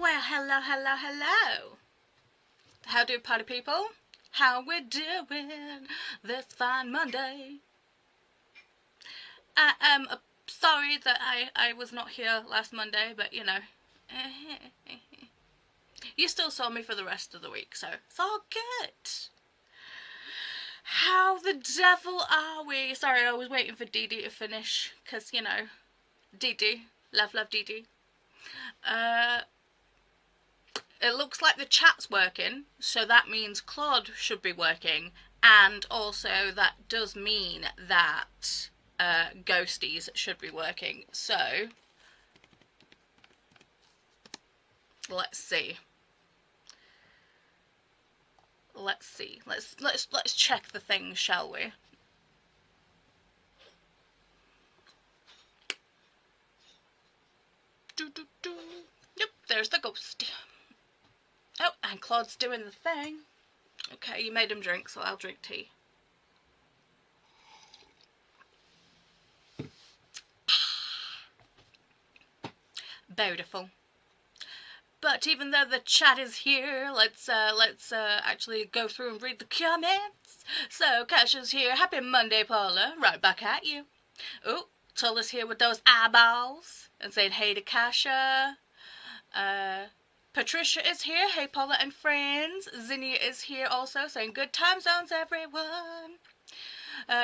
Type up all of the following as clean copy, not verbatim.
Well, hello, hello, hello. How do party people? How we doing this fine Monday? I am sorry that I was not here last Monday, but you know. You still saw me for the rest of the week, so it's all good. How the devil are we? Sorry, I was waiting for Dee Dee to finish, because, you know, Dee Dee. Love Dee Dee. It looks like the chat's working, so that means Claude should be working, and also that does mean that Ghosties should be working. So let's see. Let's check the things, shall we? Yep, there's the ghost. Oh, and Claude's doing the thing. Okay, you made him drink, so I'll drink tea. Beautiful. But even though the chat is here, let's actually go through and read the comments. So Kasha's here. Happy Monday, Paula. Right back at you. Oh, Tola's here with those eyeballs and saying hey to Kasha. Patricia is here. Hey, Paula and friends. Zinnia is here also saying good time zones, everyone.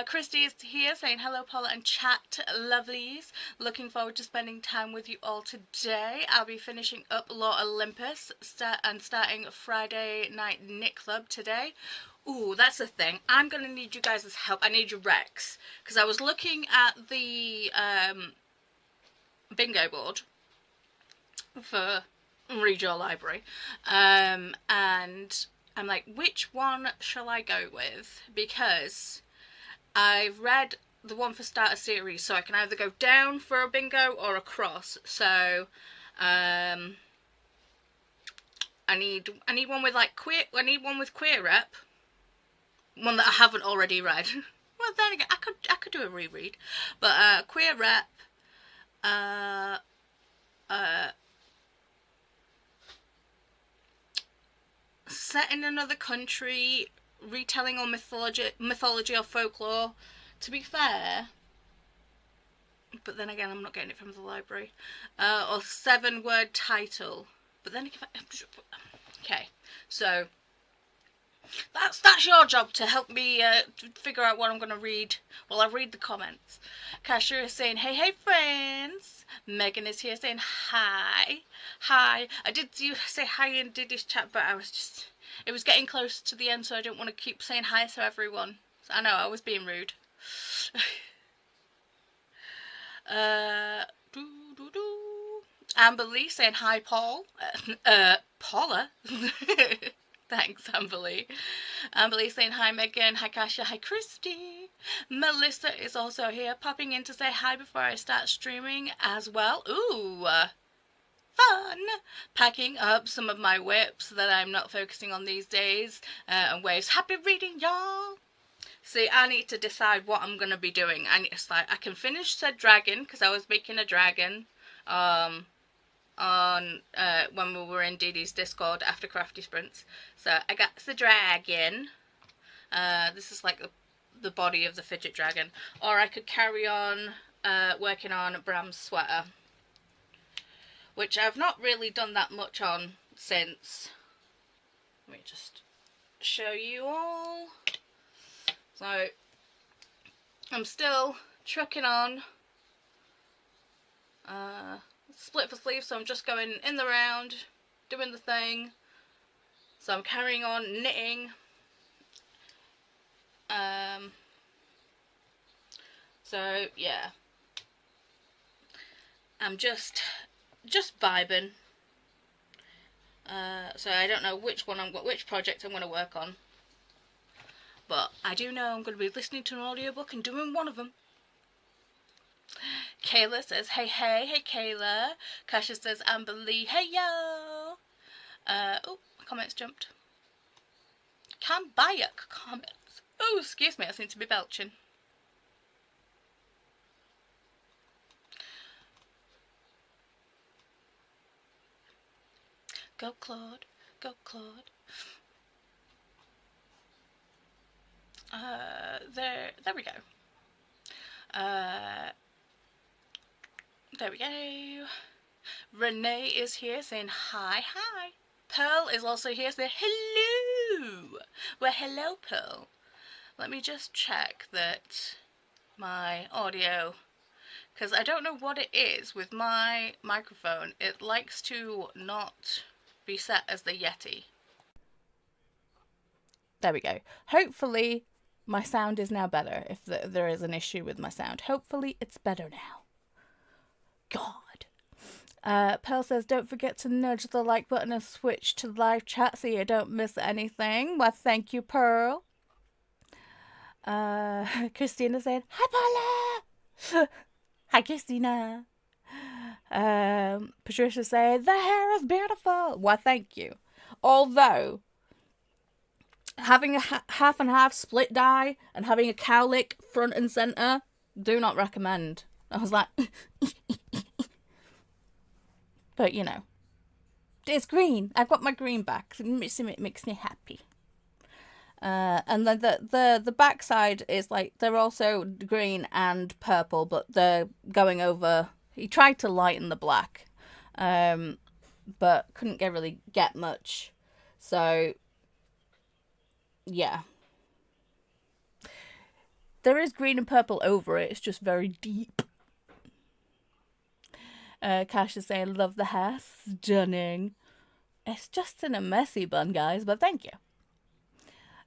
Christy is here saying hello, Paula and chat lovelies. Looking forward to spending time with you all today. I'll be finishing up Law Olympus and starting Friday Night Knit Club today. Ooh, that's the thing. I'm going to need you guys' help. I need your Rex. Because I was looking at the bingo board for Read Your Library. And I'm like, which one shall I go with? Because I've read the one for starter series, so I can either go down for a bingo or across. So I need one with like queer. I need one with queer rep. One that I haven't already read. Well, then again, I could do a reread, but queer rep. Set in another country, retelling or mythology or folklore. To be fair, but then again, I'm not getting it from the library. Or 7-word title. But then again, okay. So that's your job to help me figure out what I'm going to read while I read the comments. Kasha is saying, hey friends. Megan is here saying hi. Hi. I did say hi in Diddy's chat, but it was getting close to the end, so I didn't want to keep saying hi to everyone. I know, I was being rude. Amber Lee saying hi, Paul. Paula? Thanks, Amber Lee. Amber Lee saying hi, Megan. Hi, Kasha. Hi, Christy. Melissa is also here, popping in to say hi before I start streaming as well. Ooh, fun! Packing up some of my whips that I'm not focusing on these days, and waves. Happy reading, y'all! See, I need to decide what I'm going to be doing. I can finish said dragon, because I was making a dragon, on when we were in Dee Dee's Discord after Crafty Sprints. So I got the dragon. This is like the body of the fidget dragon. Or I could carry on working on Bram's sweater, which I've not really done that much on since. Let me just show you all. So I'm still trucking on. Split for sleeve, so I'm just going in the round, doing the thing. So I'm carrying on knitting. So yeah, I'm just vibing. So I don't know which project I'm going to work on, but I do know I'm going to be listening to an audiobook and doing one of them. Kayla says, hey Kayla. Kasha says, Amber Lee, hey yo. Oh, my comments jumped. Can't buy a comments. Oh, excuse me, I seem to be belching. Go Claude. Go Claude. There we go. There we go. Renee is here saying hi. Pearl is also here saying hello. Well, hello, Pearl. Let me just check that my audio, because I don't know what it is with my microphone. It likes to not be set as the Yeti. There we go. Hopefully my sound is now better, if there is an issue with my sound. Hopefully it's better now. God. Pearl says, don't forget to nudge the like button and switch to live chat so you don't miss anything. Well, thank you, Pearl. Christina saying, hi, Paula. Hi, Christina. Patricia saying, the hair is beautiful. Well, thank you. Although, having a half and half split dye and having a cowlick front and centre, do not recommend. I was like, but you know, it's green. I've got my green back. It makes me happy. And then the backside is like, they're also green and purple, but they're going over. He tried to lighten the black, but couldn't really get much. So, yeah. There is green and purple over it. It's just very deep. Cash is saying, love the hair. Stunning. It's just in a messy bun, guys, but thank you.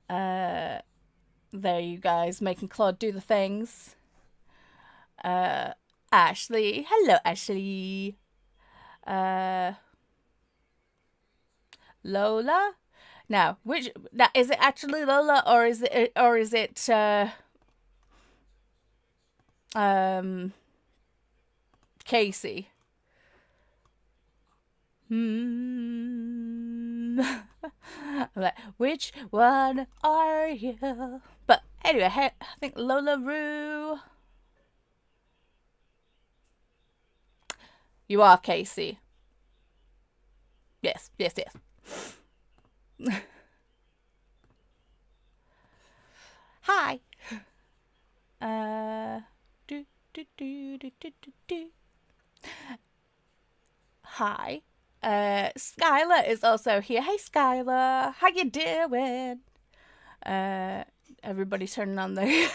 There you guys, making Claude do the things. Ashley. Hello, Ashley. Lola? Now, is it actually Lola or is it Casey? Like, which one are you? But anyway, I think Lola Roo. You are Casey. Yes. Hi. Hi. Skylar is also here. Hey, Skylar. How you doing? Everybody's turning on the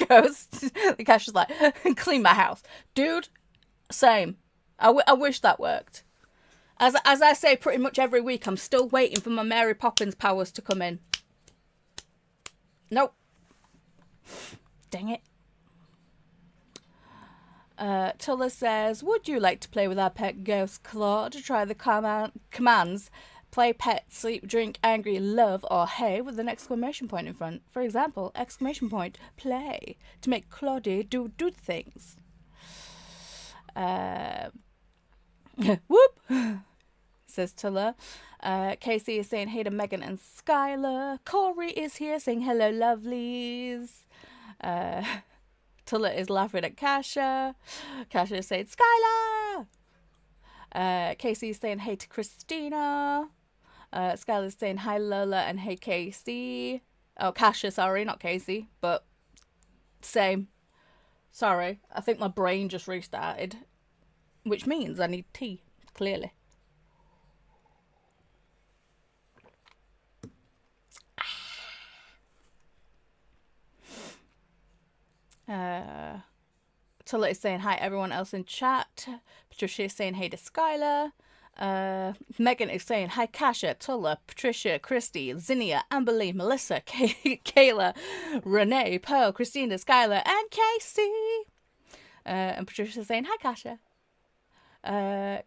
ghost. The cash is like, clean my house. Dude, same. I wish that worked. As I say pretty much every week, I'm still waiting for my Mary Poppins powers to come in. Nope. Dang it. Tulla says, would you like to play with our pet ghost Claude to try the commands play, pet, sleep, drink, angry, love, or hey with an exclamation point in front? For example, exclamation point, play, to make Claudie do things. Whoop, says Tulla. Casey is saying hey to Megan and Skylar. Corey is here saying hello, lovelies. Tulla is laughing at Kasha. Kasha is saying Skylar. Casey is saying hey to Christina. Skylar is saying hi, Lola, and hey, Casey. Oh, Kasha, sorry, not Casey, but same. Sorry, I think my brain just restarted, which means I need tea, clearly. Tulla is saying hi everyone else in chat. Patricia is saying hey to Skylar. Megan is saying hi Kasha, Tulla, Patricia, Christy, Zinnia, Amberly, Melissa, Kayla, Renee, Pearl, Christina, Skylar, and Casey. And Patricia is saying hi Kasha.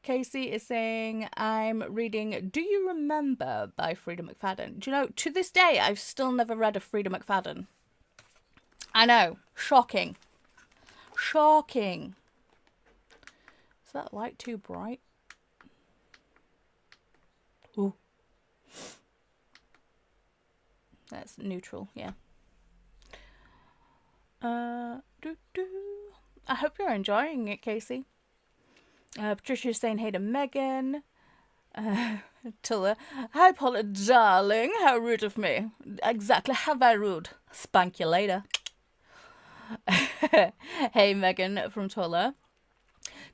Casey is saying, I'm reading Do You Remember by Frida McFadden. Do you know, to this day, I've still never read a Frida McFadden. I know. Shocking. Shocking. Is that light too bright? Ooh. That's neutral, yeah. I hope you're enjoying it, Casey. Patricia's saying hey to Megan. Tilla. Hi, Paula, darling. How rude of me. Exactly how very rude. Spank you later. Hey, Megan from Tola.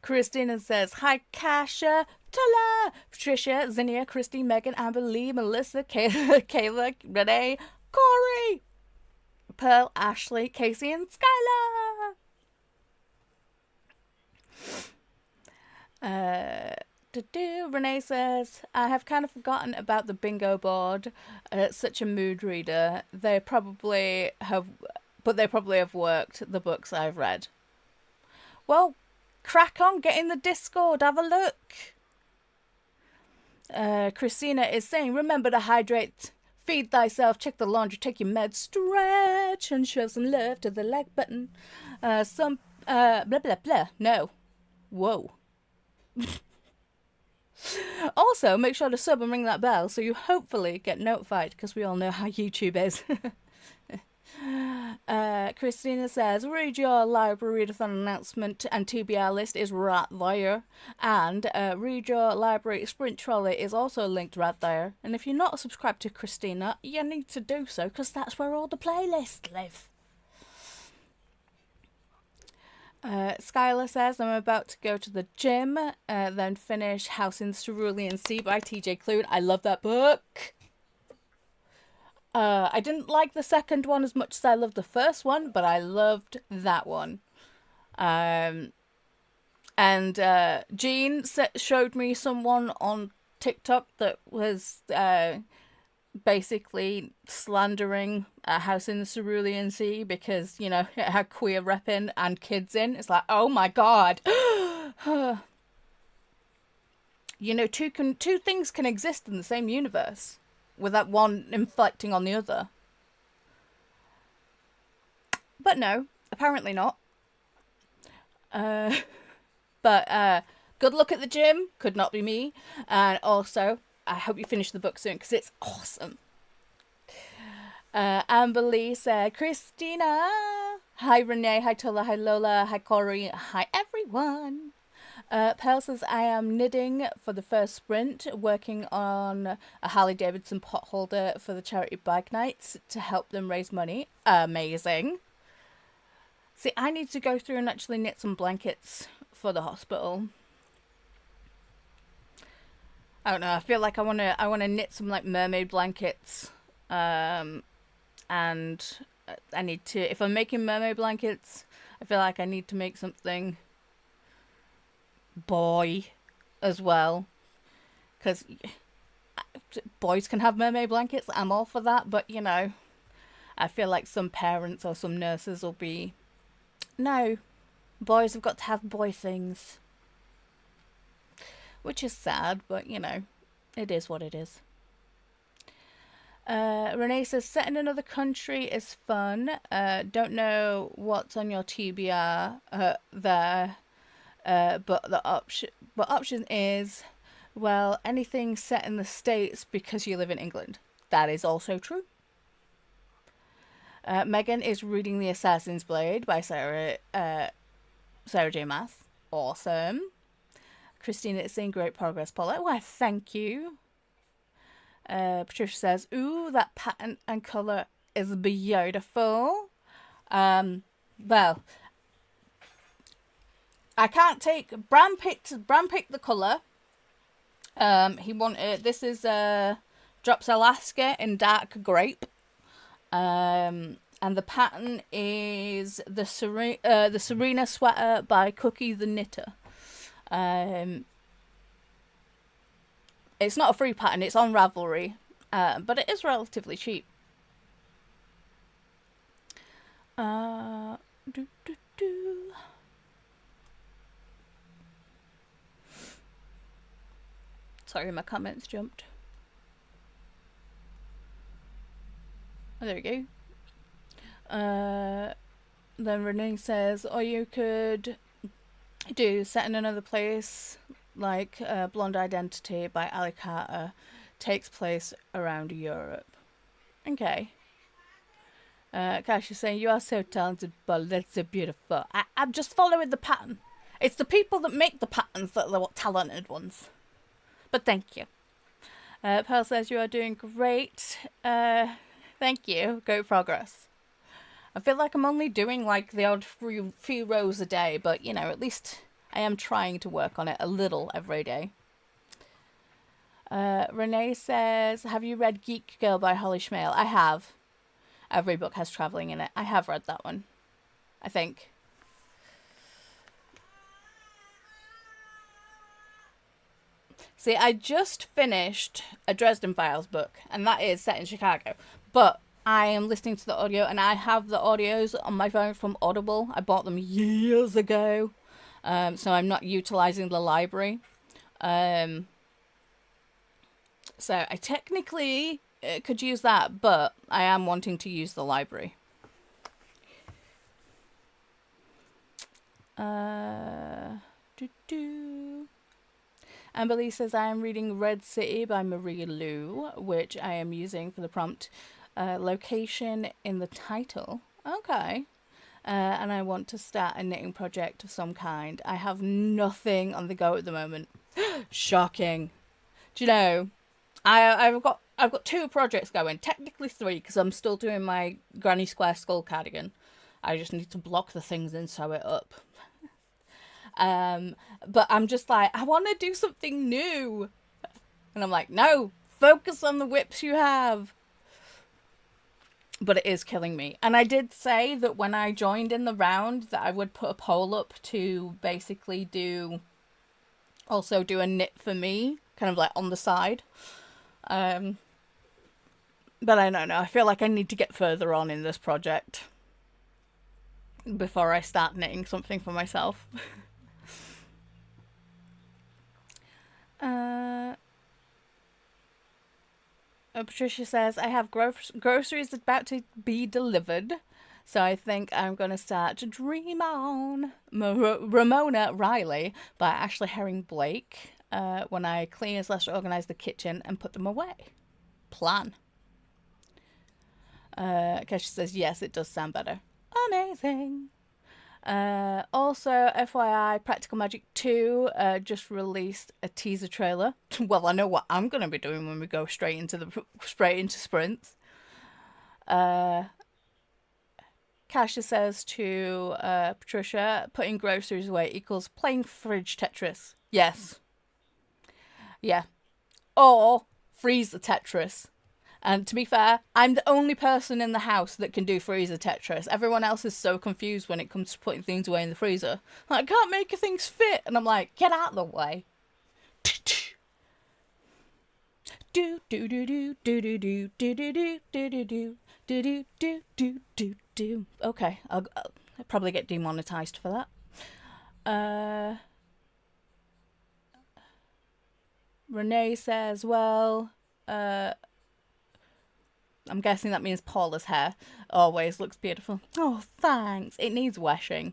Christina says, hi, Kasha, Tola, Patricia, Zinnia, Christy, Megan, Amber, Lee, Melissa, Kayla, Kayla, Renee, Corey, Pearl, Ashley, Casey, and Skylar. Renee says, I have kind of forgotten about the bingo board. It's such a mood reader. They probably have worked the books I've read. Well, crack on, get in the Discord, have a look. Christina is saying, remember to hydrate, feed thyself, check the laundry, take your meds, stretch, and show some love to the like button. Blah, blah, blah. No. Whoa. Also, make sure to sub and ring that bell so you hopefully get notified, because we all know how YouTube is. Christina says, read your library readathon announcement and TBR list is right there. And read your library sprint trolley is also linked right there. And if you're not subscribed to Christina, you need to do so, because that's where all the playlists live. Skylar says, I'm about to go to the gym, then finish House in the Cerulean Sea by TJ Klune. I love that book. I didn't like the second one as much as I loved the first one, but I loved that one. And Jean showed me someone on TikTok that was basically slandering a House in the Cerulean Sea because, you know, it had queer repping and kids in. It's like, oh my god. You know, two things can exist in the same universe without one inflecting on the other. But no, apparently not. But good luck at the gym. Could not be me. And also, I hope you finish the book soon because it's awesome. Amber Lee said, Christina. Hi Renee, hi Tola, hi Lola, hi Corey, hi everyone. Pearl says, I am knitting for the first sprint, working on a Harley Davidson pot holder for the charity bike nights to help them raise money. Amazing. See, I need to go through and actually knit some blankets for the hospital. I don't know, I feel like I wanna knit some like mermaid blankets. And I need to, if I'm making mermaid blankets, I feel like I need to make something boy as well, because boys can have mermaid blankets. I'm all for that, but you know, I feel like some parents or some nurses will be, no, boys have got to have boy things, which is sad, but you know, it is what it is. Renee says, set in another country is fun. Don't know what's on your TBR there. But the option is, well, anything set in the States because you live in England. That is also true. Megan is reading The Assassin's Blade by Sarah J. Maas. Awesome. Christina is saying great progress, Paula. Why, thank you. Patricia says, ooh, that pattern and colour is beautiful. Well, I can't take, Bram picked the colour. He wanted, this is Drops Alaska in dark grape. And the pattern is the Serena sweater by Cookie the Knitter. It's not a free pattern, it's on Ravelry, but it is relatively cheap. Sorry, my comments jumped. Oh, there we go. Then Renee says, or you could do Set in Another Place, like Blonde Identity by Ali Carter, takes place around Europe. Okay. Cash is saying, you are so talented, but that's so beautiful. I'm just following the pattern. It's the people that make the patterns that are the talented ones. But thank you. Pearl says you are doing great. Thank you. Great progress. I feel like I'm only doing like the odd few rows a day, but you know, at least I am trying to work on it a little every day. Renee says, have you read Geek Girl by Holly Schmale? I have. Every book has travelling in it. I have read that one, I think. See, I just finished a Dresden Files book, and that is set in Chicago. But I am listening to the audio, and I have the audios on my phone from Audible. I bought them years ago, so I'm not utilizing the library. So I technically could use that, but I am wanting to use the library. Amberly says, I am reading Red City by Marie Lu, which I am using for the prompt location in the title. Okay. And I want to start a knitting project of some kind. I have nothing on the go at the moment. Shocking. Do you know, I've got 2 projects going. Technically 3, because I'm still doing my Granny Square skull cardigan. I just need to block the things and sew it up. But I'm just like, I want to do something new. And I'm like, no, focus on the whips you have. But it is killing me. And I did say that when I joined in the round that I would put a poll up to basically also do a knit for me, kind of like on the side. But I don't know. I feel like I need to get further on in this project before I start knitting something for myself. Patricia says, I have groceries about to be delivered, so I think I'm going to start to dream on Ramona Riley by Ashley Herring Blake when I clean / organise the kitchen and put them away. Plan. Kesha says, yes, it does sound better. Amazing. Also, FYI, Practical Magic 2 just released a teaser trailer. Well, I know what I'm going to be doing when we go straight into sprints. Kasha says to Patricia, putting groceries away equals playing fridge Tetris. Yes. Yeah. Or freezer Tetris. And to be fair, I'm the only person in the house that can do freezer Tetris. Everyone else is so confused when it comes to putting things away in the freezer. Like, I can't make things fit. And I'm like, get out of the way. Do do do do do do do do do do do do do do do do do. Okay, I'll probably get demonetized for that. Renee says, well, I'm guessing that means Paula's hair always looks beautiful. Oh, thanks. It needs washing.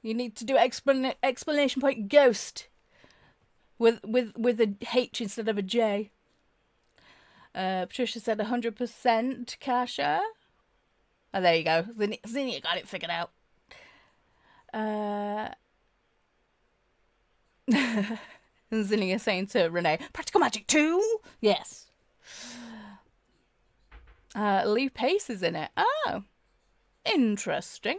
You need to do explanation point ghost with a H instead of a J. Patricia said 100%, Kasha. Oh, there you go. Zinnia got it figured out. And Zinnia saying to Renee, Practical Magic 2? Yes. Lee Pace is in it. Oh. Interesting.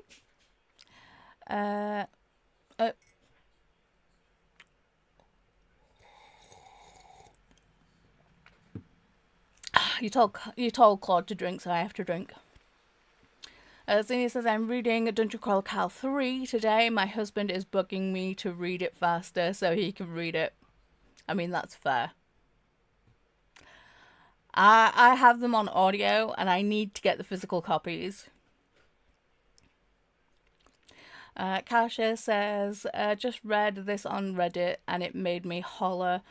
You told Claude to drink, so I have to drink. Zinnia says, I'm reading Dungeon Crawl Cal 3 today. My husband is bugging me to read it faster so he can read it. I mean, that's fair. I have them on audio, and I need to get the physical copies. Kasha says, just read this on Reddit, and it made me holler.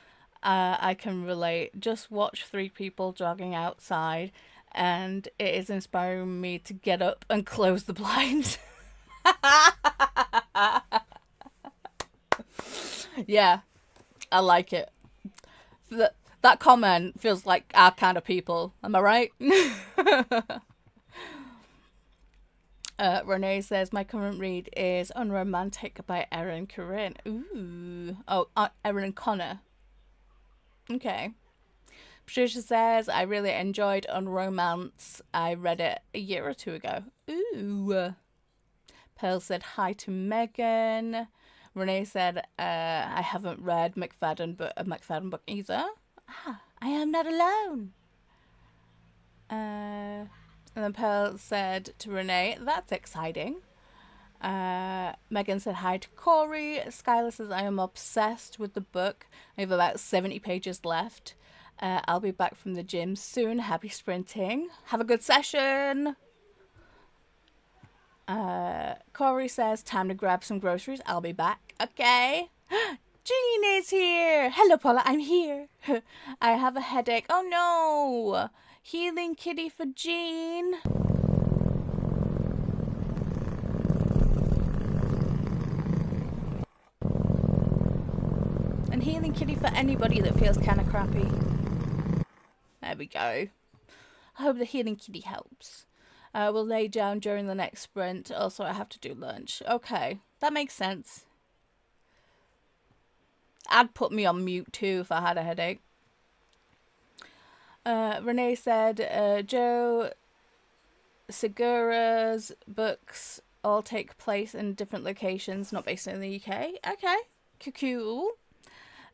I can relate. Just watch 3 people jogging outside, and it is inspiring me to get up and close the blinds. Yeah, I like it. That comment feels like our kind of people. Am I right? Renee says, my current read is Unromantic by Erin Corinne. Ooh. Oh, Erin and Connor. Okay. Patricia says, I really enjoyed Unromance. I read it a year or two ago. Ooh. Pearl said hi to Megan. Renee said, I haven't read McFadden, but a McFadden book either. Ah, I am not alone. And then Pearl said to Renee, that's exciting. Megan said hi to Corey. Skylar says, I am obsessed with the book. I have about 70 pages left. I'll be back from the gym soon. Happy sprinting. Have a good session. Corey says, time to grab some groceries. I'll be back. Okay. Jean is here. Hello, Paula. I'm here. I have a headache. Oh, no. Healing kitty for Jean. And healing kitty for anybody that feels kind of crappy. There we go. I hope the healing kitty helps. We'll lay down during the next sprint. Also, I have to do lunch. Okay, that makes sense. I'd put me on mute too if I had a headache. Renee said, Joe Segura's books all take place in different locations, not based in the UK. Okay, cool.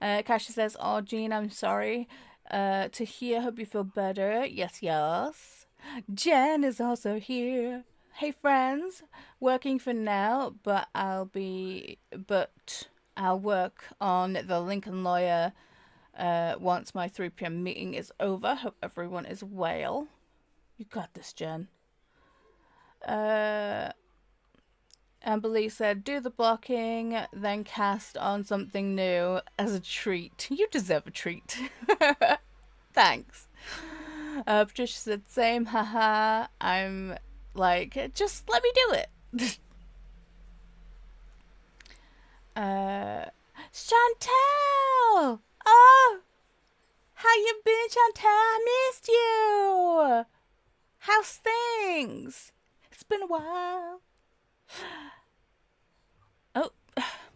Kasia says, oh, Jean, I'm sorry to hear. Hope you feel better. Yes, yes. Jen is also here. Hey, friends. Working for now, but I'll work on the Lincoln Lawyer once my 3 p.m. meeting is over. Hope everyone is well. You got this, Jen. Amberly said, do the blocking, then cast on something new as a treat. You deserve a treat. Thanks. Patricia said, same, haha. I'm like, just let me do it. Chantel! Oh! How you been, Chantel? I missed you! How's things? It's been a while. Oh,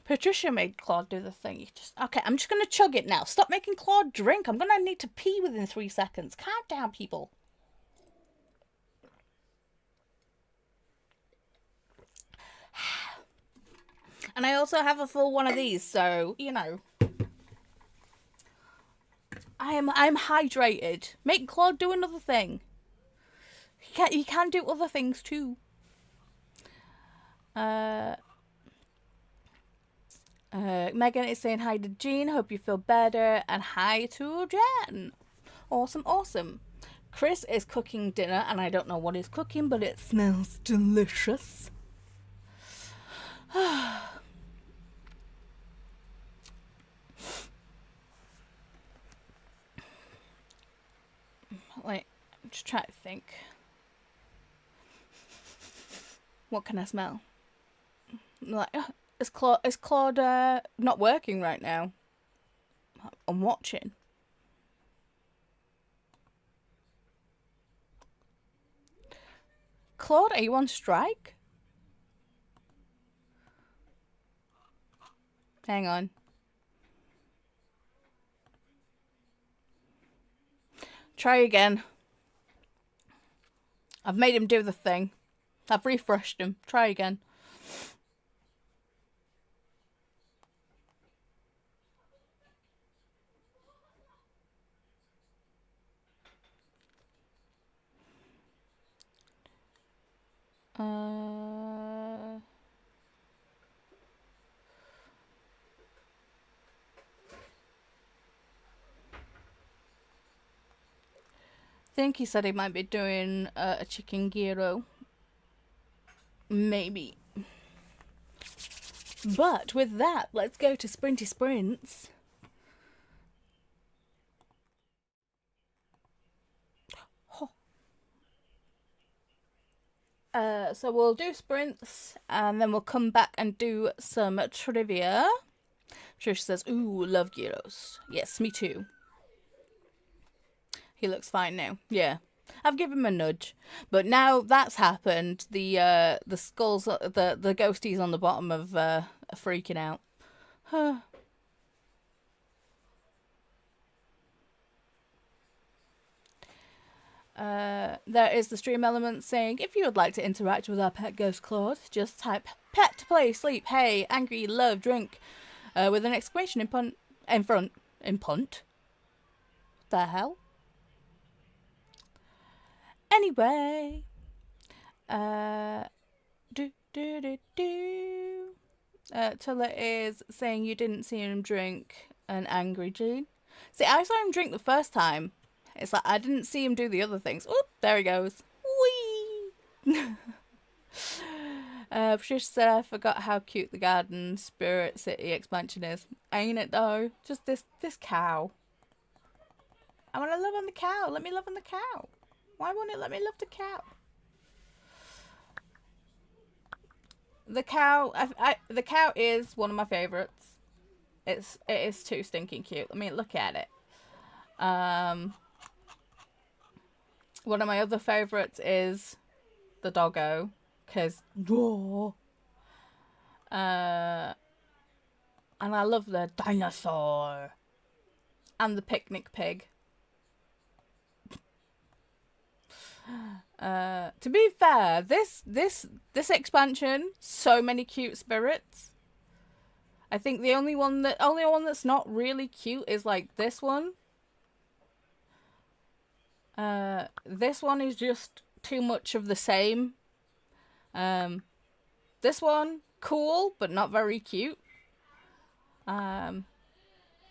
Patricia made Claude do the thing. Okay, I'm just gonna chug it now. Stop making Claude drink. I'm gonna need to pee within 3 seconds. Calm down, people. And I also have a full one of these, so you know. I'm hydrated. Make Claude do another thing. He can do other things too. Megan is saying hi to Jean. Hope you feel better. And hi to Jen. Awesome, awesome. Chris is cooking dinner, and I don't know what he's cooking, but it smells delicious. Like, I'm just trying to think. What can I smell? Like, is Claude not working right now? I'm watching. Claude, are you on strike? Hang on. Try again. I've made him do the thing. I've refreshed him. Try again. I think he said he might be doing a chicken gyro. Maybe. But with that, let's go to Sprinty Sprints. So we'll do sprints, and then we'll come back and do some trivia. Trish says, ooh, love gyros. Yes, me too. He looks fine now. Yeah. I've given him a nudge. But now that's happened, the skulls, the ghosties on the bottom of are freaking out. There is the stream element saying, if you would like to interact with our pet ghost Claude, just type pet, play, sleep, hey, angry, love, drink, with an exclamation in front. In punt? The hell? Anyway. Tulla is saying you didn't see him drink an angry Gene. See, I saw him drink the first time. It's like I didn't see him do the other things. Oop, there he goes. Whee! Patricia said I forgot how cute the Garden Spirit City expansion is. Ain't it though? Just this cow. I want to love on the cow. Let me love on the cow. Why won't it let me love the cow? The cow, the cow is one of my favorites. It is too stinking cute. I mean, look at it. One of my other favorites is the doggo, cause and I love the dinosaur and the picnic pig. To be fair, this expansion, so many cute spirits. I think the only one that's not really cute is like this one. This one is just too much of the same. This one, cool, but not very cute. And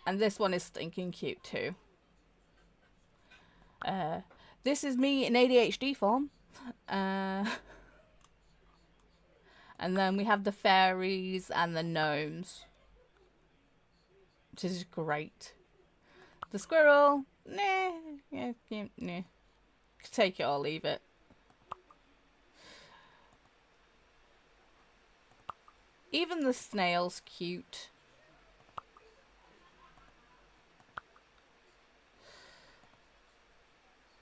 this one is stinking cute too. This is me in ADHD form. And then we have the fairies and the gnomes, which is great. The squirrel, nah. Take it or leave it. Even the snail's cute.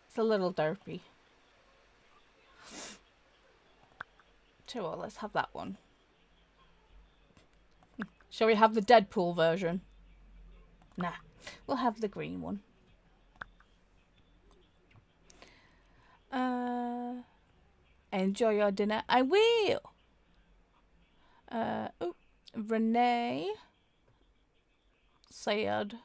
It's a little derpy. Sure, let's have that one. Shall we have the Deadpool version? Nah, we'll have the green one. Enjoy your dinner. I will. Renee said,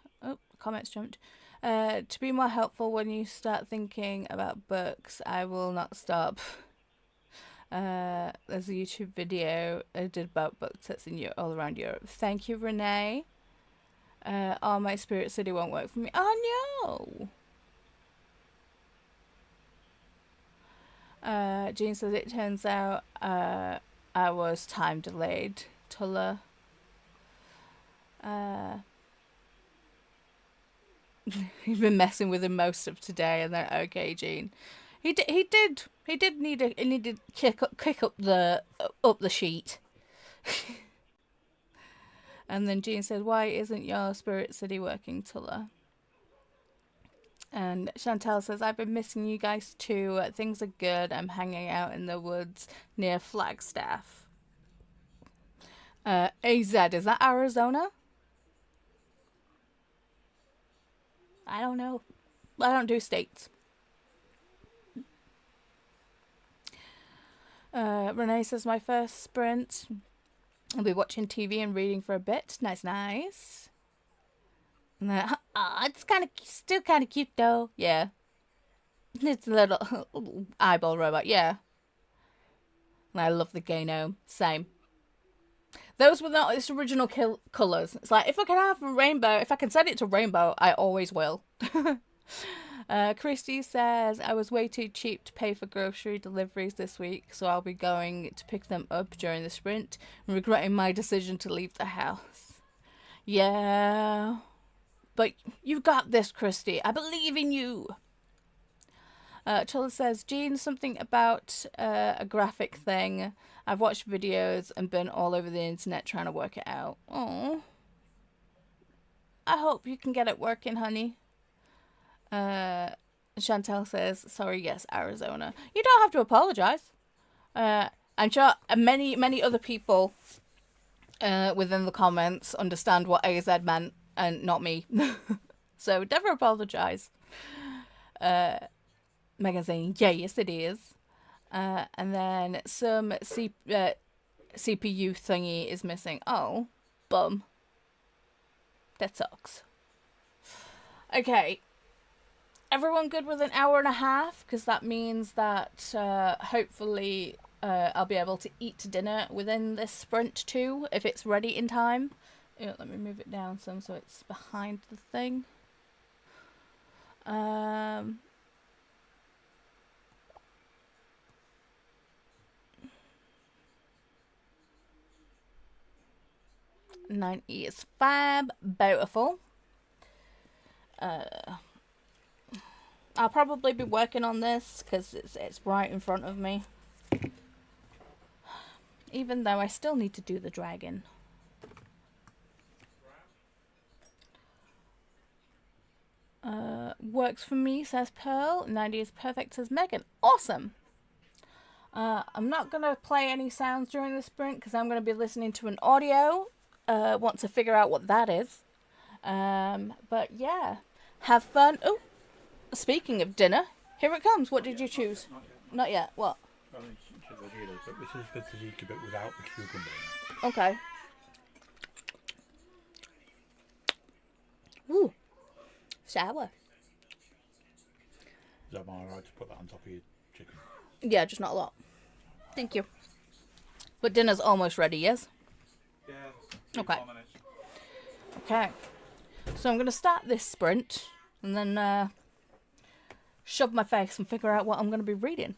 comments jumped. To be more helpful when you start thinking about books, I will not stop. There's a YouTube video I did about book sets in all around Europe. Thank you, Renee. Oh, my Spirit City won't work for me. Oh, no. Jean says it turns out I was time delayed. Tulla. He's been messing with him most of today, and then okay, Jean. He did need to kick up the sheet. And then Jean said, "Why isn't your Spirit City working, Tulla?" And Chantal says, "I've been missing you guys too. Things are good. I'm hanging out in the woods near Flagstaff." AZ, is that Arizona? I don't know. I don't do states. Renee says, "My first sprint. I'll be watching TV and reading for a bit. Nice, nice." And then, it's still kind of cute though. Yeah. It's a little eyeball robot. Yeah. And I love the gay gnome. Same. Those were not its original colours. It's like, if I can have a rainbow, if I can set it to rainbow, I always will. Christy says, "I was way too cheap to pay for grocery deliveries this week, so I'll be going to pick them up during the sprint and regretting my decision to leave the house." Yeah. But you've got this, Christy. I believe in you. Chilla says, "Jean, something about a graphic thing. I've watched videos and been all over the internet trying to work it out." Oh, I hope you can get it working, honey. Chantel says, sorry, yes, Arizona. You don't have to apologize. I'm sure many other people within the comments understand what AZ meant and not me. So never apologize. Megan saying, yeah, yes, it is. And then some CPU thingy is missing. Oh, bum. That sucks. Okay. Everyone good with an hour and a half? Because that means that hopefully I'll be able to eat dinner within this sprint too, if it's ready in time. Let me move it down some so it's behind the thing. 90 is fab. Beautiful. I'll probably be working on this because it's right in front of me. Even though I still need to do the dragon. Works for me, says Pearl. 90 is perfect, says Megan. Awesome. I'm not going to play any sounds during the sprint because I'm going to be listening to an audio. Want to figure out what that is. But yeah, have fun. Oh, speaking of dinner, here it comes. What did you choose? Not yet. What? But this is the tzatziki bit without the cucumber. Okay. Ooh, sour. Is that alright to put that on top of your chicken? Yeah, just not a lot. Thank you. But dinner's almost ready, yes? Yeah. Okay. Okay. So I'm going to start this sprint and then shove my face and figure out what I'm going to be reading.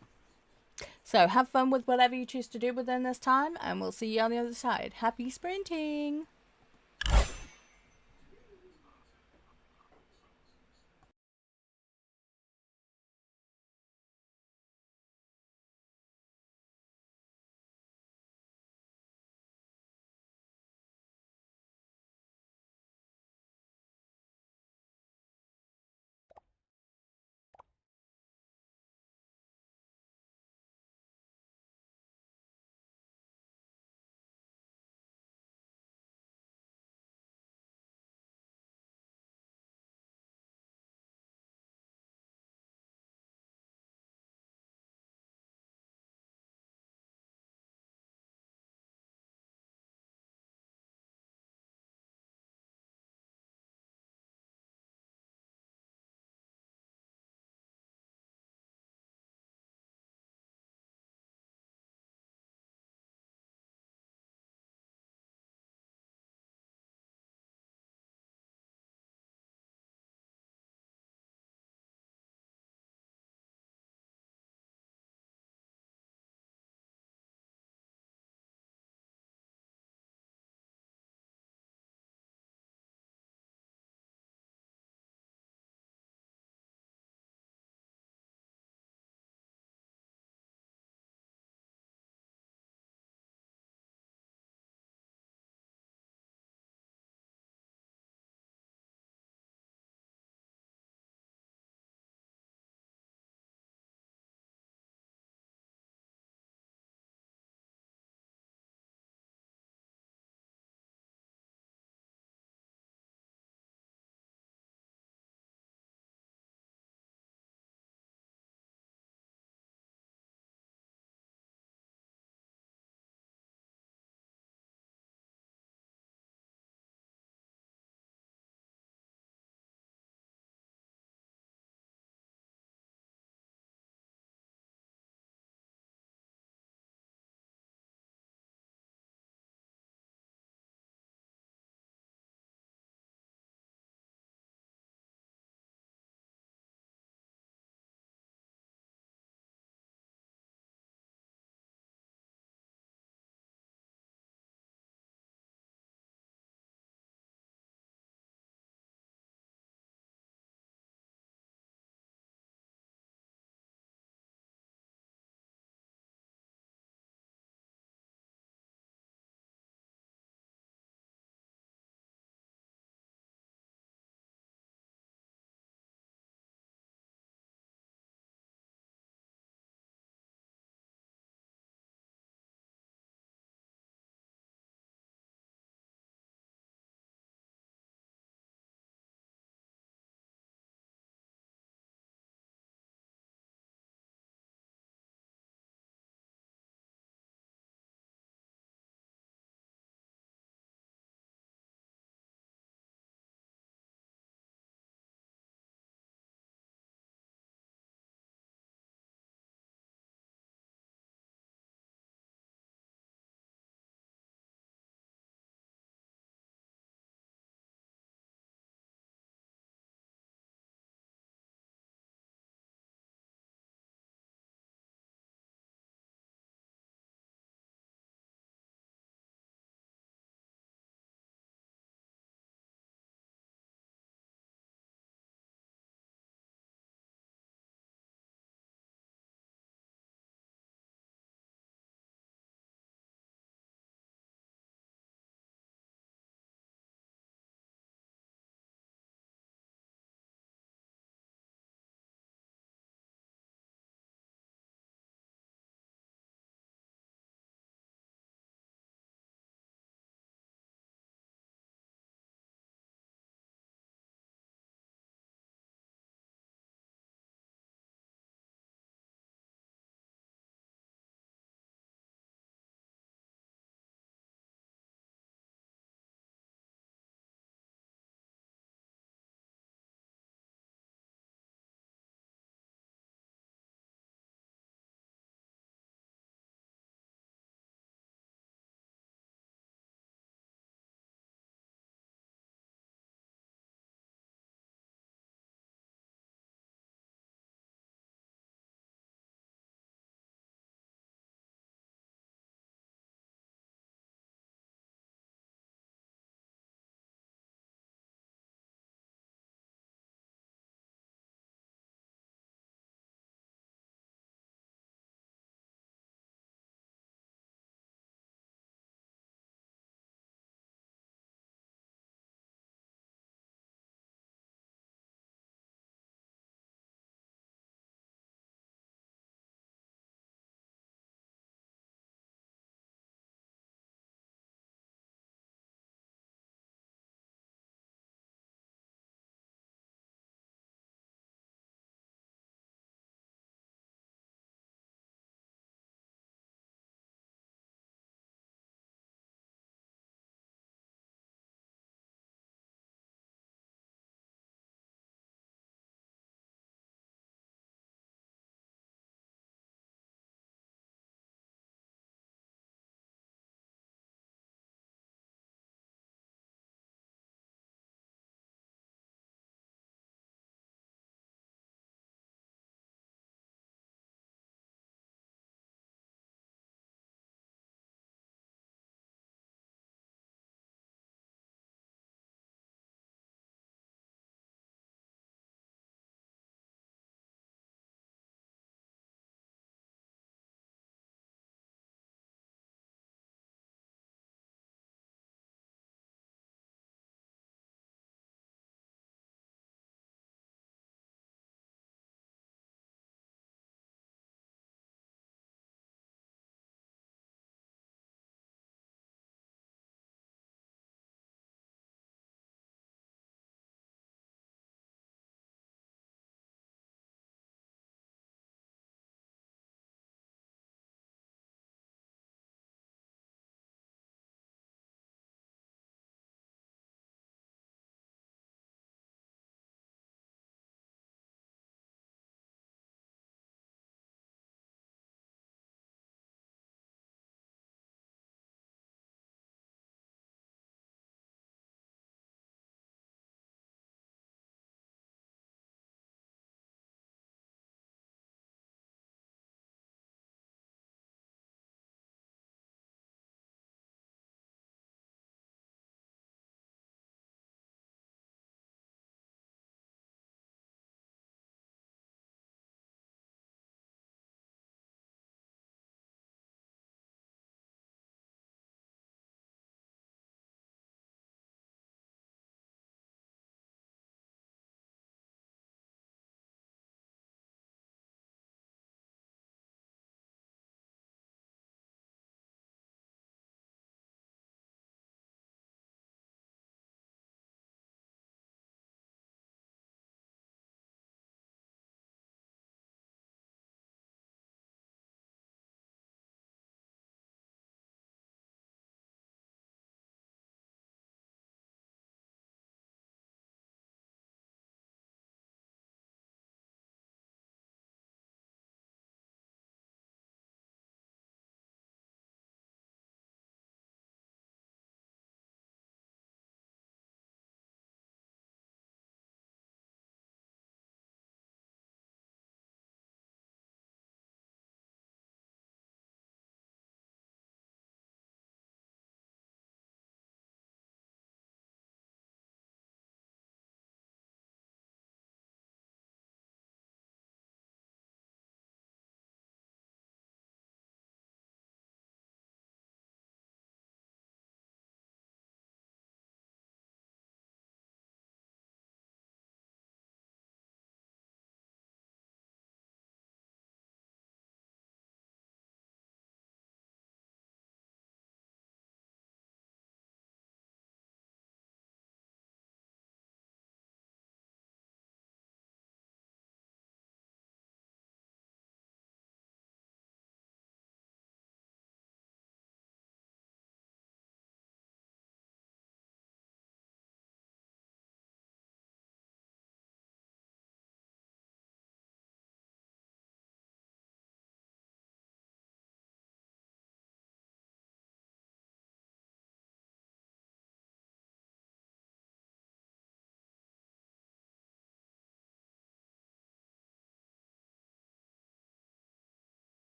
So have fun with whatever you choose to do within this time, and we'll see you on the other side. Happy sprinting!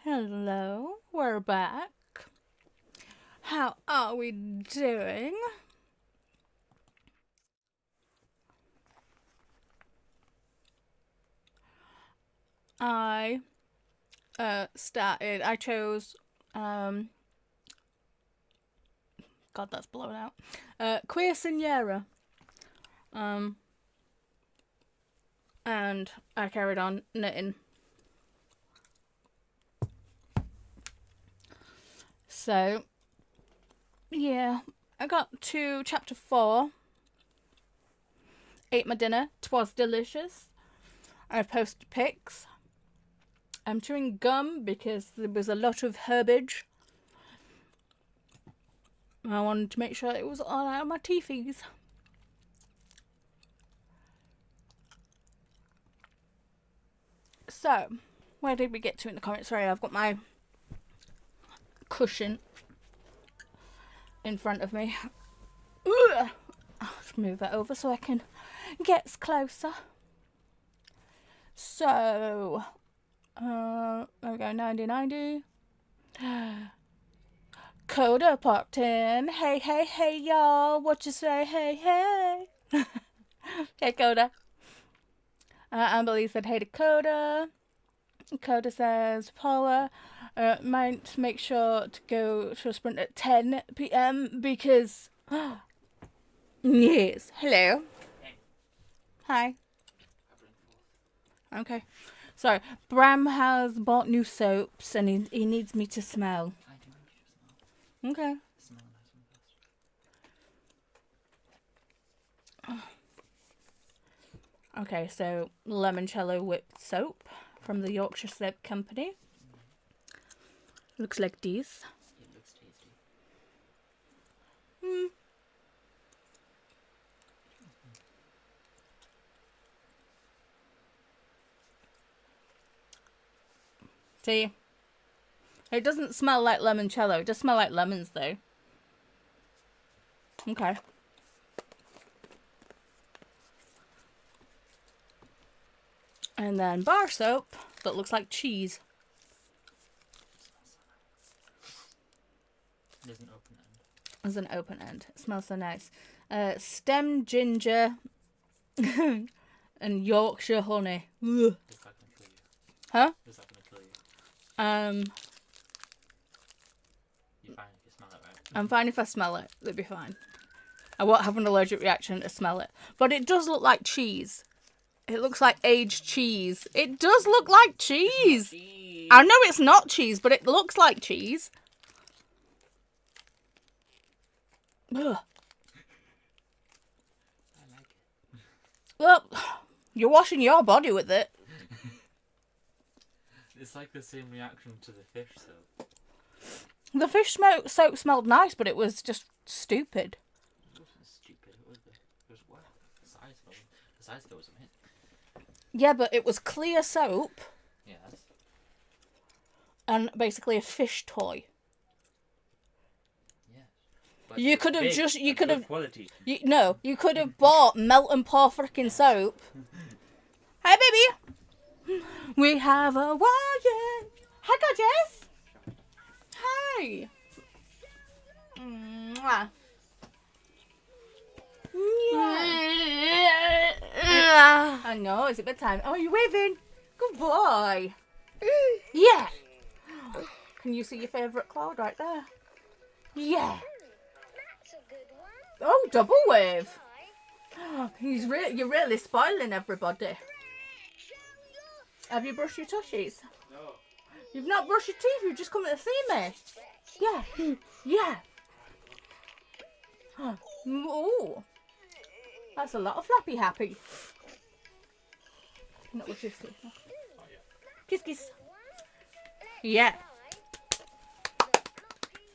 Hello, we're back. How are we doing? I chose God, that's blown out. Queer Senora. And I carried on knitting. So, yeah, I got to chapter 4. Ate my dinner. 'Twas delicious. I posted pics. I'm chewing gum because there was a lot of herbage. I wanted to make sure it was all out of my teethies. So, where did we get to in the comments? Sorry, I've got my cushion in front of me. Ugh. I'll just move that over so I can get closer. So, there we go, 90. Coda popped in. Hey, hey, hey, y'all. What you say? Hey, hey. Hey, Coda. Amberly said, hey to Coda. Coda says, Paula, might make sure to go to a sprint at 10 p.m. because... Yes. Hello. Hi. Okay. So, Bram has bought new soaps and he needs me to smell. Okay. Okay, so limoncello whipped soap from the Yorkshire Soap Company. Looks like this. It looks tasty. See? It doesn't smell like limoncello. It does smell like lemons, though. Okay. And then bar soap that looks like cheese. There's an open end. There's an open end. It smells so nice. Stem ginger and Yorkshire honey. Ugh. Is that gonna kill you? Huh? Is that gonna kill you? You're fine if you smell it, right? I'm fine if I smell it. It'll be fine. I won't have an allergic reaction to smell it. But it does look like cheese. It looks like aged cheese. It does look like cheese. I know it's not cheese, but it looks like cheese. Ugh. I like it. Well, you're washing your body with it. It's like the same reaction to the fish soap. The fish soap smelled nice, but it was just stupid. It wasn't stupid. It was wow. The size of it was amazing. Yeah, but it was clear soap Yes. and basically a fish toy. Yes. But You it's could have big just, you and could good have, quality. you could have bought melt and pour frickin' soap. Hi, baby. We have a wagon. Hi, gorgeous. Hi. Mwah. Yeah. I know, is it bedtime? Oh, you're waving. Good boy. Yeah. Can you see your favourite cloud right there? Yeah. Oh, double wave. You're really spoiling everybody. Have you brushed your tushies? No. You've not brushed your teeth, you've just come to see me. Yeah. Yeah. Ooh. That's a lot of flappy happy. Not with your teeth. Oh, yeah. Kiss, kiss. Yeah.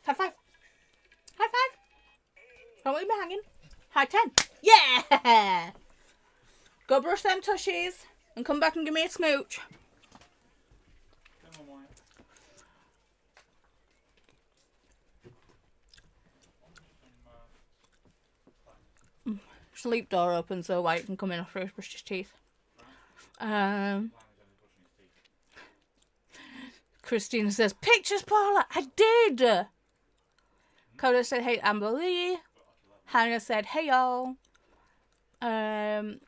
High five. High five. Don't leave me hanging. High 10. Yeah. Go brush them tushies and come back and give me a smooch. Come on, Wyatt. Sleep door open so Wyatt can come in after he's brushed his teeth. Christina says, pictures, Paula. I did. Coda said, hey, Amber Lee. Hannah said, hey, y'all. Hannah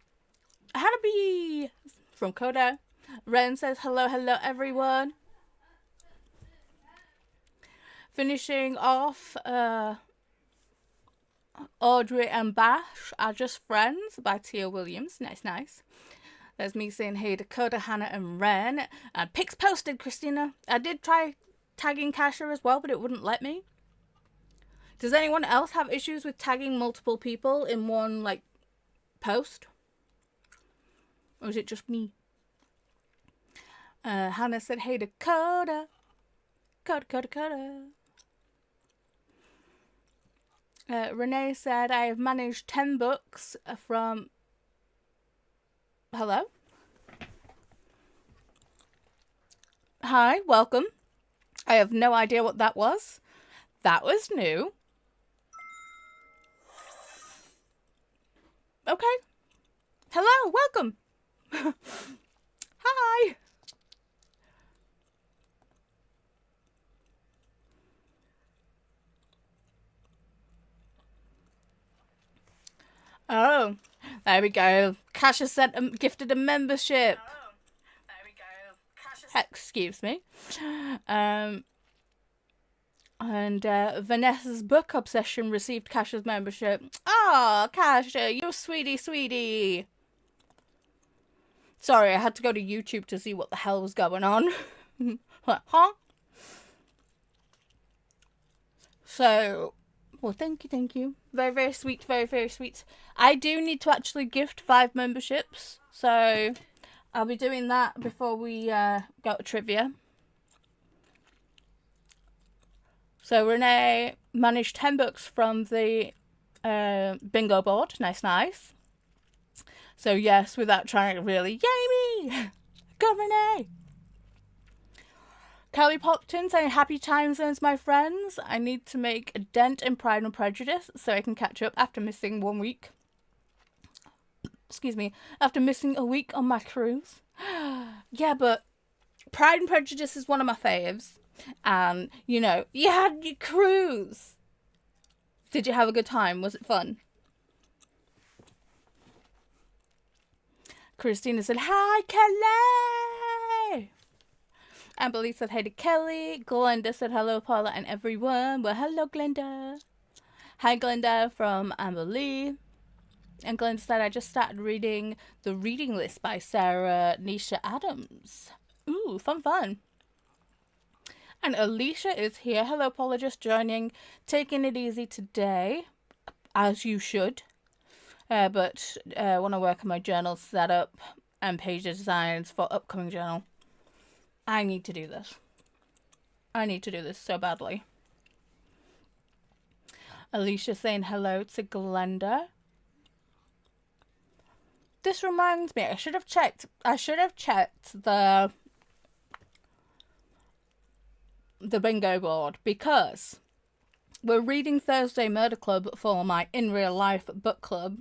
from Coda. Ren says, hello, everyone. Finishing off, Audrey and Bash are just friends by Tia Williams. Nice. There's me saying, hey, Dakota, Hannah, and Ren. Pics posted, Christina. I did try tagging Kasha as well, but it wouldn't let me. Does anyone else have issues with tagging multiple people in one, like, post? Or is it just me? Hannah said, hey, Dakota. Dakota. Renee said, I have managed 10 books from... Hello? Hi, welcome. I have no idea what that was. That was new. Okay. Hello, welcome. Hi. Oh, there we go. Kasha sent gifted a membership. Oh, there we go. Excuse me. And Vanessa's book obsession received Kasha's membership. Oh, Kasha, you're sweetie. Sorry, I had to go to YouTube to see what the hell was going on. Huh? So, well, thank you. Very sweet, very sweet. I do need to actually gift 5 memberships, so I'll be doing that before we go to trivia. So Renee managed 10 books from the bingo board. Nice. So yes, without trying to really, yay me! Go Renee! Kelly Popton saying, happy time zones, my friends. I need to make a dent in Pride and Prejudice so I can catch up after missing 1 week. Excuse me, after missing a week on my cruise. Yeah, but Pride and Prejudice is one of my faves. And, you know, you had your cruise. Did you have a good time? Was it fun? Christina said, hi, Kelly! Amber Lee said, hey to Kelly. Glenda said, hello, Paula and everyone. Well, hello, Glenda. Hi, Glenda from Amber Lee. And Glenda said, I just started reading The Reading List by Sarah Nisha Adams. Ooh, fun. And Alicia is here. Hello, Paula, just joining. Taking it easy today, as you should. But I want to work on my journal setup and page designs for upcoming journal. I need to do this. I need to do this so badly. Alicia saying hello to Glenda. This reminds me, I should have checked the bingo board because we're reading Thursday Murder Club for my in real life book club.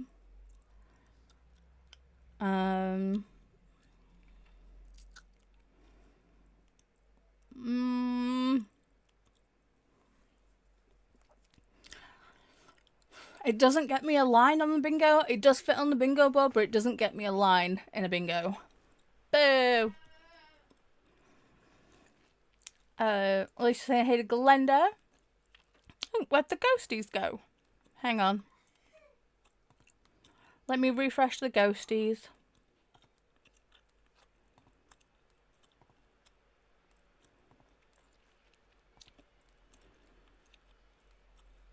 It doesn't get me a line on the bingo. It does fit on the bingo board, but it doesn't get me a line in a bingo. Boo! Alicia saying hey to Glenda. Oh, where'd the ghosties go? Hang on. Let me refresh the ghosties.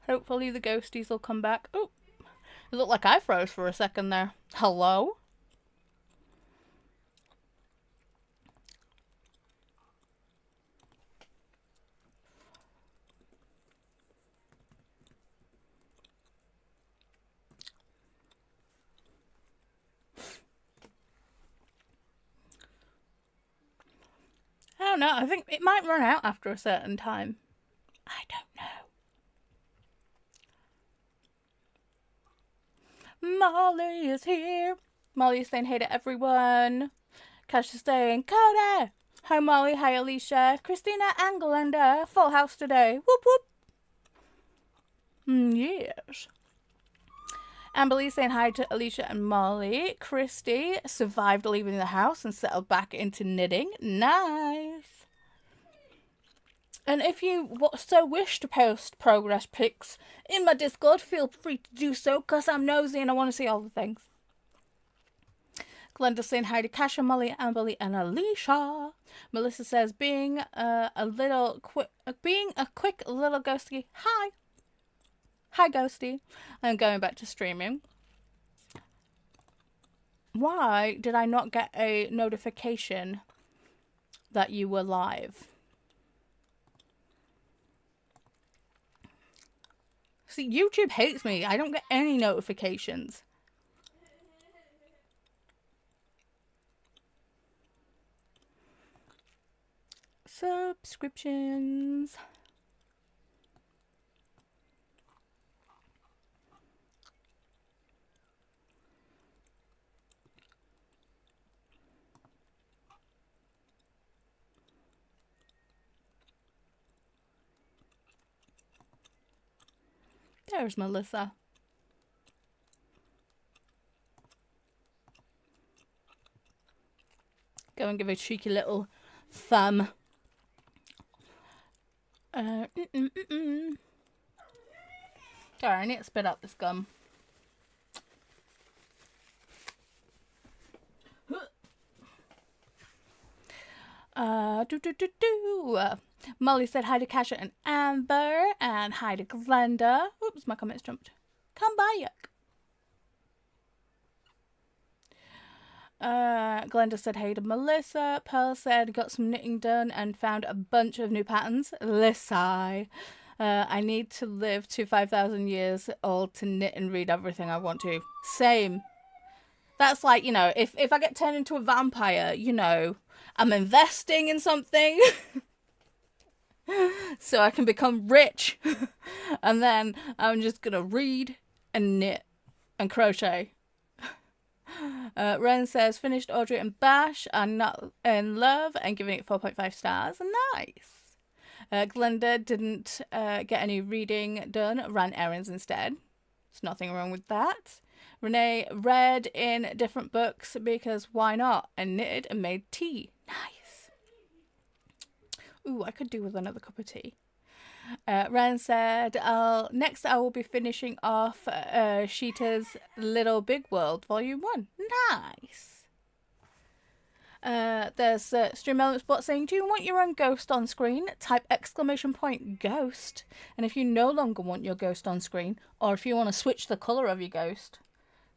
Hopefully the ghosties will come back. Oh, it looked like I froze for a second there. Hello? I don't know. I think it might run out after a certain time. I don't know. Molly is here. Molly is saying hey to everyone. Cash is saying, Coda! Hi Molly, hi Alicia, Christina and Glenda. Full house today. Whoop whoop. Yes. Amberly saying hi to Alicia and Molly. Christy survived leaving the house and settled back into knitting. Nice. And if you so wish to post progress pics in my Discord, feel free to do so, because I'm nosy and I want to see all the things. Glenda saying hi to Kasha, Molly, Amberly, and Alicia. Melissa says, being a quick little ghosty. Hi. Hi, ghosty. I'm going back to streaming. Why did I not get a notification that you were live? See, YouTube hates me. I don't get any notifications. Subscriptions. There's Melissa. Go and give a cheeky little thumb. Sorry, I need to spit out this gum. Molly said hi to Kasha and Amber, and hi to Glenda. Oops, my comments jumped. Come by, yuck. Glenda said hey to Melissa. Pearl said got some knitting done and found a bunch of new patterns. Lissai. I need to live to 5,000 years old to knit and read everything I want to. Same. That's like, you know, if I get turned into a vampire, you know, I'm investing in something so I can become rich. And then I'm just going to read and knit and crochet. Ren says, finished Audrey and Bash. I'm not in love and giving it 4.5 stars. Nice. Glenda didn't get any reading done. Ran errands instead. There's nothing wrong with that. Renee read in different books because why not? And knitted and made tea. Nice. Ooh, I could do with another cup of tea. Ren said, next I will be finishing off Sheeta's Little Big World Volume 1. Nice. There's Stream Elements bot saying, do you want your own ghost on screen? Type !ghost. And if you no longer want your ghost on screen, or if you want to switch the colour of your ghost,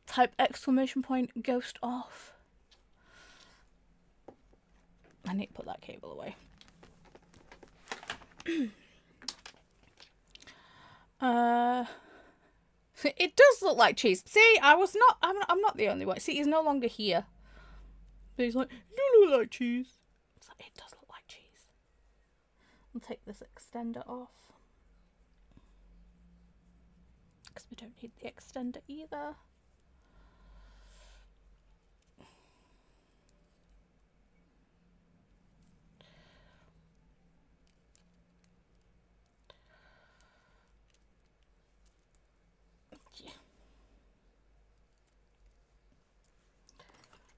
type !ghost off. I need to put that cable away. It does look like cheese. See, I'm not the only one. See, he's no longer here. But he's like, you look like cheese. It's like, it does look like cheese. I'll take this extender off. Because we don't need the extender either.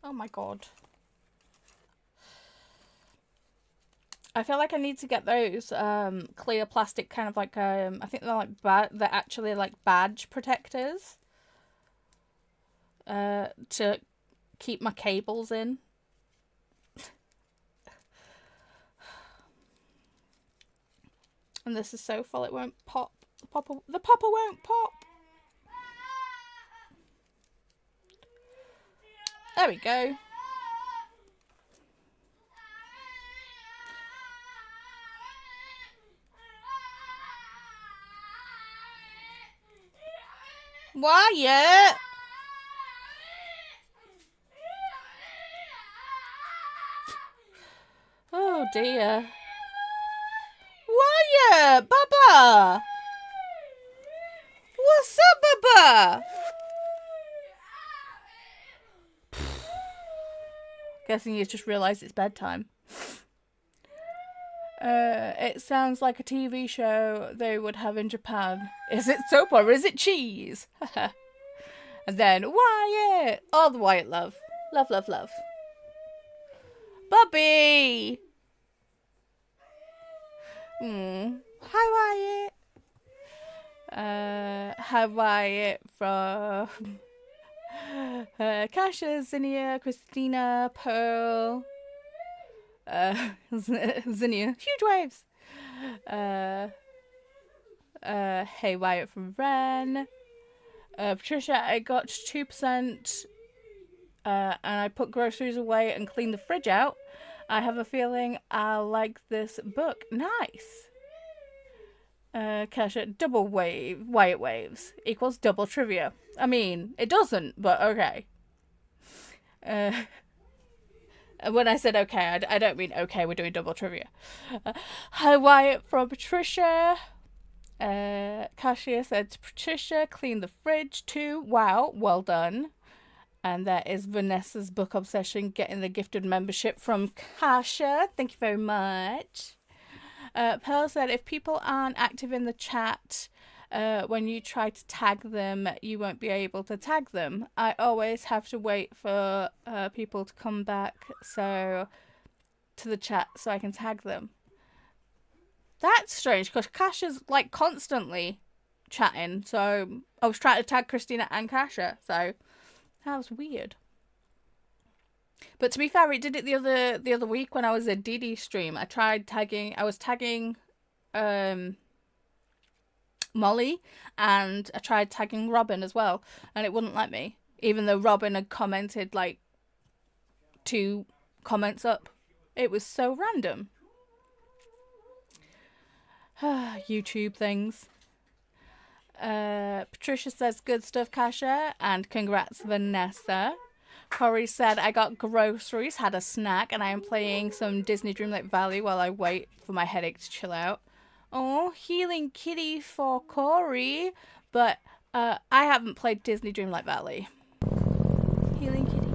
Oh my god. I feel like I need to get those clear plastic kind of like I think they're like they're actually like badge protectors to keep my cables in. And this is so full it won't pop. The popper won't pop. There we go. Wyatt! Oh dear. Wyatt! Baba! What's up, Baba? Guessing you just realised it's bedtime. It sounds like a TV show they would have in Japan. Is it soap or is it cheese? And then Wyatt! All the Wyatt love. Love, love, love. Bobby! Hi, Wyatt. Hi, Wyatt from Kasha, Zinnia, Christina, Pearl, Zinnia, huge waves. Hey, Wyatt from Ren. Patricia, I got 2%, and I put groceries away and cleaned the fridge out. I have a feeling I'll like this book. Nice. Kasha, double wave, Wyatt waves equals double trivia. I mean, it doesn't, but okay. When I said okay, I don't mean okay, we're doing double trivia. Hi, Wyatt from Patricia. Kasia said, Patricia, clean the fridge too. Wow, well done. And that is Vanessa's book obsession, getting the gifted membership from Kasia. Thank you very much. Pearl said, if people aren't active in the chat, when you try to tag them, you won't be able to tag them. I always have to wait for people to come back to the chat so I can tag them. That's strange, because Kasia's like constantly chatting, so I was trying to tag Christina and Kasia, so that was weird. But to be fair, it did it the other week when I was at DD stream. I was tagging Molly, and I tried tagging Robin as well, and it wouldn't let me, even though Robin had commented like 2 comments up. It was so random. YouTube things. Patricia says, good stuff, Kasia, and congrats, Vanessa. Corey said, I got groceries, had a snack, and I am playing some Disney Dreamlight Valley while I wait for my headache to chill out. Oh, healing kitty for Corey, but I haven't played Disney Dreamlight Valley. Healing kitty.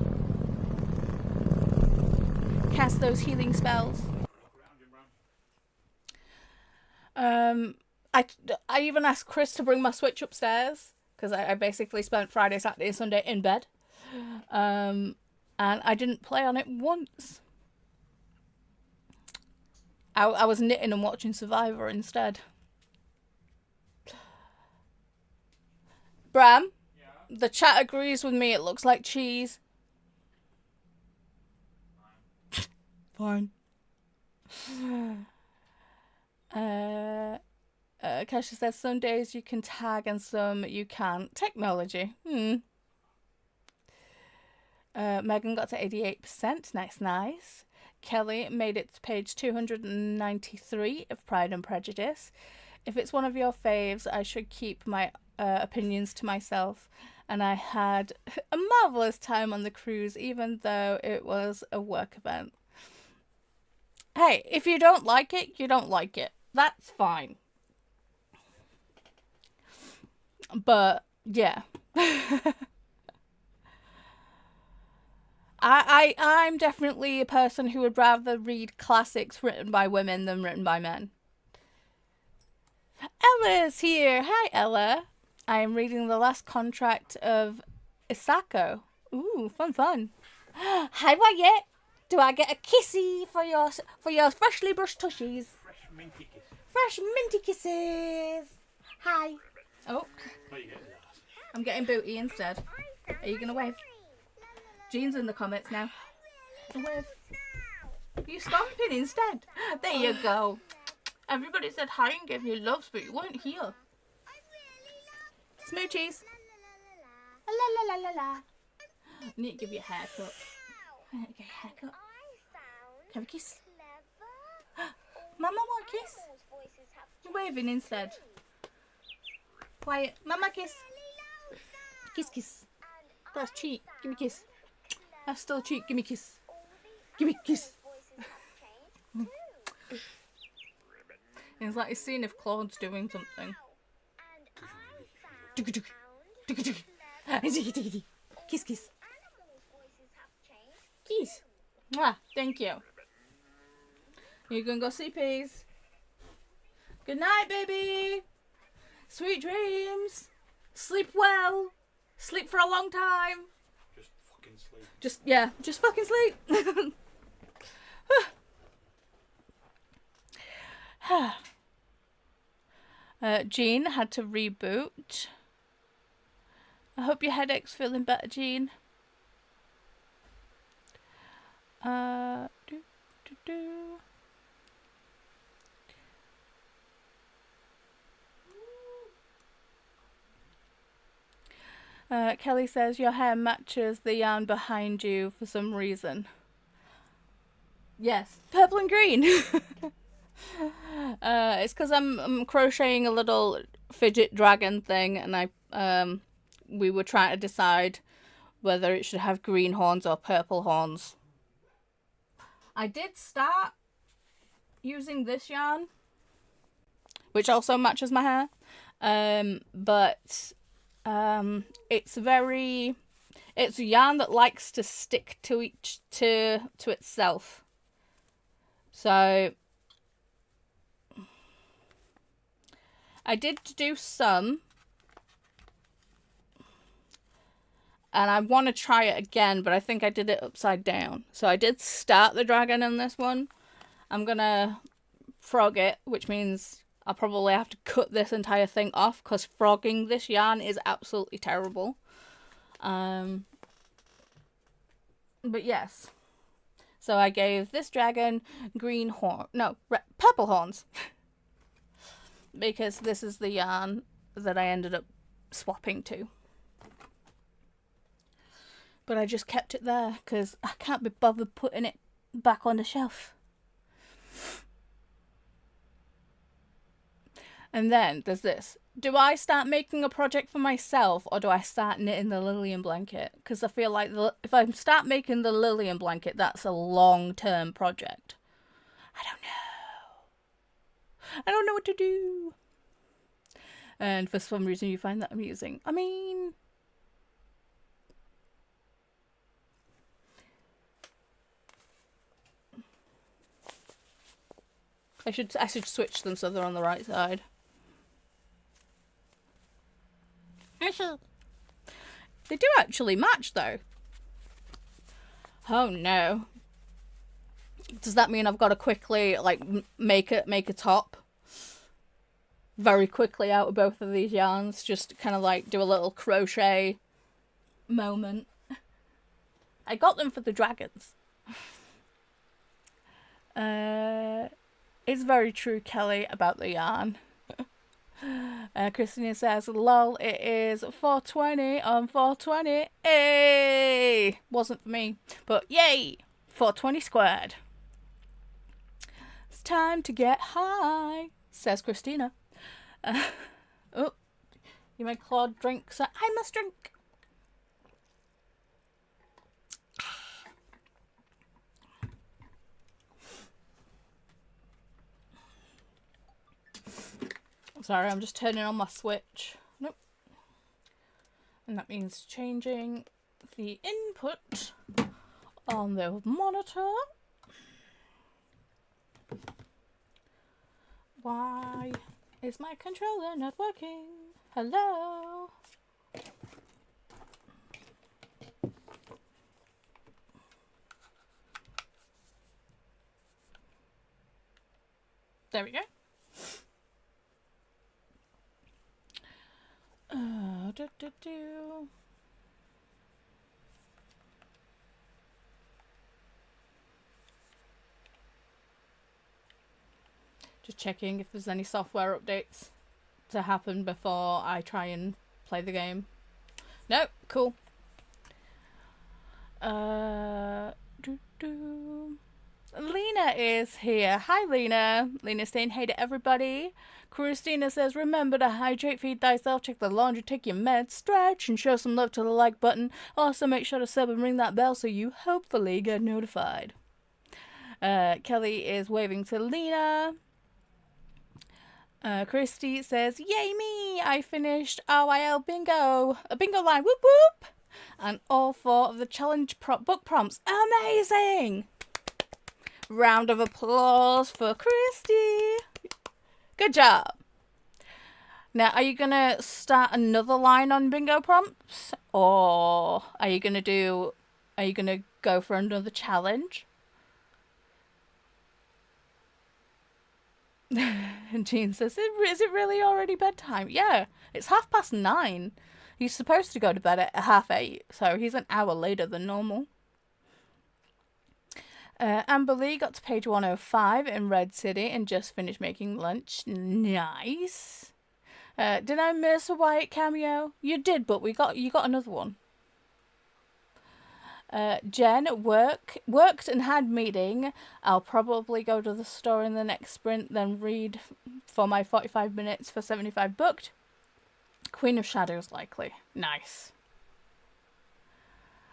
Cast those healing spells. I even asked Chris to bring my Switch upstairs, because I basically spent Friday, Saturday, and Sunday in bed. And I didn't play on it once. I was knitting and watching Survivor instead. Bram, yeah? The chat agrees with me, it looks like cheese. Fine. Kasia says, some days you can tag and some you can't. Technology. Megan got to 88%. Nice. Kelly made it to page 293 of Pride and Prejudice. If it's one of your faves, I should keep my opinions to myself. And I had a marvellous time on the cruise, even though it was a work event. Hey, if you don't like it, you don't like it. That's fine. But, yeah. I'm definitely a person who would rather read classics written by women than written by men. Ella's here. Hi, Ella. I am reading the last contract of Isako. Ooh, fun. Hi, Wyatt. Do I get a kissy for your freshly brushed tushies? Fresh minty kisses. Hi. Oh. I'm getting booty instead. Are you gonna wave? Jean's in the comments now. Wave. Are you stomping instead? There you go. Everybody said hi and gave you loves, but you weren't here. Smoochies. La la la la la. I need to give you a haircut. I need to get a haircut. Have a kiss. Mama want a kiss? You're waving instead. Quiet. Mama kiss. Kiss. That's cheek. Give me a kiss. That's still cheek. Give me a kiss. Give me a kiss. It's like a scene of Claude's doing something. Kiss. Kiss. Mwah, thank you. You gonna go see peas? Good night, baby. Sweet dreams. Sleep well. Sleep for a long time. Just fucking sleep. Just fucking sleep. Jean had to reboot. I hope your headache's feeling better, Jean. Do, do, do. Kelly says your hair matches the yarn behind you for some reason. Yes, purple and green. It's because I'm crocheting a little fidget dragon thing, and we were trying to decide whether it should have green horns or purple horns. I did start using this yarn, which also matches my hair, but it's a yarn that likes to stick to itself. So I did do some, and I want to try it again, but I think I did it upside down. So I did start the dragon in this one. I'm gonna frog it, which means I'll probably have to cut this entire thing off, because frogging this yarn is absolutely terrible. But yes. So I gave this dragon purple horns. Because this is the yarn that I ended up swapping to. But I just kept it there because I can't be bothered putting it back on the shelf. And then there's this. Do I start making a project for myself, or do I start knitting the Lillian blanket? Because I feel like if I start making the Lillian blanket, that's a long-term project. I don't know. I don't know what to do. And for some reason you find that amusing. I mean, I should switch them so they're on the right side. They do actually match though. Oh no. Does that mean I've got to quickly make a top very quickly out of both of these yarns? Just kind of do a little crochet moment. I got them for the dragons. It's very true, Kelly, about the yarn. Christina says, lol, it is 420 on 420. Hey! Wasn't for me, but yay! 420 squared. It's time to get high, says Christina. Oh, you made Claude drink, so I must drink. Sorry, I'm just turning on my switch. Nope. And that means changing the input on the monitor. Why is my controller not working? Hello? There we go. Just checking if there's any software updates to happen before I try and play the game. Nope, cool. Lena is here. Hi, Lena. Lena's saying hey to everybody. Christina says, remember to hydrate, feed thyself, check the laundry, take your meds, stretch, and show some love to the like button. Also, make sure to sub and ring that bell so you hopefully get notified. Kelly is waving to Lena. Christy says, yay me! I finished RYL bingo. A bingo line, whoop whoop! And all 4 of the challenge book prompts. Amazing! Round of applause for Christy. Good job. Now, are you going to start another line on bingo prompts? Or are you going to go for another challenge? And Jean says, is it really already bedtime? Yeah, it's 9:30. He's supposed to go to bed at 8:30, so he's an hour later than normal. Amber Lee got to page 105 in Red City and just finished making lunch. Nice. Did I miss a Wyatt cameo? You did, but you got another one. Jen worked and had meeting. I'll probably go to the store in the next sprint, then read for my 45 minutes for 75 booked. Queen of Shadows likely. Nice.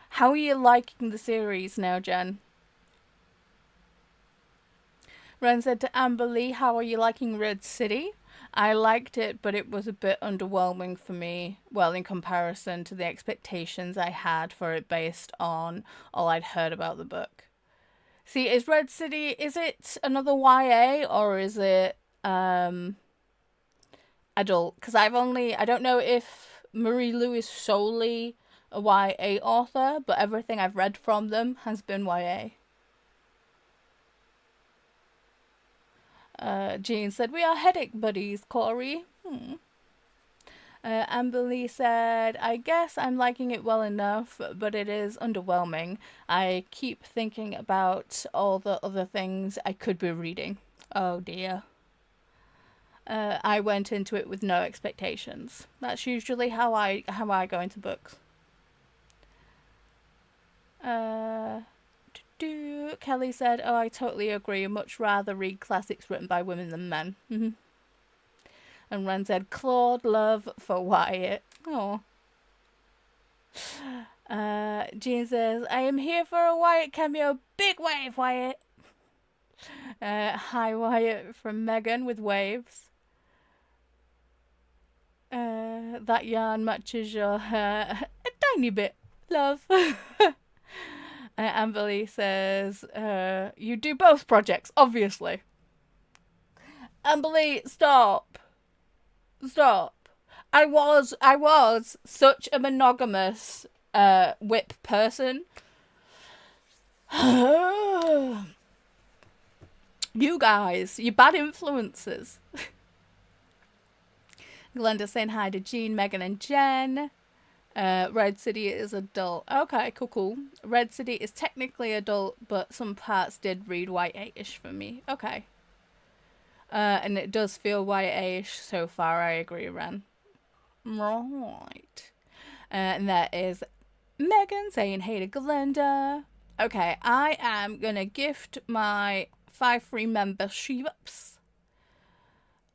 How are you liking the series now, Jen? Ren said to Amber Lee, how are you liking Red City? I liked it, but it was a bit underwhelming for me. Well, in comparison to the expectations I had for it based on all I'd heard about the book. See, is Red City, is it another YA or is it adult? Because I don't know if Marie Lu is solely a YA author, but everything I've read from them has been YA. Jean said, we are headache buddies, Corey. Amber Lee said, I guess I'm liking it well enough, but it is underwhelming. I keep thinking about all the other things I could be reading. Oh dear. I went into it with no expectations. That's usually how I go into books. Kelly said, oh, I totally agree. Much rather read classics written by women than men. And Ren said, Claude love for Wyatt. Oh. Jean says, I am here for a Wyatt cameo. Big wave, Wyatt. Hi, Wyatt from Megan with waves. That yarn matches your hair a tiny bit, love. Amber Lee says, you do both projects, obviously. Amber Lee, stop. I was such a monogamous whip person. You guys, you bad influences. Glenda saying hi to Jean, Megan and Jen. Red City is adult. Okay, cool. Red City is technically adult, but some parts did read YA-ish for me. Okay. And it does feel YA-ish so far, I agree, Ren. Right. And that is Megan saying hey to Glenda. Okay, I am gonna gift my 5 free memberships.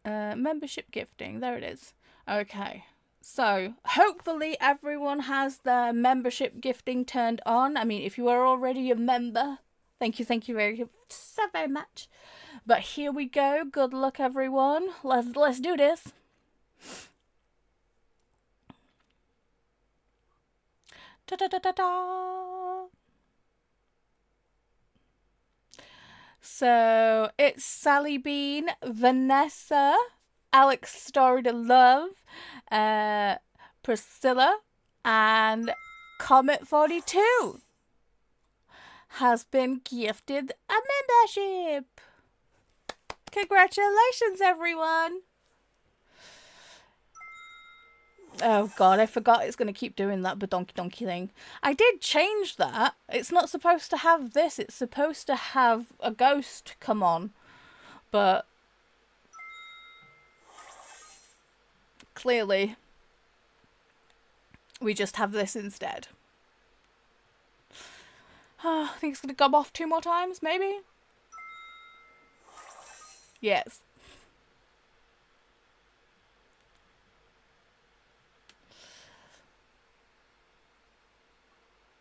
Membership gifting, there it is. Okay. So, hopefully everyone has their membership gifting turned on. I mean, if you are already a member, thank you so very much. But here we go. Good luck, everyone. Let's do this. Da-da-da-da-da. So, it's Sally Bean, Vanessa, Alex Story to Love, Priscilla, and Comet42 has been gifted a membership. Congratulations, everyone. Oh god, I forgot it's going to keep doing that badonky donkey thing. I did change that. It's not supposed to have this. It's supposed to have a ghost come on. But clearly, we just have this instead. I think it's going to come off 2 more times, maybe? Yes.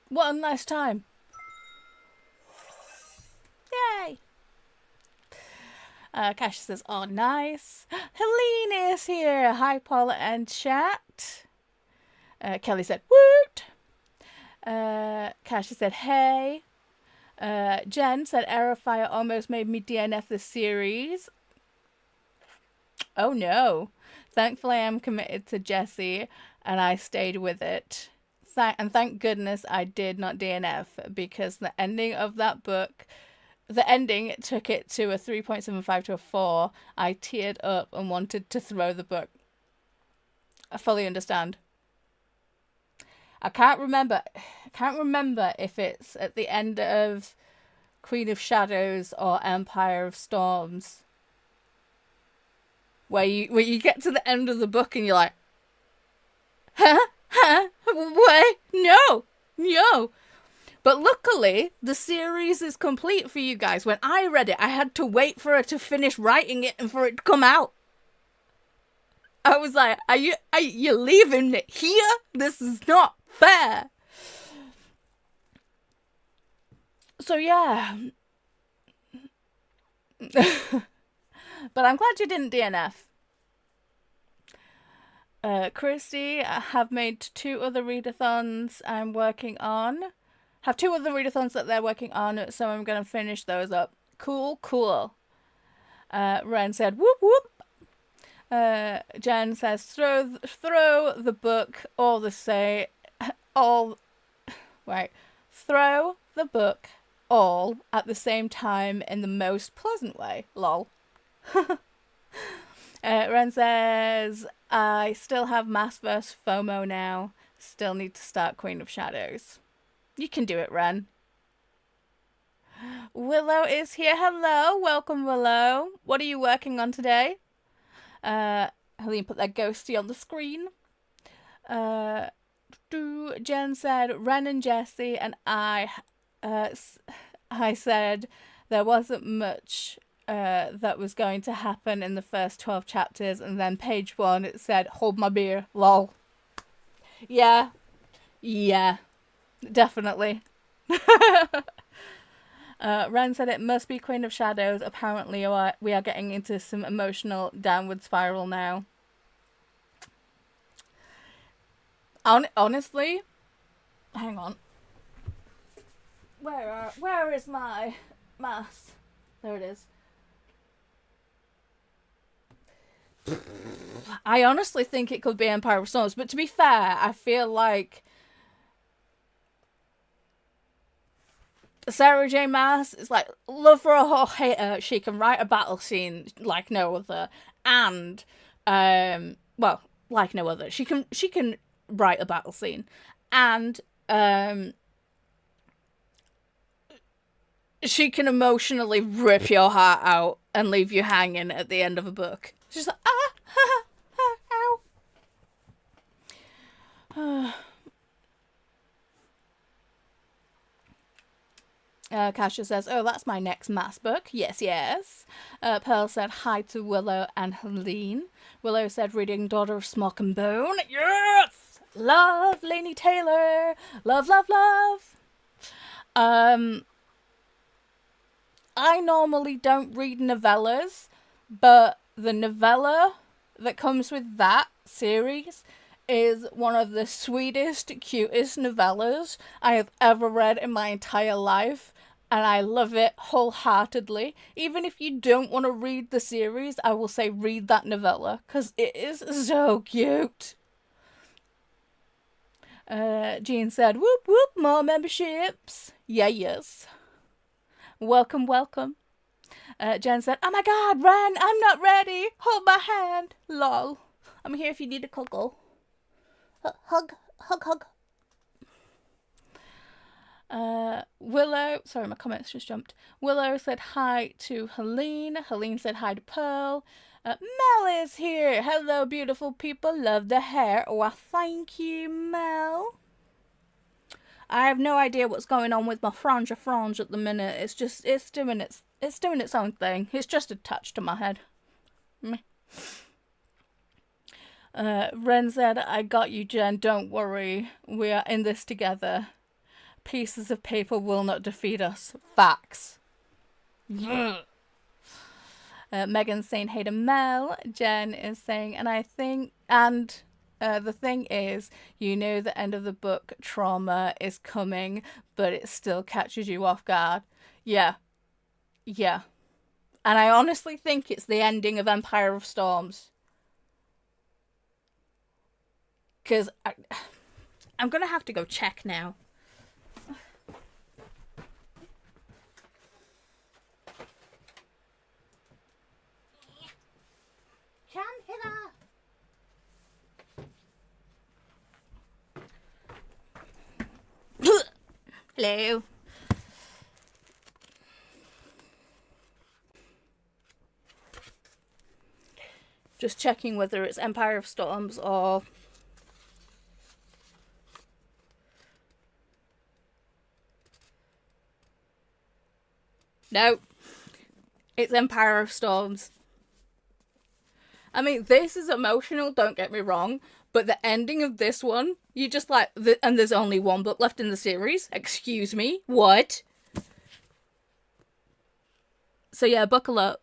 What a nice time. Yay! Kash says, oh, nice. Helene is here. Hi, Paula and chat. Kelly said, woot. Kash said, hey. Jen said Aerofire almost made me DNF this series. Oh no. Thankfully, I'm committed to Jessie and I stayed with it. And thank goodness I did not DNF, because the ending of that book, the ending took it to a 3.75 to a 4. I teared up and wanted to throw the book. I fully understand. I can't remember if it's at the end of Queen of Shadows or Empire of Storms, where you get to the end of the book and you're like, what? No. But luckily, the series is complete for you guys. When I read it, I had to wait for her to finish writing it and for it to come out. I was like, are you leaving it here? This is not fair. So yeah. But I'm glad you didn't DNF. Christy, I have made 2 other readathons I'm working on. Have 2 other readathons that they're working on, so I'm going to finish those up. Cool. Ren said, whoop whoop. Jen says, throw the book all the say, all, wait, throw the book all at the same time in the most pleasant way. Lol. Ren says, I still have Massverse FOMO now. Still need to start Queen of Shadows. You can do it, Ren. Willow is here. Hello. Welcome, Willow. What are you working on today? Helene put that ghosty on the screen. Jen said, Ren and Jessie and I said there wasn't much that was going to happen in the first 12 chapters, and then page 1 it said, hold my beer, lol. Yeah, definitely. Ren said it must be Queen of Shadows. Apparently we are getting into some emotional downward spiral now. Honestly, hang on. Where is my mask? There it is. I honestly think it could be Empire of Storms, but to be fair, I feel like Sarah J. Maas is like, love for a or hate her, she can write a battle scene like no other, and well, like no other. She can write a battle scene, and she can emotionally rip your heart out and leave you hanging at the end of a book. She's like, ow. Kasia says, oh, that's my next mass book. Yes. Pearl said hi to Willow and Helene. Willow said, reading Daughter of Smoke and Bone. Yes! Love, Laini Taylor. Love. I normally don't read novellas, but the novella that comes with that series is one of the sweetest, cutest novellas I have ever read in my entire life, and I love it wholeheartedly. Even if you don't want to read the series, I will say read that novella, because it is so cute. Jean said, whoop whoop, more memberships. Yes. Welcome. Jen said, oh my god, Ren, I'm not ready. Hold my hand. Lol. I'm here if you need a cuddle. Hug. Willow, sorry, my comments just jumped. Willow said hi to Helene. Helene said hi to Pearl. Mel is here. Hello, beautiful people. Love the hair. Well, thank you, Mel. I have no idea what's going on with my frange at the minute. It's doing its own thing. It's just attached to my head. Ren said, I got you, Jen. Don't worry. We are in this together. Pieces of paper will not defeat us. Facts. Megan's saying hey to Mel. Jen is saying, and I think, and The thing is, you know the end of the book trauma is coming, but it still catches you off guard. Yeah. Yeah. And I honestly think it's the ending of Empire of Storms. Because I'm going to have to go check now. Come hither. Hello. Just checking whether it's Empire of Storms or... No. It's Empire of Storms. I mean, this is emotional, don't get me wrong, but the ending of this one, you just like... and there's only one book left in the series. Excuse me? What? So yeah, buckle up.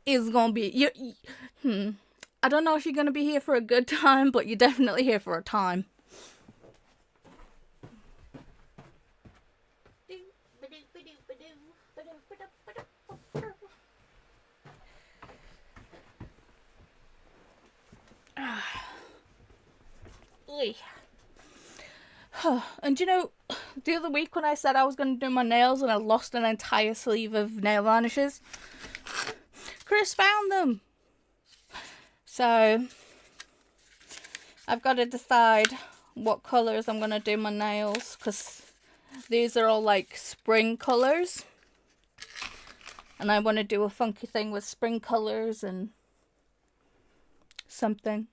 Is gonna be I don't know if you're gonna be here for a good time, but you're definitely here for a time. And you know, the other week when I said I was going to do my nails and I lost an entire sleeve of nail varnishes, Chris found them. So I've got to decide what colours I'm going to do my nails, because these are all like spring colours. And I want to do a funky thing with spring colours and something.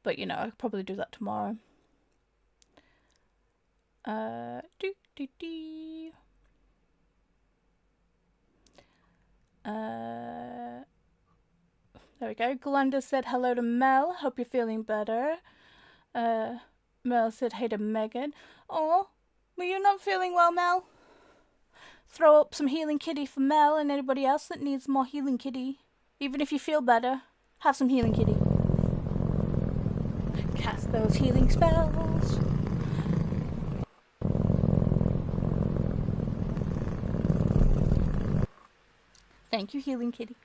But you know, I'll probably do that tomorrow. There we go. Glenda said hello to Mel. Hope you're feeling better. Mel said hey to Megan. Oh, were you not feeling well, Mel? Throw up some healing kitty for Mel and anybody else that needs more healing kitty. Even if you feel better, have some healing kitty. Cast those healing spells. Thank you, healing kitty.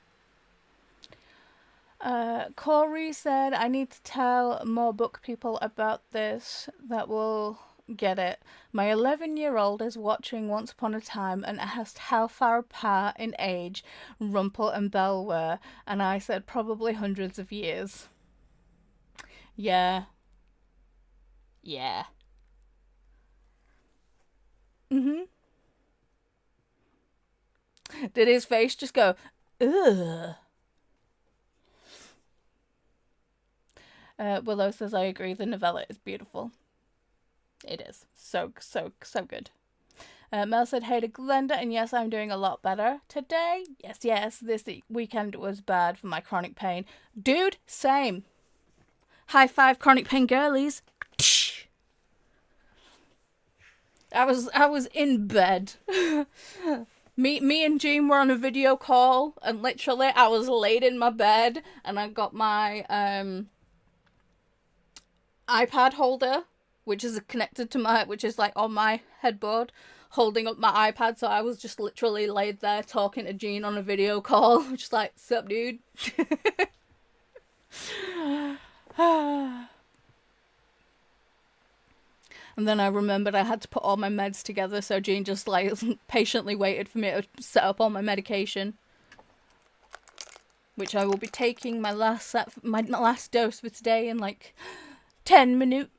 Corey said, I need to tell more book people about this that will get it. My 11-year-old is watching Once Upon a Time and asked how far apart in age Rumpel and Belle were, and I said probably hundreds of years. Yeah. Yeah. Did his face just go, ugh? Willow says, I agree, the novella is beautiful. It is. So good. Mel said, hey to Glenda, and yes, I'm doing a lot better today. Yes, this weekend was bad for my chronic pain. Dude, same. High five, chronic pain girlies. I was in bed. Me and Jean were on a video call, and literally I was laid in my bed, and I got my iPad holder, which is connected to which is like on my headboard, holding up my iPad, so I was just literally laid there talking to Jean on a video call, just like, sup dude? And then I remembered I had to put all my meds together, so Jean just like patiently waited for me to set up all my medication, which I will be taking my last dose for today in like 10 minutes.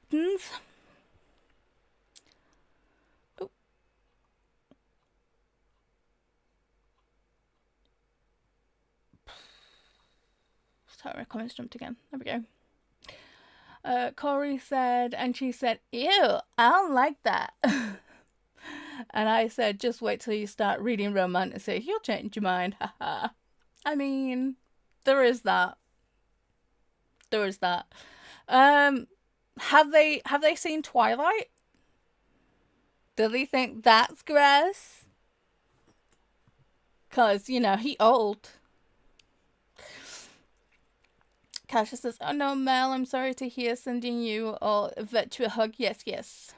Oh. Sorry, my comments jumped again. There we go. Corey said, and she said, ew, I don't like that. And I said, just wait till you start reading romantic, you'll change your mind. Haha. I mean, there is that. Have they seen Twilight? Do they think that's gross? 'Cause, you know, he old. Kasha says, oh no, Mel, I'm sorry to hear, sending you all a virtual hug. Yes, yes.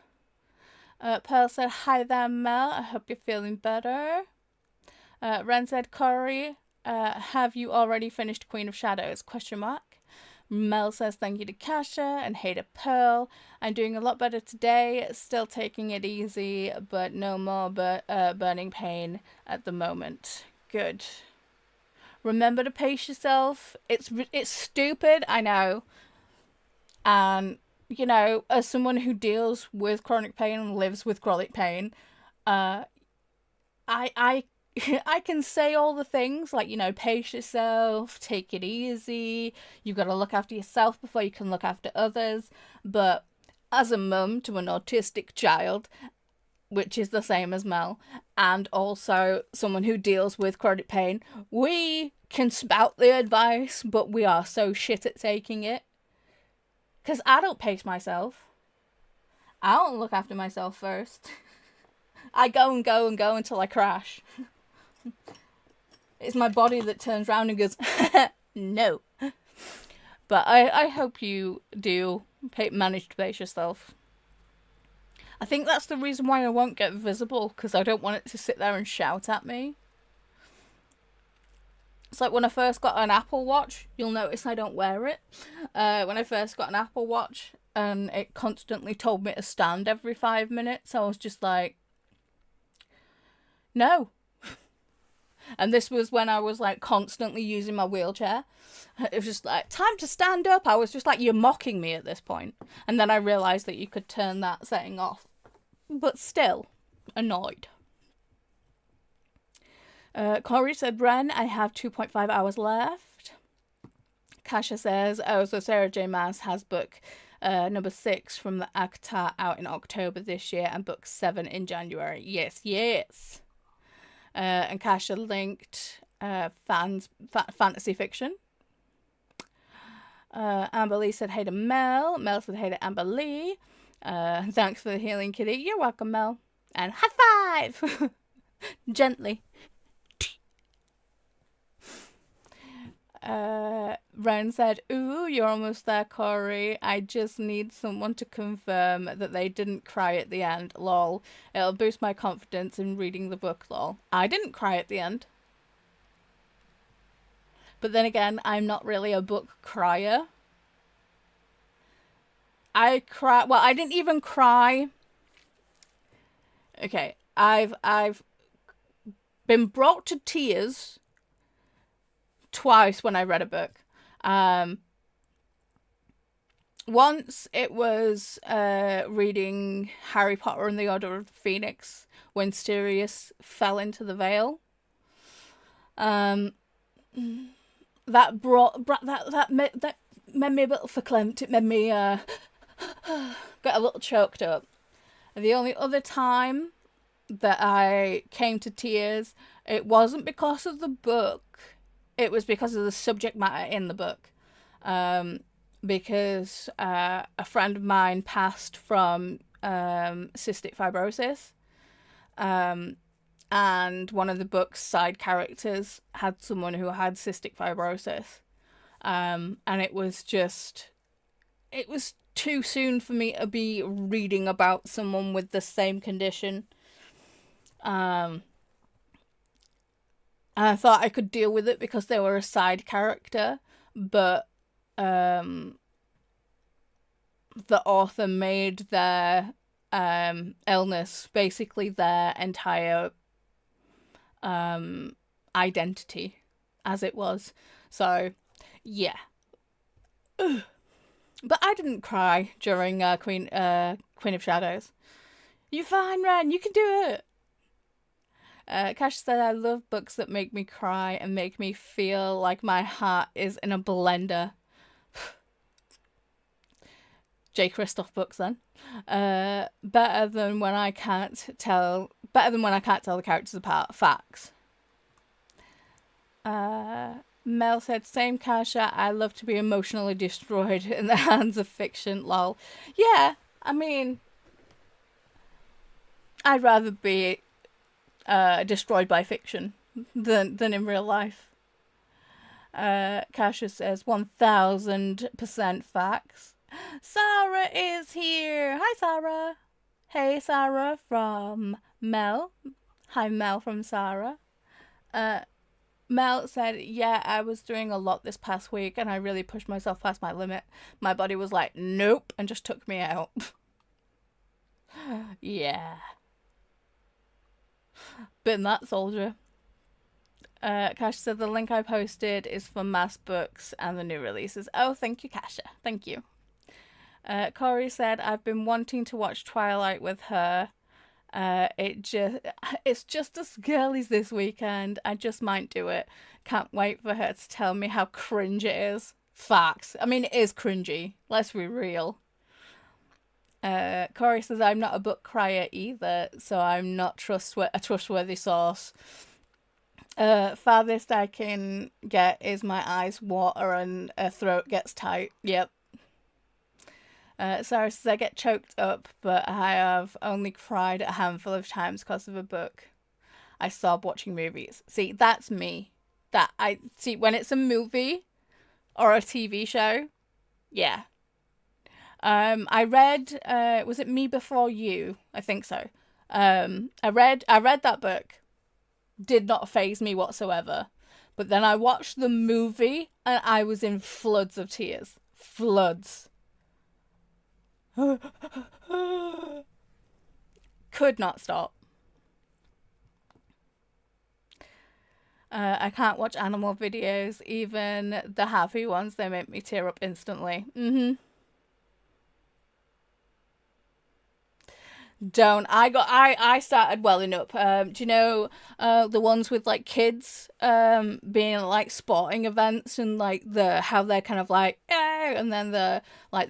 Pearl said, hi there, Mel. I hope you're feeling better. Ren said, Corey, have you already finished Queen of Shadows? Question mark. Mel says, thank you to Kasha and hey to Pearl. I'm doing a lot better today. Still taking it easy, but no more burning pain at the moment. Good. Remember to pace yourself. It's stupid, I know. And, you know, as someone who deals with chronic pain and lives with chronic pain, I I can say all the things like, you know, pace yourself, take it easy, you've got to look after yourself before you can look after others. But as a mum to an autistic child, which is the same as Mel, and also someone who deals with chronic pain, we can spout the advice, but we are so shit at taking it. Because I don't pace myself. I don't look after myself first. I go and go and go until I crash. It's my body that turns around and goes, no. But I hope you do manage to pace yourself. I think that's the reason why I won't get visible, because I don't want it to sit there and shout at me. It's like when I first got an Apple Watch, you'll notice I don't wear it. When I first got an Apple Watch and it constantly told me to stand every 5 minutes, I was just like, no. And this was when I was like constantly using my wheelchair. It was just like, time to stand up. I was just like, you're mocking me at this point. And then I realised that you could turn that setting off. But still, annoyed. Corey said, Ren, I have 2.5 hours left. Kasha says, oh, so Sarah J. Maas has book number 6 from the ACTA out in October this year and book 7 in January. Yes, yes. And Kasha linked fantasy fiction. Amber Lee said hey to Mel. Mel said hey to Amber Lee. Thanks for the healing, kitty. You're welcome, Mel. And high five! Gently. Ren said, ooh, you're almost there, Corey. I just need someone to confirm that they didn't cry at the end, lol. It'll boost my confidence in reading the book, lol. I didn't cry at the end. But then again, I'm not really a book crier. I didn't even cry. Okay, I've been brought to tears twice when I read a book. Once it was reading Harry Potter and the Order of the Phoenix when Sirius fell into the veil. That made me a bit verklempt. It made me got a little choked up. And the only other time that I came to tears, it wasn't because of the book. It was because of the subject matter in the book. Because a friend of mine passed from cystic fibrosis. And one of the book's side characters had someone who had cystic fibrosis. And it was too soon for me to be reading about someone with the same condition. And I thought I could deal with it because they were a side character, but the author made their illness basically their entire identity, as it was. So, yeah. Ugh. But I didn't cry during Queen of Shadows. You're fine, Ren. You can do it. Cash said, I love books that make me cry and make me feel like my heart is in a blender. J. Kristoff books, then. Better than when I can't tell the characters apart. Facts. Mel said, same Kasha, I love to be emotionally destroyed in the hands of fiction, lol. Yeah, I mean, I'd rather be destroyed by fiction than in real life. Kasia says 1000% facts. Sarah is here. Hi, Sarah. Hey, Sarah from Mel. Hi, Mel from Sarah. Mel said, yeah, I was doing a lot this past week and I really pushed myself past my limit. My body was like, nope, and just took me out. Yeah. Been that, soldier. Kasia said the link I posted is for mass books and the new releases. Oh, thank you, Kasia. Thank you. Corey said, I've been wanting to watch Twilight with her. It's just as girlies this weekend. I just might do it. Can't wait for her to tell me how cringe it is. Facts. I mean, it is cringy. Let's be real. Corey says, I'm not a book crier either, so I'm not a trustworthy source. Farthest I can get is my eyes water and her throat gets tight. Yep. Sarah says, I get choked up, but I have only cried a handful of times because of a book. I sob watching movies. See, that's me. When it's a movie or a TV show, yeah. I read, was it Me Before You? I think so. I read that book. Did not faze me whatsoever. But then I watched the movie and I was in floods of tears. Floods. Could not stop. I can't watch animal videos, even the happy ones. They make me tear up instantly. Don't. I started welling up. Do you know the ones with like kids being at, like sporting events and like how they're kind of like and then the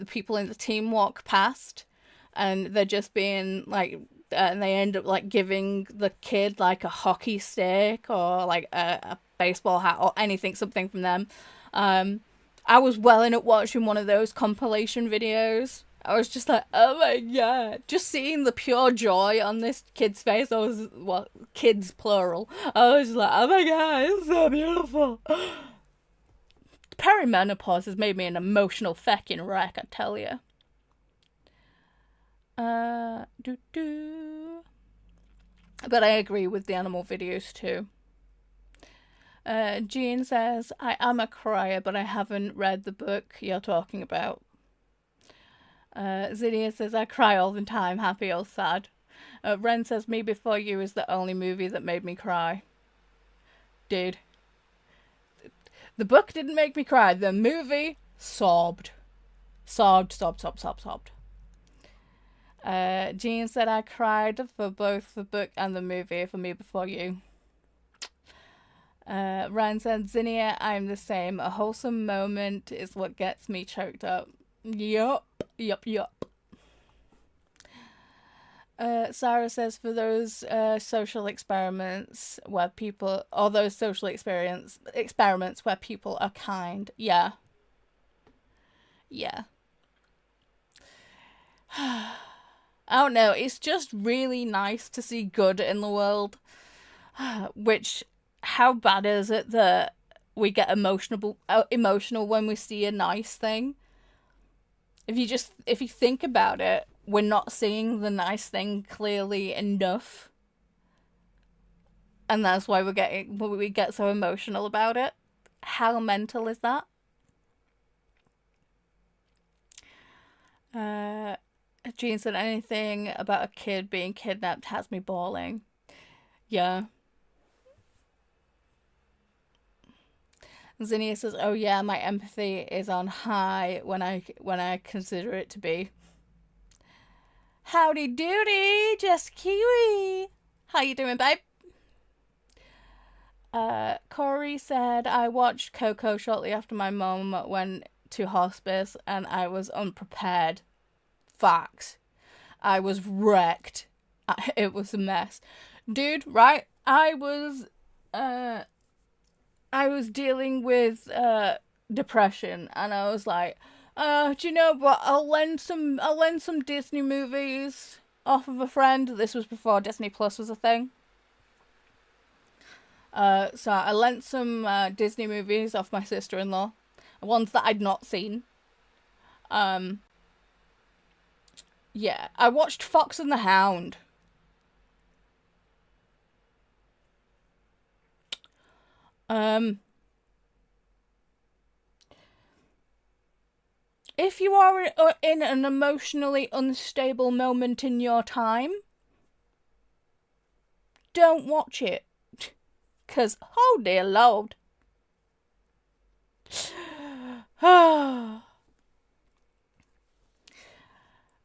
people in the team walk past and they're just being like and they end up like giving the kid like a hockey stick or like a baseball hat or something from them. I was welling up watching one of those compilation videos. I was just like, oh my god. Just seeing the pure joy on this kid's face. Kids plural. I was like, oh my god, it's so beautiful. Perimenopause has made me an emotional feckin' wreck, I tell you. But I agree with the animal videos too. Jean says, I am a crier, but I haven't read the book you're talking about. Zinnia says, I cry all the time, happy or sad. Ren says, Me Before You is the only movie that made me cry. Dude. The book didn't make me cry. The movie, sobbed. Sobbed. Jean said, I cried for both the book and the movie for Me Before You. Ren said, Zinnia, I'm the same. A wholesome moment is what gets me choked up. Yup. Sarah says, for those social experiments where people, or those social experiments where people are kind. Yeah. I don't know. It's just really nice to see good in the world. Which, how bad is it that we get emotional when we see a nice thing? If you think about it, we're not seeing the nice thing clearly enough. And that's why we get so emotional about it. How mental is that? Jean said, anything about a kid being kidnapped has me bawling. Yeah. Zinnia says, oh yeah, my empathy is on high when I consider it to be. Howdy doody, Just Kiwi. How you doing, babe? Corey said, I watched Coco shortly after my mum went to hospice and I was unprepared. Facts. I was wrecked. It was a mess. Dude, right? I was dealing with depression and I was like, do you know what? I'll lend some Disney movies off of a friend. This was before Disney Plus was a thing. So I lent some Disney movies off my sister-in-law, ones that I'd not seen. Yeah, I watched Fox and the Hound. If you are in an emotionally unstable moment in your time, don't watch it. 'Cause, oh dear Lord.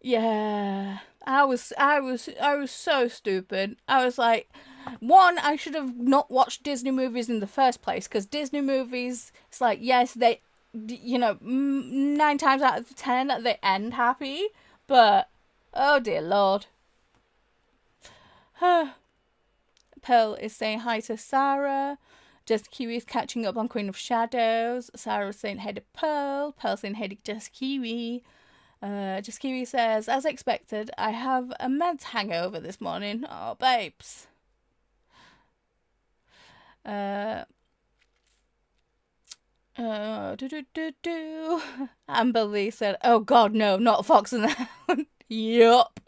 Yeah, I was so stupid. I was like, one, I should have not watched Disney movies in the first place, because Disney movies, it's like, yes, they, 9 times out of 10 they end happy, but oh dear Lord. Pearl is saying hi to Sarah. Just Kiwi's catching up on Queen of Shadows. Sarah's saying hey to Pearl. Pearl saying hey to Just Kiwi. Just Kiwi says, as expected, I have a meds hangover this morning. Oh, babes. Amber Lee said, oh god, no, not Fox and the Hound. Yup.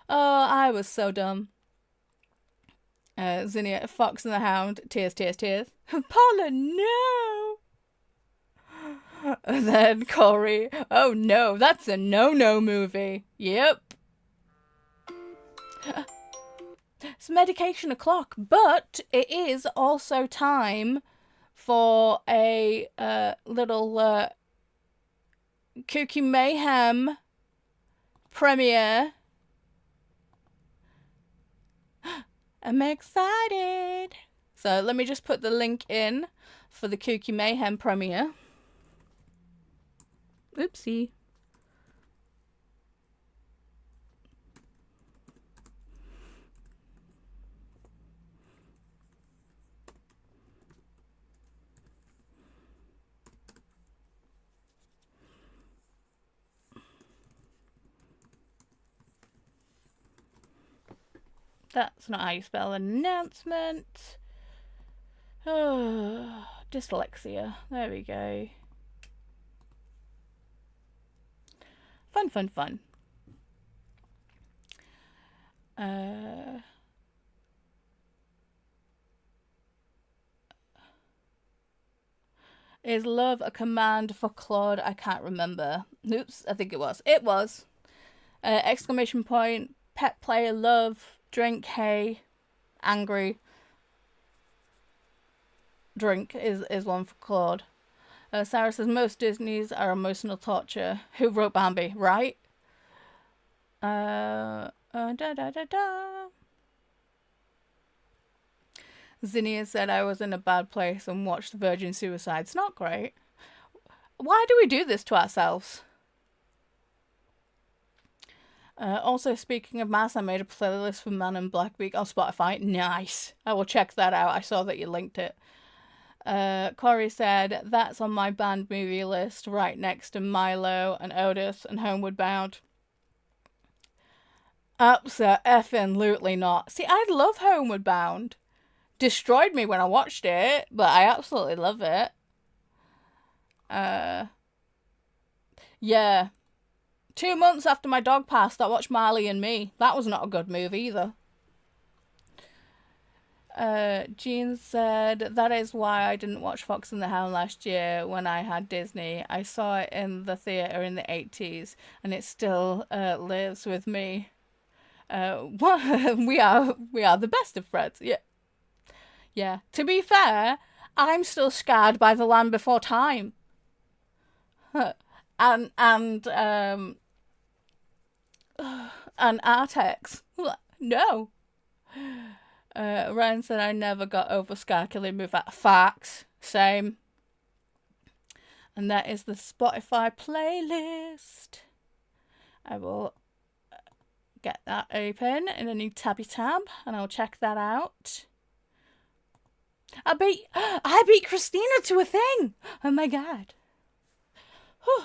Oh, I was so dumb. Zinnia, Fox and the Hound, tears, tears, tears. Paula, no! And then Corey, oh no, that's a no-no movie. Yep. It's medication o'clock, but it is also time for a little Kooky Mayhem premiere. I'm excited. So let me just put the link in for the Kooky Mayhem premiere. Oopsie. That's not how you spell announcement. Oh, dyslexia. There we go. Fun, fun, fun. Is love a command for Claude? I can't remember. Oops, I think it was. It was. Exclamation point. Pet player love. Drink hey. Angry. Drink is one for Claude. Sarah says most Disneys are emotional torture. Who wrote Bambi? Right? Zinnia said I was in a bad place and watched Virgin Suicides. Not great. Why do we do this to ourselves? Also, speaking of mass, I made a playlist for Man in Black Week on Spotify. Nice. I will check that out. I saw that you linked it. Corey said, that's on my band movie list right next to Milo and Otis and Homeward Bound. Absolutely not. See, I love Homeward Bound. Destroyed me when I watched it, but I absolutely love it. Yeah. 2 months after my dog passed, I watched Marley and Me. That was not a good movie either. Jean said, that is why I didn't watch Fox and the Hound last year when I had Disney. I saw it in the theatre in the 80s, and it still lives with me. We are the best of friends. Yeah. Yeah. To be fair, I'm still scarred by The Land Before Time. and Artex. No. Ryan said I never got over Scarkily Move at Facts. Same. And that is the Spotify playlist. I will get that open in a new tabby tab and I'll check that out. I beat Christina to a thing. Oh my god. Whew.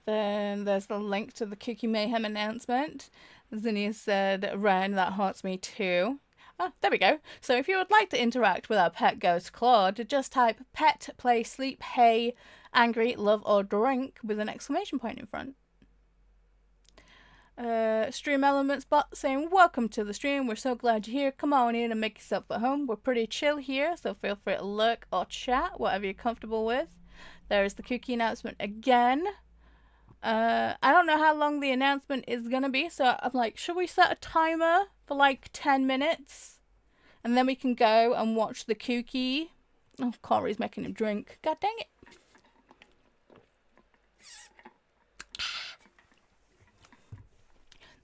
Then there's the link to the Kooky Mayhem announcement. Zinnia said, Ren, that haunts me too. Ah, there we go. So if you would like to interact with our pet ghost Claude, just type pet, play, sleep, hey, angry, love, or drink with an exclamation point in front. Stream Elements bot saying, welcome to the stream. We're so glad you're here. Come on in and make yourself at home. We're pretty chill here, so feel free to lurk or chat, whatever you're comfortable with. There's the Kooky announcement again. I don't know how long the announcement is gonna be, so I'm like, should we set a timer for like 10 minutes? And then we can go and watch the Kooky. Oh, Corey's making him drink. God dang it.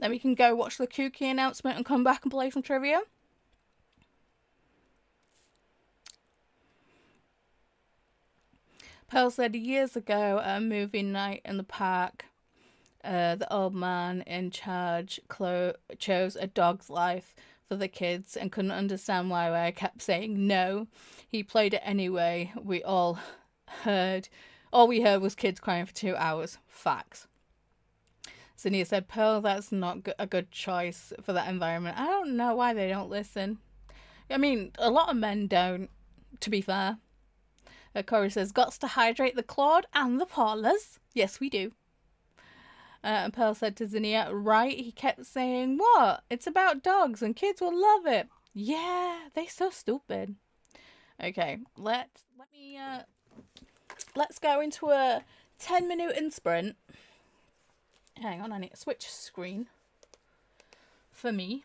Then we can go watch the Kooky announcement and come back and play some trivia. Pearl said years ago at a movie night in the park, the old man in charge chose A Dog's Life for the kids and couldn't understand why I kept saying no. He played it anyway. All we heard was kids crying for 2 hours. Facts. Zinnia said, Pearl, that's not a good choice for that environment. I don't know why they don't listen. I mean, a lot of men don't, to be fair. Corey says, gots to hydrate the Claude and the Paula's. Yes, we do. And Pearl said to Zinnia, right, he kept saying, what? It's about dogs and kids will love it. Yeah, they so stupid. Okay, let's go into a 10-minute in sprint. Hang on, I need to switch screen for me.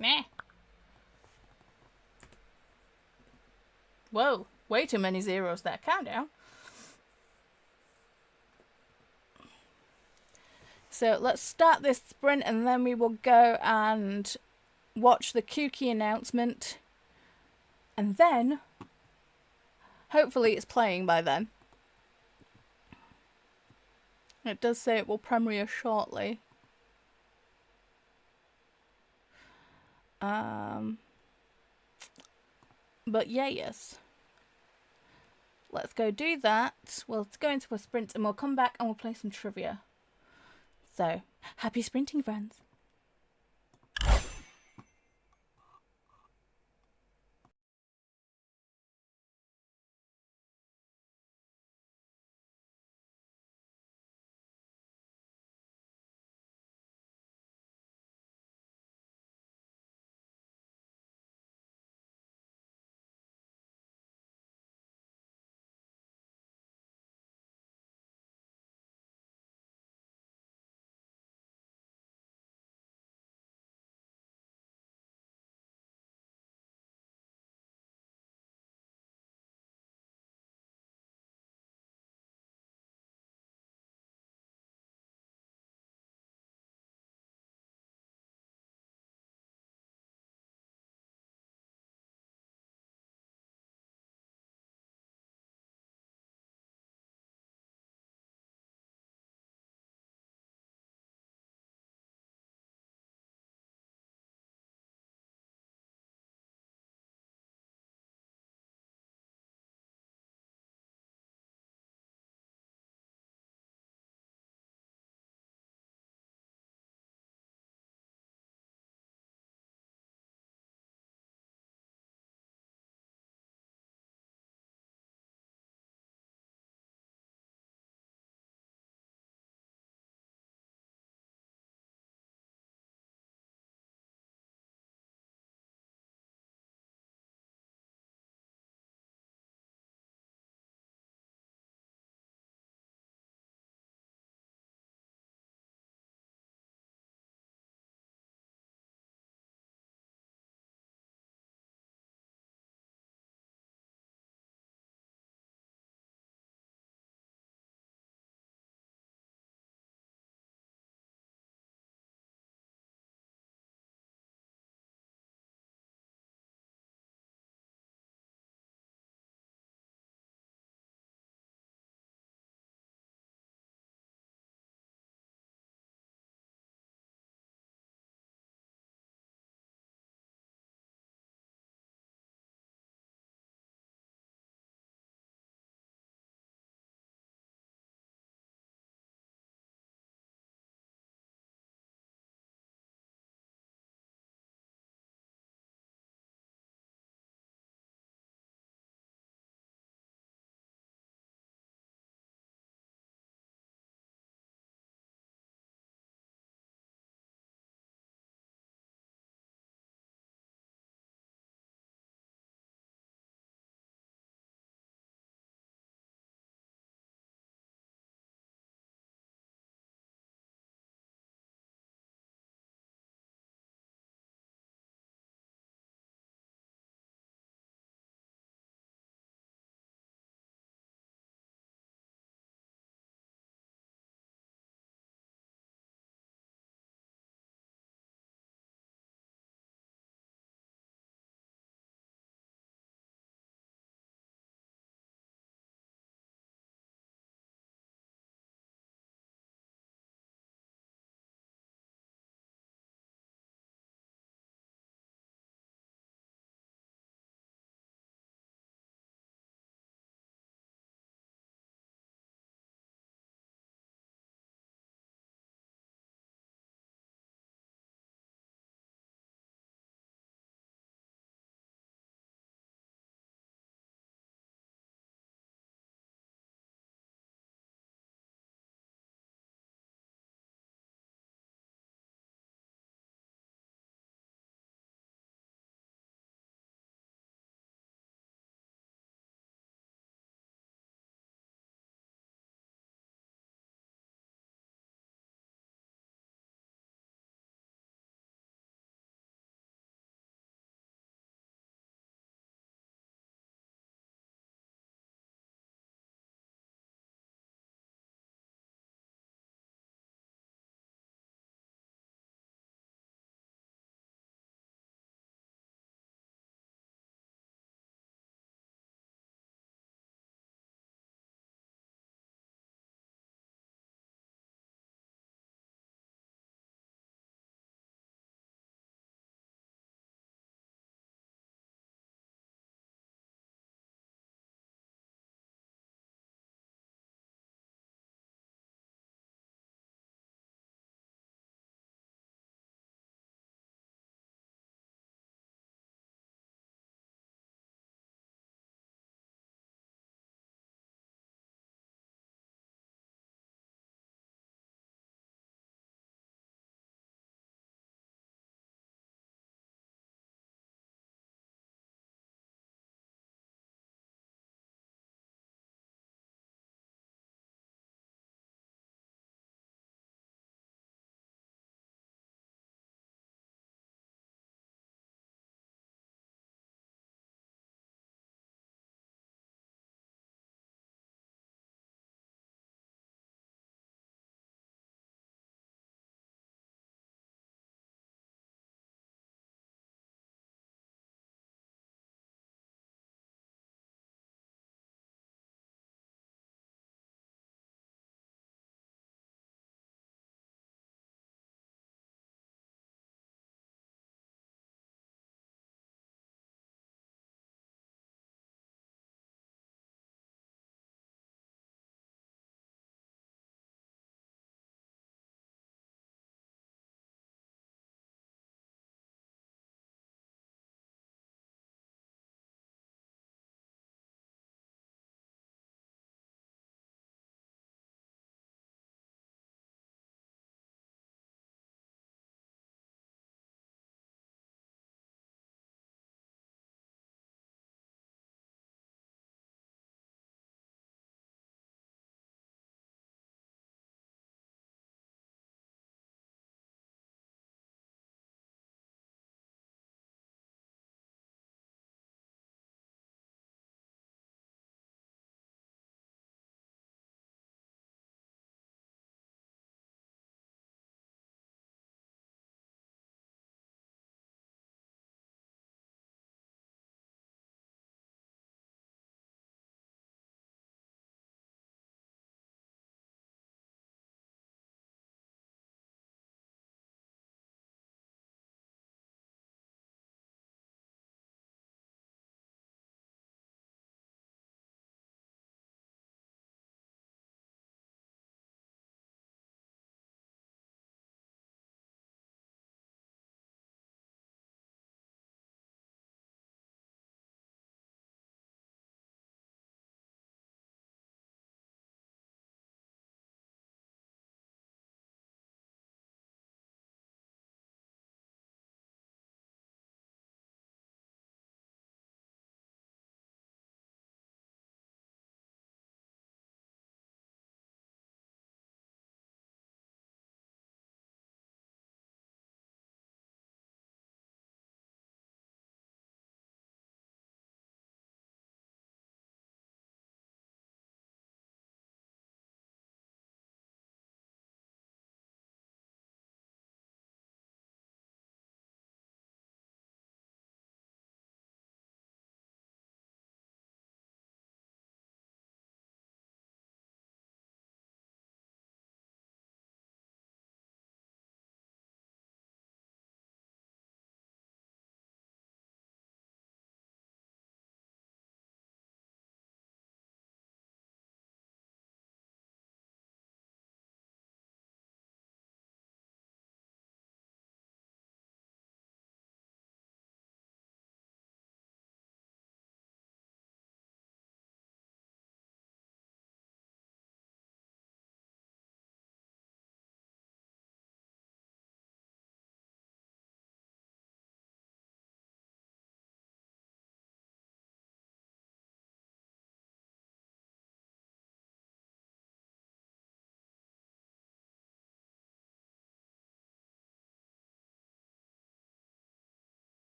Nah. Whoa, way too many zeros there. Calm down. So let's start this sprint and then we will go and watch the Kooky announcement. And then, hopefully it's playing by then. It does say it will premiere shortly. But yeah, yes. Let's go do that. We'll go into a sprint and we'll come back and we'll play some trivia. So, happy sprinting, friends.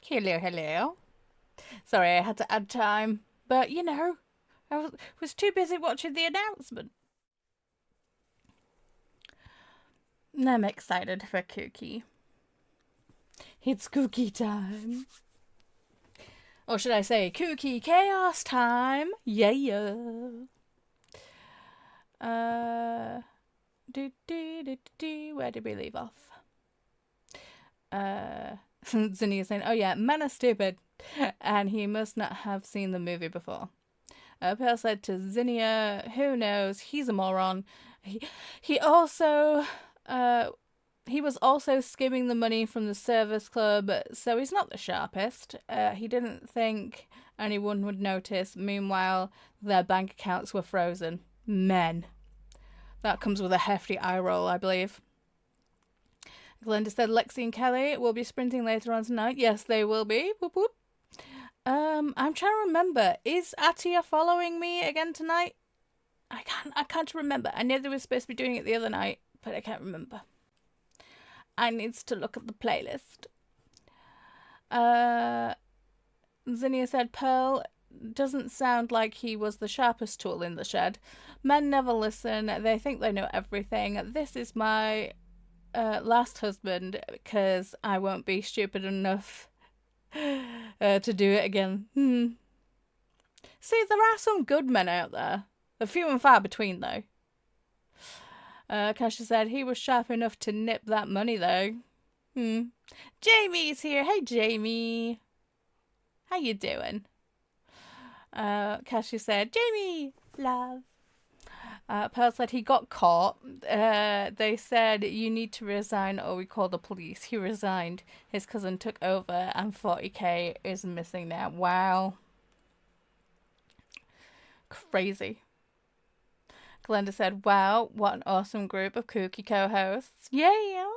Hello, hello. Sorry, I had to add time. But, you know, I was too busy watching the announcement. I'm excited for Kooky. It's Kooky time. Or should I say, Kooky Chaos time? Yeah. Where did we leave off? Zinnia saying, oh yeah, men are stupid. And he must not have seen the movie before. Pearl said to Zinnia, who knows, he's a moron. He also, he was also skimming the money from the service club, so he's not the sharpest. He didn't think anyone would notice. Meanwhile, their bank accounts were frozen. Men. That comes with a hefty eye roll, I believe. Glenda said Lexi and Kelly will be sprinting later on tonight. Yes, they will be. Whoop whoop. I'm trying to remember. Is Atia following me again tonight? I can't remember. I know they were supposed to be doing it the other night, but I can't remember. I needs to look at the playlist. Zinnia said Pearl doesn't sound like he was the sharpest tool in the shed. Men never listen. They think they know everything. This is my last husband because I won't be stupid enough to do it again. See, there are some good men out there. They're few and far between, though. Kasha said he was sharp enough to nip that money, though. Jamie's here. Hey, Jamie. How you doing? Kasha said, Jamie, love. Pearl said he got caught. They said, you need to resign or we call the police. He resigned. His cousin took over and 40k is missing now. Wow. Crazy. Glenda said, wow, what an awesome group of kooky co-hosts. Yes.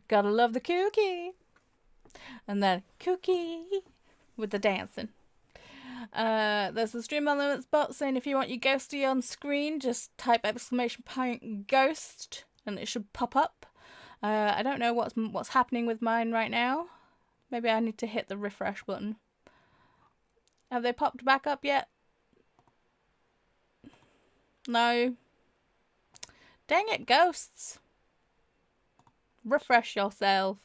Gotta love the kooky. And then kooky with the dancing. There's a stream elements bot saying if you want your ghosty on screen, just type !ghost and it should pop up. I don't know what's happening with mine right now. Maybe I need to hit the refresh button. Have they popped back up yet? No. Dang it, ghosts. Refresh yourself.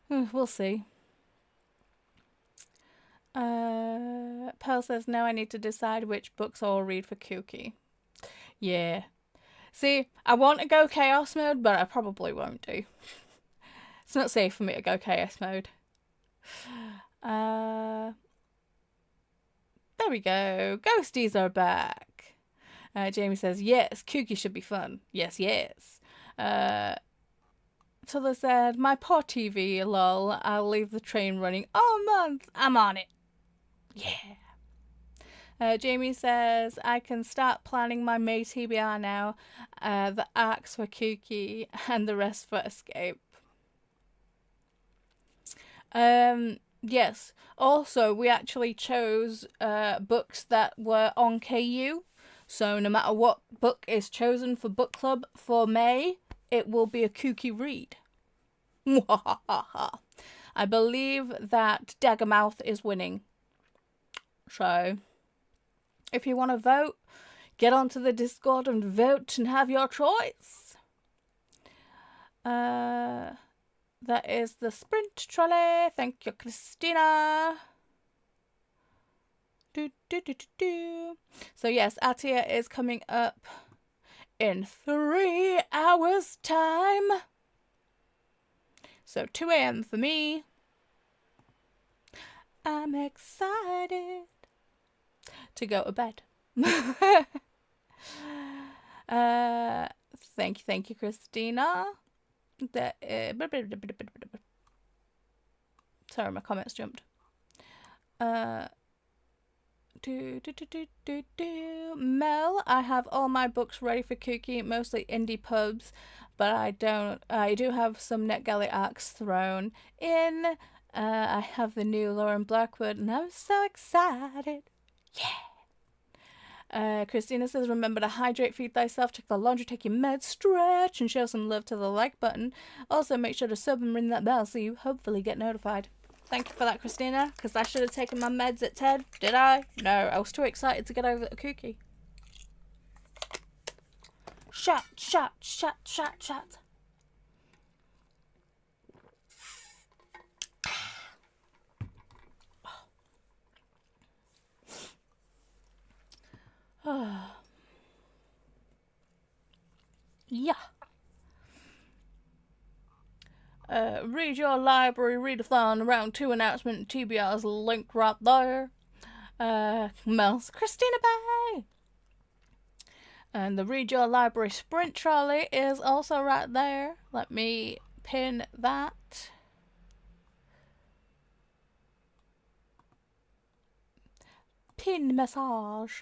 We'll see. Pearl says, now I need to decide which books I'll read for Kooky. Yeah. See, I want to go chaos mode, but I probably won't do. It's not safe for me to go chaos mode. There we go. Ghosties are back. Jamie says, yes, Kooky should be fun. Yes, yes. Tula said, my poor TV, lol. I'll leave the train running all month. I'm on it. Yeah. Jamie says, I can start planning my May TBR now. The arcs for Kooky and the rest for Escape. Yes. Also, we actually chose books that were on KU. So no matter what book is chosen for book club for May, it will be a Kooky read. I believe that Daggermouth is winning. So, if you want to vote, get onto the Discord and vote and have your choice. That is the sprint trolley. Thank you, Christina. So yes, Atia is coming up in 3 hours' time. So 2 a.m. for me. I'm excited to go to bed. Thank you, Christina. Sorry, my comments jumped. Mel, I have all my books ready for Kooky, mostly indie pubs, but I do have some NetGalley arcs thrown in. I have the new Lauren Blackwood, and I'm so excited. Yeah. Christina says, remember to hydrate, feed thyself, check the laundry, take your meds, stretch, and show some love to the like button. Also, make sure to sub and ring that bell so you hopefully get notified. Thank you for that, Christina, because I should have taken my meds at 10. Did I? No, I was too excited to get over the kooky. Shot, shot, shot, shot, shot. Yeah. Read your library readathon round 2 announcement. TBR's linked right there. Mel's Christina Bay. And the Read Your Library Sprint Trolley is also right there. Let me pin that. Pin massage.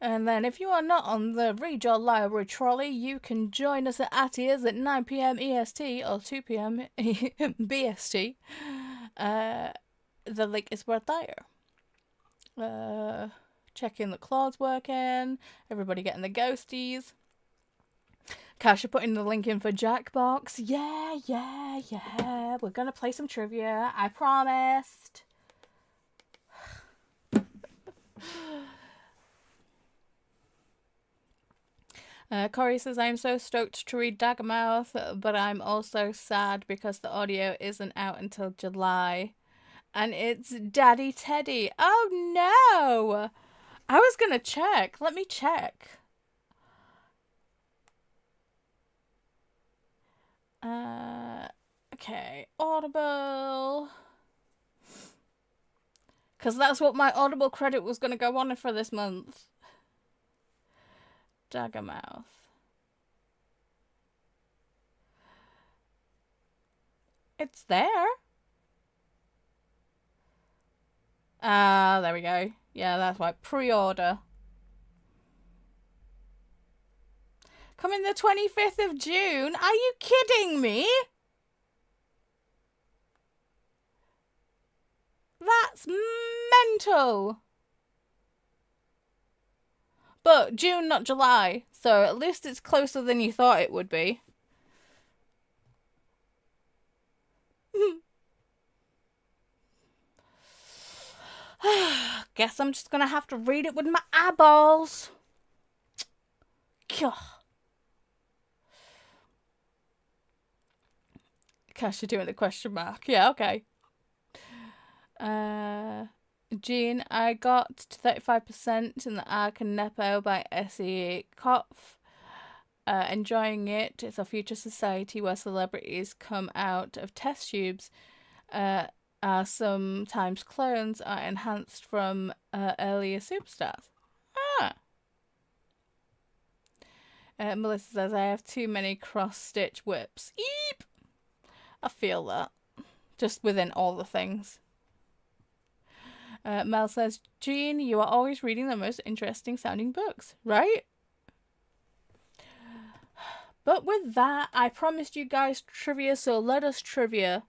And then if you are not on the Read Your Library trolley, you can join us at Attia's at 9 PM EST or 2 PM BST. The link is right there. Checking the Claude's working. Everybody getting the ghosties. Kasha putting the link in for Jackbox. Yeah. We're gonna play some trivia. I promised. Corey says, I'm so stoked to read Daggermouth, but I'm also sad because the audio isn't out until July. And it's Daddy Teddy. Oh no! I was gonna check. Let me check. Okay. Audible. Because that's what my Audible credit was gonna go on for this month. Daggermouth. It's there. There we go. Yeah, that's right. Pre-order. Coming the 25th of June? Are you kidding me? That's mental. But June, not July. So at least it's closer than you thought it would be. Guess I'm just gonna have to read it with my eyeballs. Cash, you're doing the question mark. Yeah, okay. Jean, I got to 35% in the Ark and Nepo by S.E. Kopf. Enjoying it. It's a future society where celebrities come out of test tubes. Sometimes clones are enhanced from earlier superstars. Melissa says, I have too many cross-stitch whips. Eep! I feel that. Just within all the things. Mel says, Jean, you are always reading the most interesting sounding books, right? But with that, I promised you guys trivia, so let us trivia.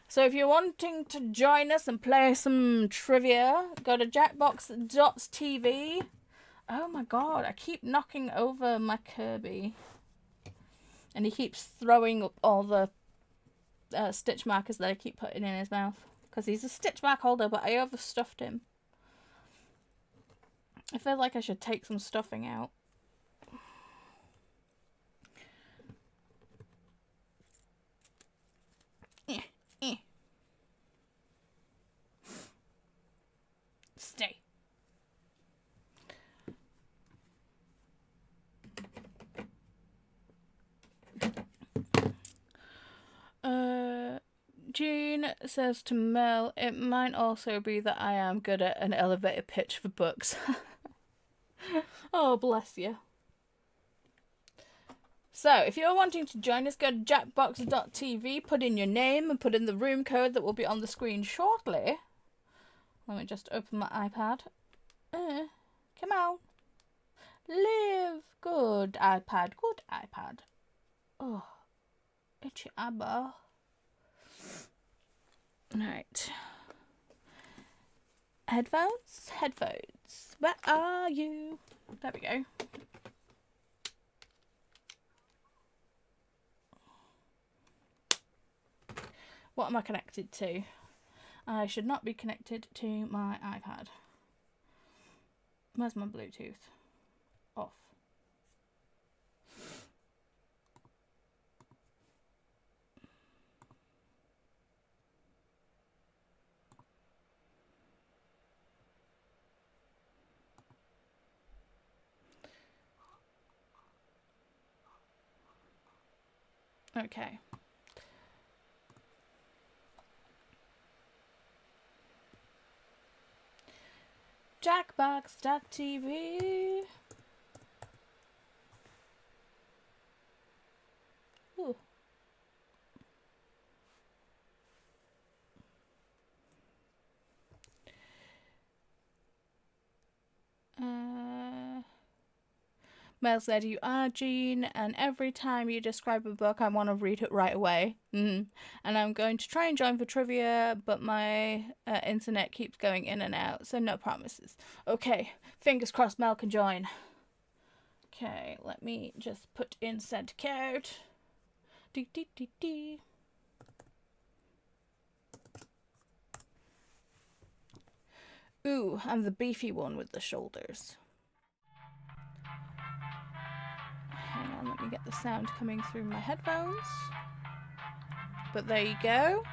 So if you're wanting to join us and play some trivia, go to jackbox.tv. Oh my god, I keep knocking over my Kirby. And he keeps throwing up all the stitch markers that I keep putting in his mouth. Because he's a stitch mark holder, but I overstuffed him. I feel like I should take some stuffing out. Stay. Jean says to Mel, it might also be that I am good at an elevator pitch for books. Oh, bless you. So, if you're wanting to join us, go to jackbox.tv, put in your name, and put in the room code that will be on the screen shortly. Let me just open my iPad. Come on. Live. Good iPad. Good iPad. Oh, itchy eyeball. Right. Headphones? Headphones. Where are you? There we go. What am I connected to? I should not be connected to my iPad. Where's my Bluetooth? Off. Okay. Jackbox.tv. Ooh. Mel said, "You are Jean, and every time you describe a book, I want to read it right away. And I'm going to try and join for trivia, but my internet keeps going in and out, so no promises. Okay, fingers crossed Mel can join." Okay, let me just put in said code. Dee dee dee dee. Ooh, I'm the beefy one with the shoulders. Hang on, let me get the sound coming through my headphones. But there you go.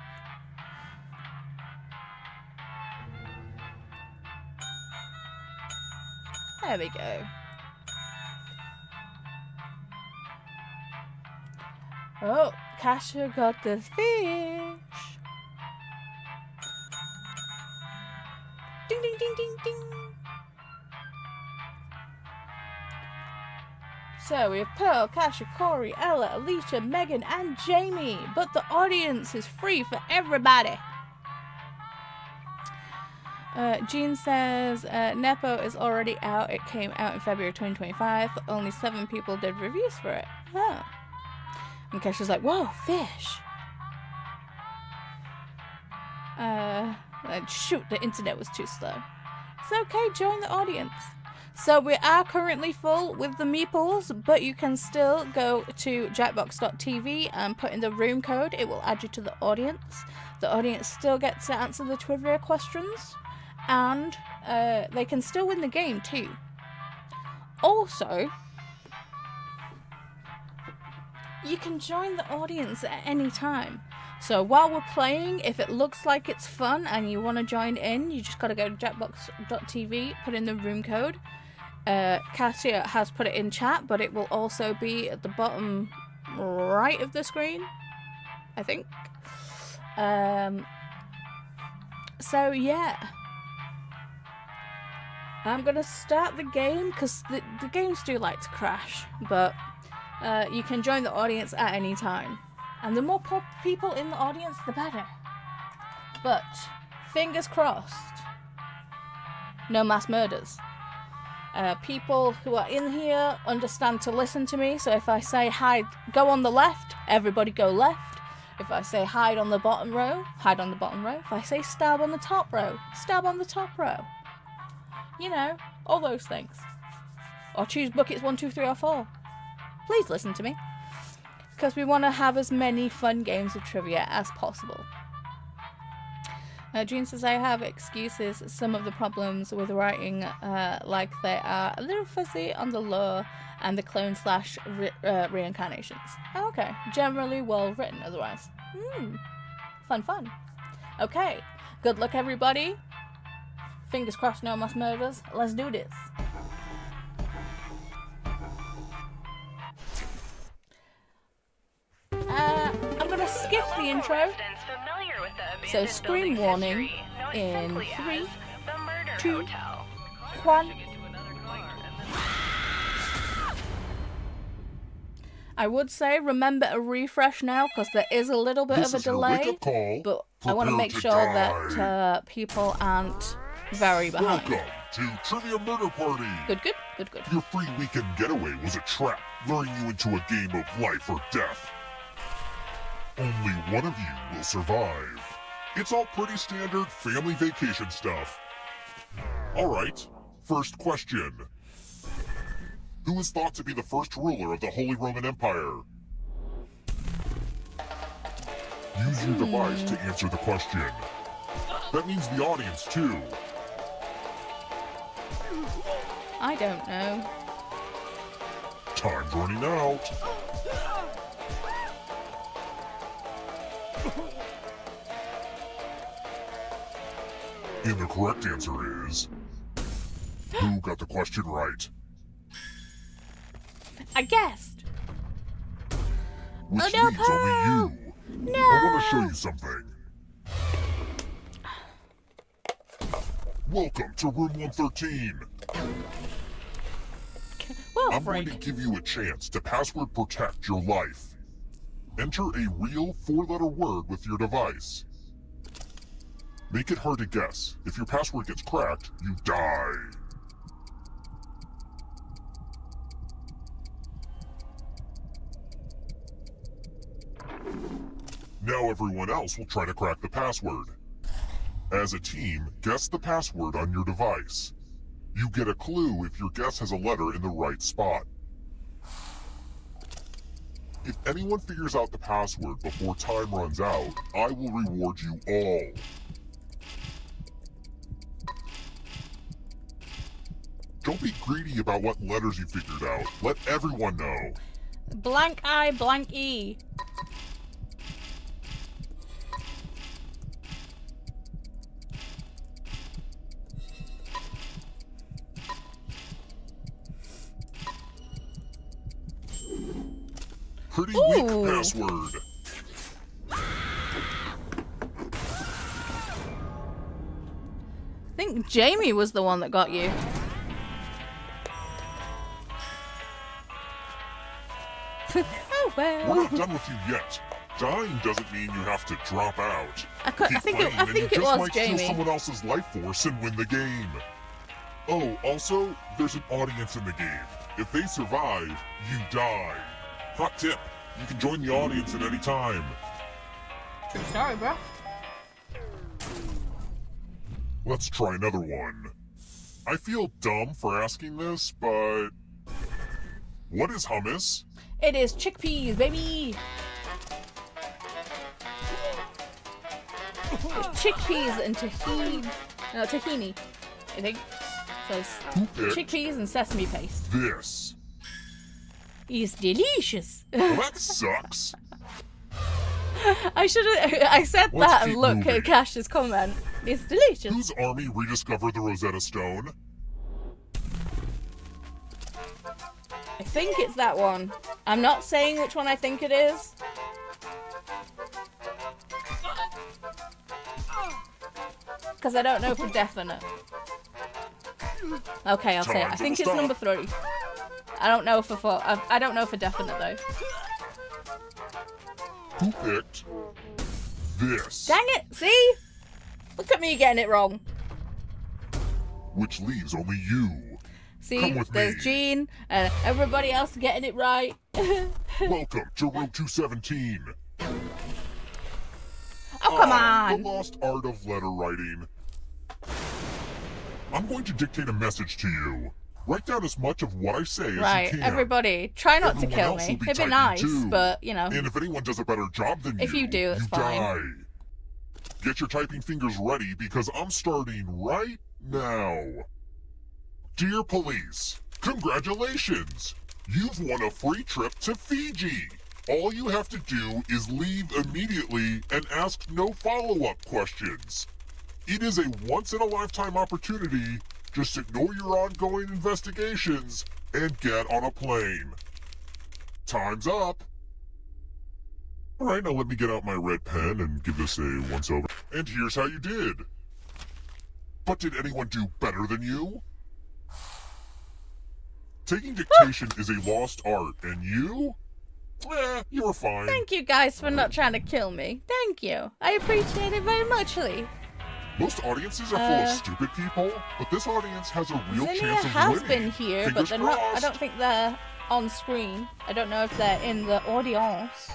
There we go. Oh, Kasha got the fish. Ding, ding, ding, ding, ding. So we have Pearl, Kasha, Corey, Ella, Alicia, Megan, and Jamie. But the audience is free for everybody. Jean says, Nepo is already out. It came out in February 2025. But only 7 people did reviews for it. Oh. And Kasha's like, whoa, fish. Shoot, the internet was too slow. It's okay, join the audience. So we are currently full with the meeples, but you can still go to jackbox.tv and put in the room code. It will add you to the audience. The audience still gets to answer the trivia questions, and they can still win the game too. Also, you can join the audience at any time. So while we're playing, if it looks like it's fun and you want to join in, you just got to go to jackbox.tv, put in the room code. Cassia has put it in chat, but it will also be at the bottom right of the screen, I think. So yeah. I'm going to start the game because the games do like to crash, but you can join the audience at any time. And the more people in the audience, the better. But, fingers crossed, no mass murders. People who are in here understand to listen to me, so if I say hide, go on the left, everybody go left. If I say hide on the bottom row, hide on the bottom row. If I say stab on the top row, stab on the top row. You know, all those things. Or choose buckets 1, 2, 3, or 4. Please listen to me. Because we want to have as many fun games of trivia as possible. Jean says, I have excuses. Some of the problems with writing, like they are a little fuzzy on the lore and the clone slash reincarnations. Oh, okay. Generally well written otherwise. Fun. Okay. Good luck, everybody. Fingers crossed, no mass murders. Let's do this. I'm gonna skip the intro. So screen warning in 3, 2, 1. I would say remember a refresh now because there is a little bit of a delay, but I want to make sure that people aren't very behind. Welcome to Trivia Murder Party. Good. Your free weekend getaway was a trap, luring you into a game of life or death. Only one of you will survive. It's all pretty standard family vacation stuff. Alright, first question. Who is thought to be the first ruler of the Holy Roman Empire? Use your device to answer the question. That means the audience too. I don't know. Time's running out. And the correct answer is... Who got the question right? I guessed. Which Oh, no, leaves Pearl! only you. No! I want to show you something. Welcome to room 113. Well, I'm going Frank. to give you a chance to password protect your life. Enter a real 4-letter word with your device. Make it hard to guess. If your password gets cracked, you die. Now everyone else will try to crack the password. As a team, guess the password on your device. You get a clue if your guess has a letter in the right spot. If anyone figures out the password before time runs out, I will reward you all. Don't be greedy about what letters you figured out. Let everyone know. Blank I, blank E. Pretty Ooh. weak password. I think Jamie was the one that got you. Oh We're well. not done with you yet. Dying doesn't mean you have to drop out. I Keep think playing and you it just was might Jamie. steal someone else's life force and win the game. Oh, also, there's an audience in the game. If they survive, you die. Hot tip, you can join the audience at any time. True story, bro. Let's try another one. I feel dumb for asking this, but... What is hummus? It is chickpeas, baby. It's chickpeas and tahini. No, tahini, I think. So it's Who picked chickpeas and sesame paste. this? It's delicious. Well, that sucks. I should have. I said Let's that and keep look moving. at Cash's comment. It's delicious. Whose army rediscovered the Rosetta Stone? I think it's that one. I'm not saying which one I think it is. Because I don't know for definite. Okay, I'll say it. I think it's number 3. I don't know for I don't know for definite though. Who picked this? Dang it! See? Look at me getting it wrong. Which leaves only you. See, Come with there's me. Jean and everybody else getting it right. Welcome to room 217. Oh, come The on! lost art of letter writing. I'm going to dictate a message to you. Write down as much of what I say as Right, you can. everybody, try not to Everyone kill else me. will be It'd be typing nice, too. but, you know. And if anyone does a better job than If you do, it's fine. die. Get your typing fingers ready because I'm starting right now. Dear police, congratulations! You've won a free trip to Fiji. All you have to do is leave immediately and ask no follow-up questions. It is a once-in-a-lifetime opportunity. Just ignore your ongoing investigations and get on a plane. Time's up. Alright, now let me get out my red pen and give this a once-over. And here's how you did. But did anyone do better than you? Taking dictation is a lost art, and you? You were fine. Thank you guys for not trying to kill me. Thank you. I appreciate it very muchly. Most audiences are full of stupid people, but this audience has a real Zinnia chance of has winning. been here, but Fingers they're not. I crossed. don't think they're on screen. I don't know if they're in the audience.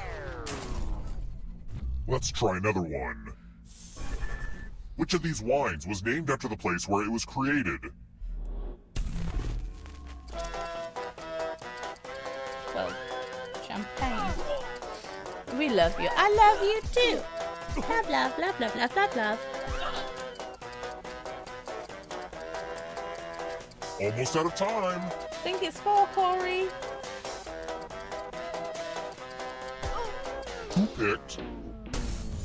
Let's try another one. Which of these wines was named after the place where it was created? Well, champagne. We love you. I love you too. Love, love, love, love, love, love, love. Almost out of time. I think it's 4, Corey. Who picked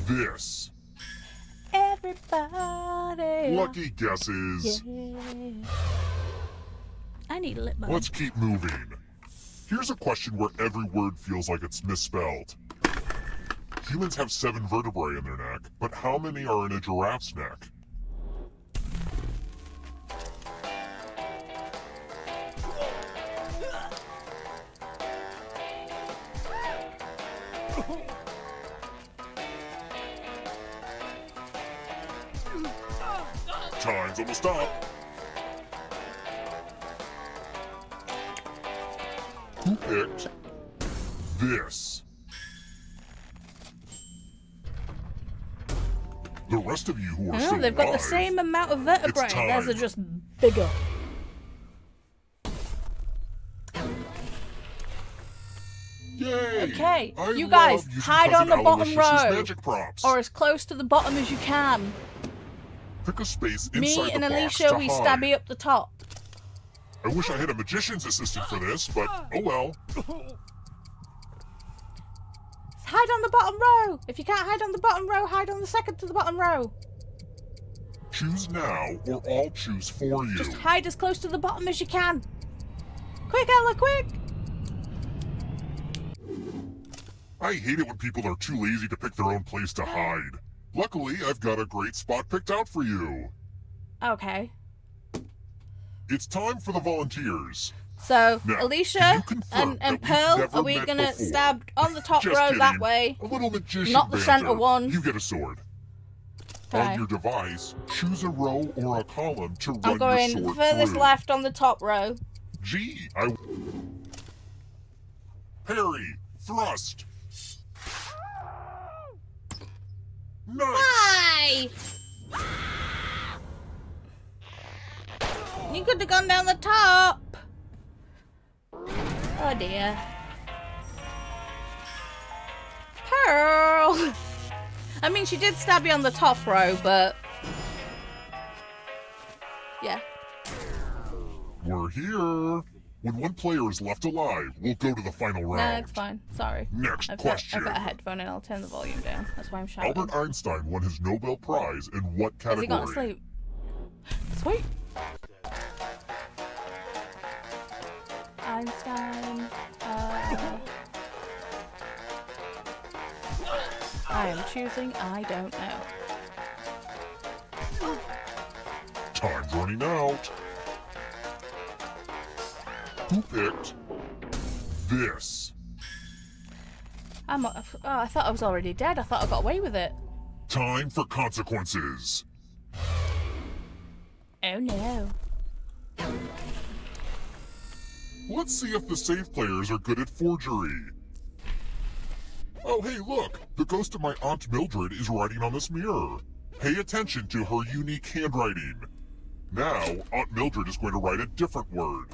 this? Everybody. Lucky guesses. Yeah. I need a lip balm. Let's keep moving. Here's a question where every word feels like it's misspelled. Humans have 7 vertebrae in their neck, but how many are in a giraffe's neck? Time's almost up. Who picked this? The rest of you who are still They've got the alive, same amount of vertebrae. It's time. Theirs are just bigger. Yay! Okay, I you love guys, using hide Cousin on the bottom Aloysius's row. magic props. Or as close to the bottom as you can. Pick a space inside Me the and box Alicia, to we hide. stabby up the top. I wish I had a magician's assistant for this, but oh well. Hide on the bottom row. If you can't hide on the bottom row, hide on the second to the bottom row. Choose now, or I'll choose for you. Just hide as close to the bottom as you can. Quick, Ella, quick! I hate it when people are too lazy to pick their own place to hide. Luckily, I've got a great spot picked out for you. Okay. It's time for the volunteers. So, Now, can Alicia you confirm and that we've Pearl, never are we met gonna before? stab on the top Just row kidding. that way? A little magician Not the banter. center one. You get a sword. Okay. On your device, choose a row or a column to run I'm going your sword furthest through. left on the top row. Gee, Parry, thrust. Nice. Why? You could have gone down the top. Oh dear. Pearl. I mean, she did stab you on the top row, but yeah. We're here. When one player is left alive, we'll go to the final round. No, it's fine. Sorry. Next I've question. got a headphone and I'll turn the volume down. That's why I'm shouting. Albert Einstein won his Nobel Prize in what Has he gone to category? sleep? Sweet. Einstein. I am choosing. I don't know. Time's running out. Who picked this? Oh, I thought I was already dead. I thought I got away with it. Time for consequences. Oh no. Let's see if the safe players are good at forgery. Oh, hey, look! The ghost of my Aunt Mildred is writing on this mirror. Pay attention to her unique handwriting. Now, Aunt Mildred is going to write a different word.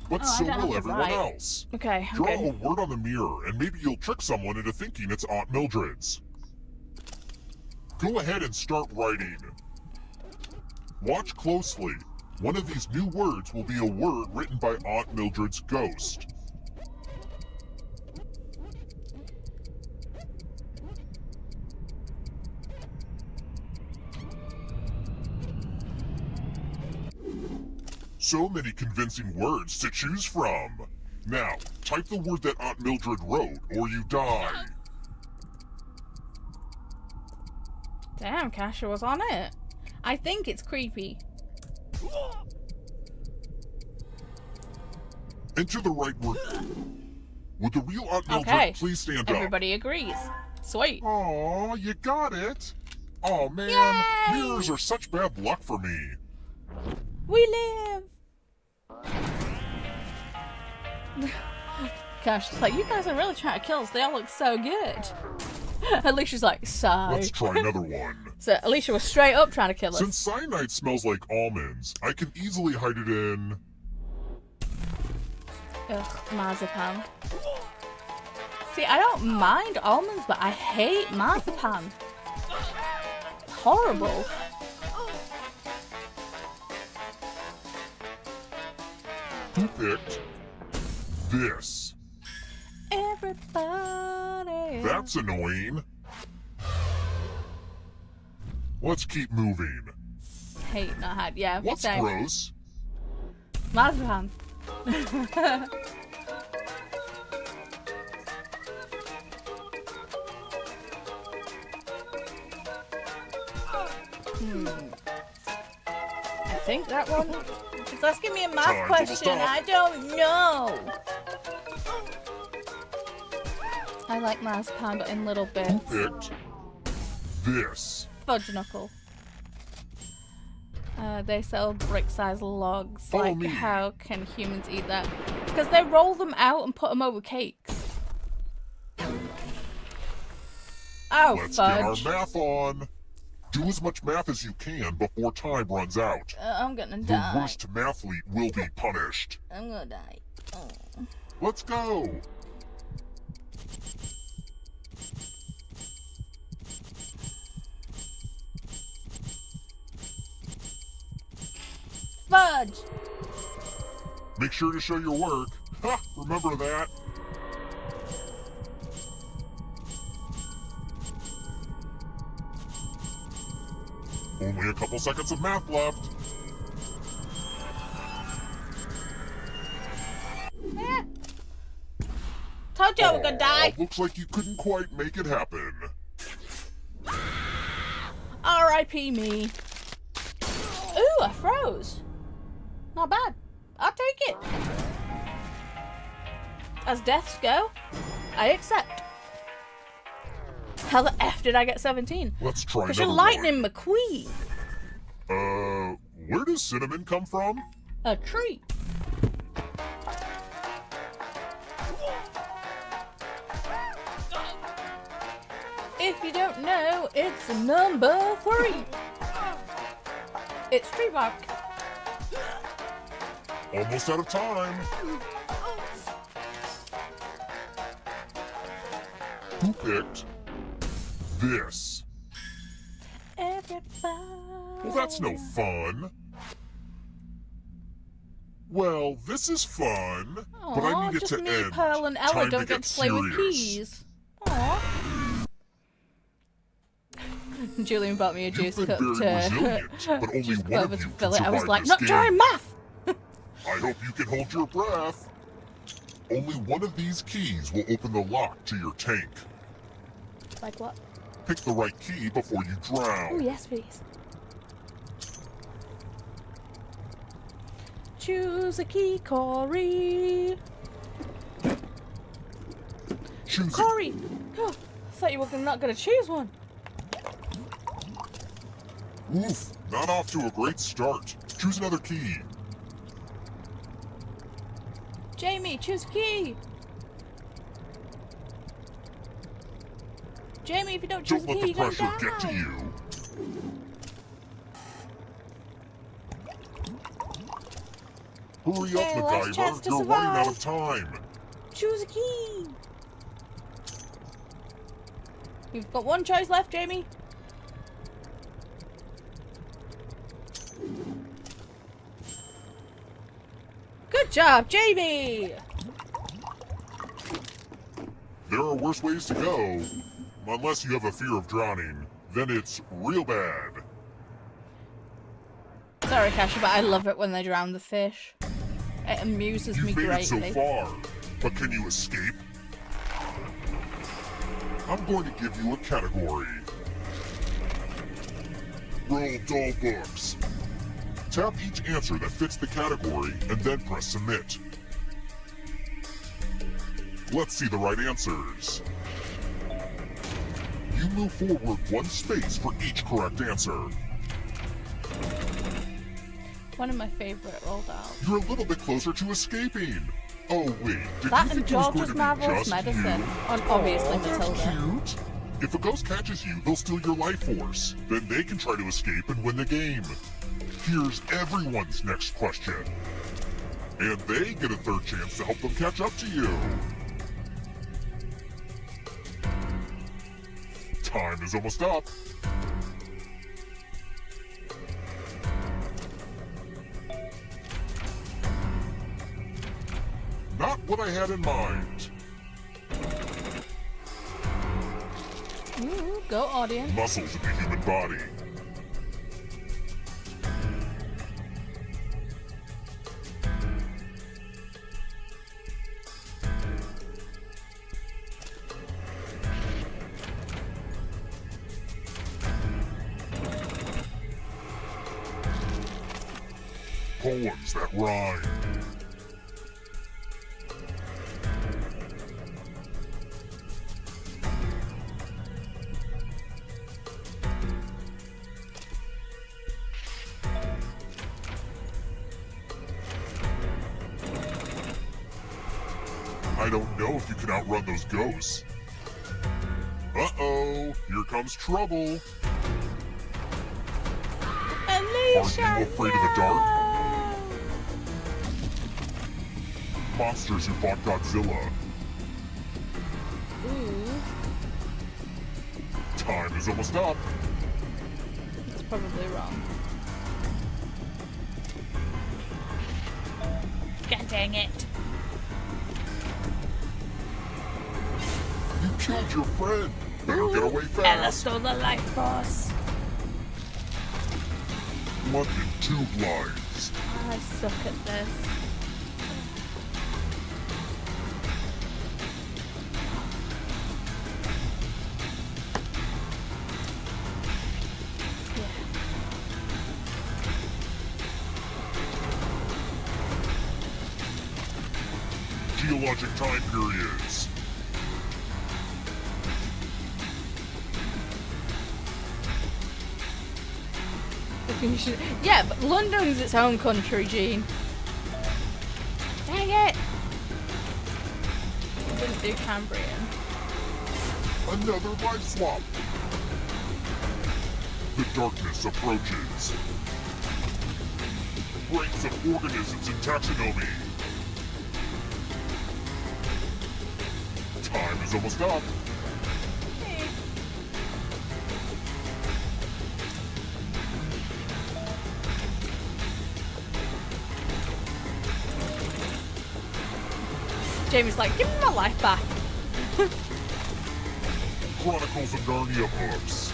But Oh, I so don't will have to everyone write. else. Okay, I'm Draw good. a word on the mirror, and maybe you'll trick someone into thinking it's Aunt Mildred's. Go ahead and start writing. Watch closely. One of these new words will be a word written by Aunt Mildred's ghost. So many convincing words to choose from. Now, type the word that Aunt Mildred wrote, or you die. Damn, Kasha was on it. I think it's creepy. Enter the right word. Would the real Aunt Mildred Okay. please stand up? Everybody agrees. Sweet. Aw, you got it. Oh man, Yay! mirrors are such bad luck for me. We live. Gosh, it's like, you guys are really trying to kill us. They all look so good. Alicia's like, sigh. Let's try another one. So Alicia was straight up trying to kill us. Since cyanide smells like almonds, I can easily hide it in... Ugh, marzipan. See, I don't mind almonds, but I hate marzipan. Horrible. Who picked this? Everybody. That's annoying. Let's keep moving. Hate, not had. Yeah, What's same. gross? Marzipan. I think that one. It's asking me a math Time to question. stop. I don't know. I like marzipan, but in little bits. Who picked this? Fudge knuckle. They sell brick-sized logs. Follow Like, me. how can humans eat that? Because they roll them out and put them over cakes. Oh, Let's get our fudge. math on. Do as much math as you can before time runs out. I'm gonna The die. worst mathlete will be punished. I'm gonna die. Oh. Let's go. Fudge! Make sure to show your work. Ha! Remember that. Only a couple seconds of math left. Eh. Told you I was gonna die. Looks like you couldn't quite make it happen. R.I.P. me. Ooh, I froze. Not bad. I'll take it. As deaths go, I accept. How the F did I get 17? Let's try Because another you're Lightning McQueen. Where does cinnamon come from? A tree. If you don't know, it's number 3. It's tree bark. Almost out of time. Who picked this? Everybody. Well, that's no fun. Well, this is fun, but I Aw, need it just to me, end. Pearl, and Ella Time don't to get to play with serious. keys. Aww. Julian bought me a juice You've cup been very resilient, but only juice one cup of to you fill can it. I was survive like, this not game. during math. I hope you can hold your breath. Only one of these keys will open the lock to your tank. Like what? Pick the right key before you Oh drown. yes, please. Choose a key, Corey. Choose it. Corey. Oh, I thought you were not gonna choose one. Oof, not off to a great start. Choose another key. Jamie, choose a key. Jamie, if you don't choose Don't a let key, the you're pressure gonna get to die. you. Hurry Okay, up, last chance MacGyver. to You're running out survive. of time. Choose a key. You've got one choice left, Jamie. Good job, Jamie. There are worse ways to go. Unless you have a fear of drowning. Then it's real bad. Sorry, Kasha, but I love it when they drown the fish. It amuses me You've made it so greatly. far. But can you escape? I'm going to give you a category. Roll dull books. Tap each answer that fits the category and then press submit. Let's see the right answers. You move forward one space for each correct answer. One of my favorite rolled out. You're a little bit closer to escaping. Oh wait, did That you and think it was going George's to be Marvelous just Medicine. you? And obviously Aw, that's Matilda. cute. If a ghost catches you, they'll steal your life force. Then they can try to escape and win the game. Here's everyone's next question. And they get a third chance to help them catch up to you. Time is almost up. Not what I had in mind. Ooh, go audience. Muscles in the human body. Poems that rhyme. I don't know if you can outrun those ghosts. Uh-oh, here comes trouble. Alicia, Are you afraid of the dark? Monsters who fought Godzilla. Ooh, Time is almost up. it's probably wrong. God dang it. You killed your friend. Better get away Ella fast. stole the life force. London Tube Lines. I suck at this. Geologic time periods. Yeah, but London's its own country, Gene. Dang it! I didn't do Cambrian. Another life swap. The darkness approaches. Ranks of organisms in taxonomy. Time is almost up. Jamie's like, give me my life back. Chronicles of Narnia books.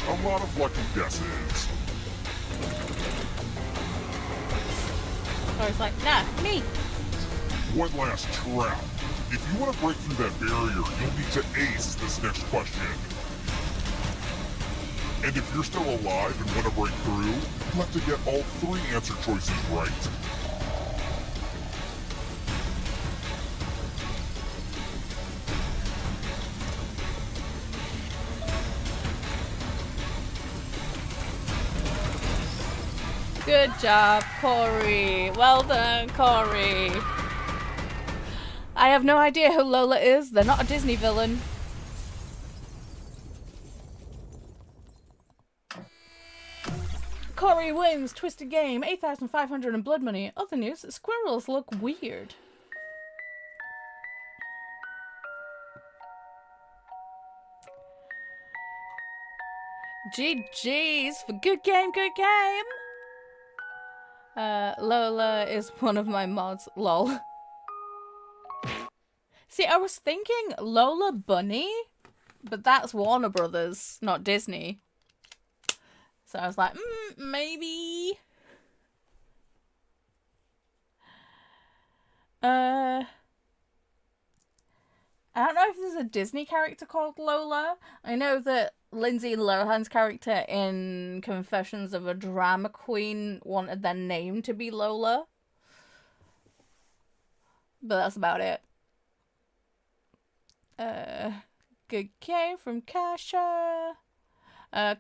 A lot of lucky guesses. I was like, nah, me. One last trap. If you want to break through that barrier, you'll need to ace this next question. And if you're still alive and want to break through, you have to get all 3 answer choices right. Good job, Corey. Well done, Corey. I have no idea who Lola is. They're not a Disney villain. Corey wins. Twisted Game. 8,500 in blood money. Other news. Squirrels look weird. GG's for good game, good game. Lola is one of my mods. Lol. See, I was thinking Lola Bunny, but that's Warner Brothers, not Disney. So I was like, maybe. I don't know if there's a Disney character called Lola. I know that Lindsay Lohan's character in Confessions of a Drama Queen wanted their name to be Lola. But that's about it. Good game from Kasha.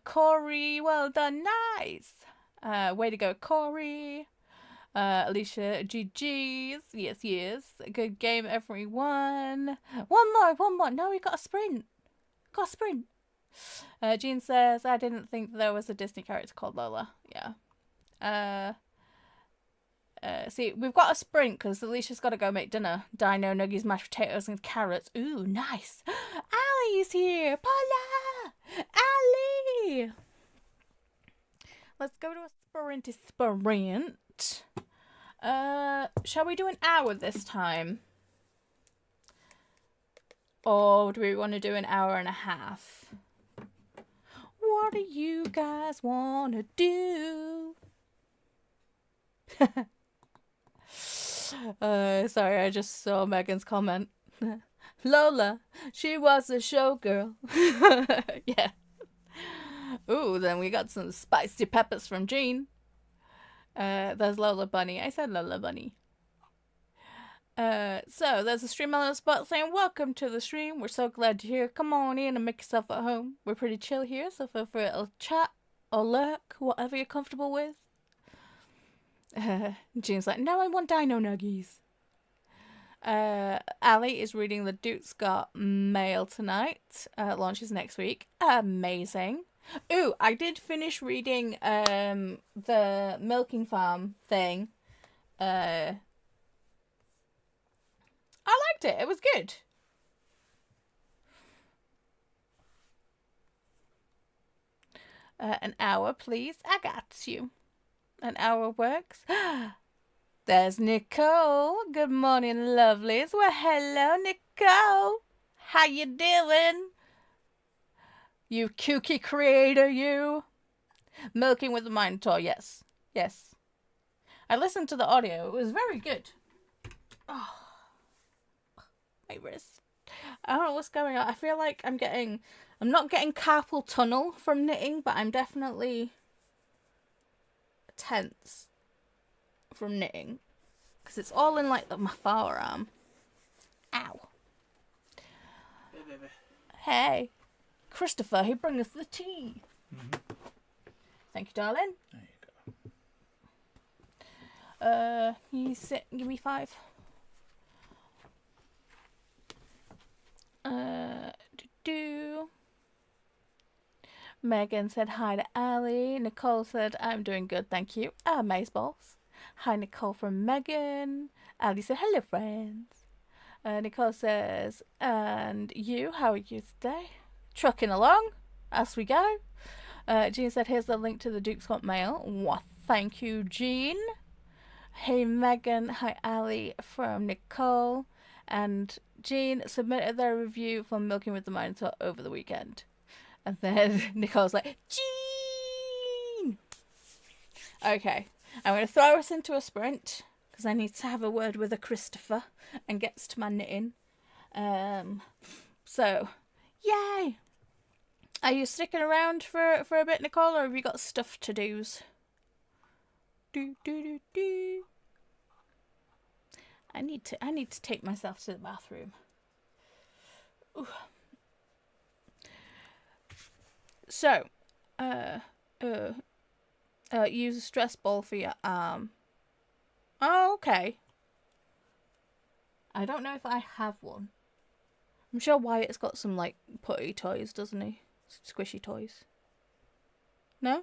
Corey, well done, nice. Way to go, Corey. Alicia, GG's. Yes, yes. Good game, everyone. One more. No, we got a sprint. Jean says, I didn't think there was a Disney character called Lola. Yeah. See, we've got a sprint because Alicia's got to go make dinner. Dino, nuggies, mashed potatoes, and carrots. Ooh, nice. Allie's here. Paula! Allie! Let's go to a sprint. Shall we do an hour this time? Or do we want to do an hour and a half? What do you guys want to do? Sorry, I just saw Megan's comment. Lola, she was a showgirl. Yeah. Ooh, then we got some spicy peppers from Jean. There's Lola Bunny. I said Lola Bunny. So there's a stream on the spot saying, welcome to the stream. We're so glad you're here. Come on in and make yourself at home. We're pretty chill here, so feel free to chat or lurk, whatever you're comfortable with. Jean's like, no, I want dino nuggies. Ali is reading the Duke's Got Mail tonight. Launches next week. Amazing. Ooh, I did finish reading the milking farm thing. I liked it. It was good. An hour, please. I got you. An hour works. There's Nicole. Good morning, lovelies. Well, hello, Nicole. How you doing? You kooky creator, you. Milking with the Minotaur, yes. Yes. I listened to the audio. It was very good. Oh. My wrist. I don't know what's going on. I feel like I'm not getting carpal tunnel from knitting, but I'm definitely tense from knitting. Because it's all in like my forearm. Ow. Hey. Christopher, he bring us the tea. Mm-hmm. Thank you, darling. There you go. You sit, give me 5. Megan said hi to Ali. Nicole said, I'm doing good, thank you. Amazeballs. Hi, Nicole from Megan. Ali said, hello, friends. Nicole says, and you, how are you today? Trucking along as we go. Jean said, here's the link to the Duke's Got Mail. Well, thank you, Jean. Hey, Megan. Hi, Ali from Nicole. And Jean submitted their review for Milking with the Minotaur over the weekend. And then Nicole's like, Jean! Okay, I'm going to throw us into a sprint because I need to have a word with a Christopher and gets to my knitting. So, yay! Are you sticking around for a bit, Nicole, or have you got stuff to do's? Do. I need to take myself to the bathroom. Ooh. So, use a stress ball for your arm. Oh, okay. I don't know if I have one. I'm sure Wyatt's got some, like, putty toys, doesn't he? Squishy toys. No?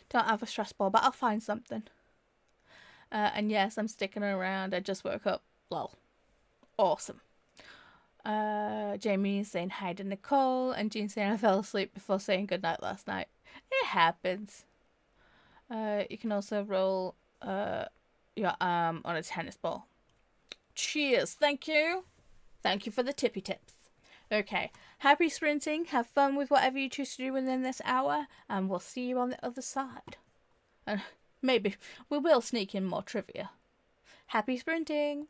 Don't have a stress ball, but I'll find something. And yes, I'm sticking around. I just woke up. Lol. Awesome. Jamie is saying hi to Nicole, and Jean saying I fell asleep before saying goodnight last night. It happens. You can also roll your arm on a tennis ball. Cheers. Thank you. Thank you for the tippy tips. Okay. Happy sprinting. Have fun with whatever you choose to do within this hour, and we'll see you on the other side. And maybe we will sneak in more trivia. Happy sprinting.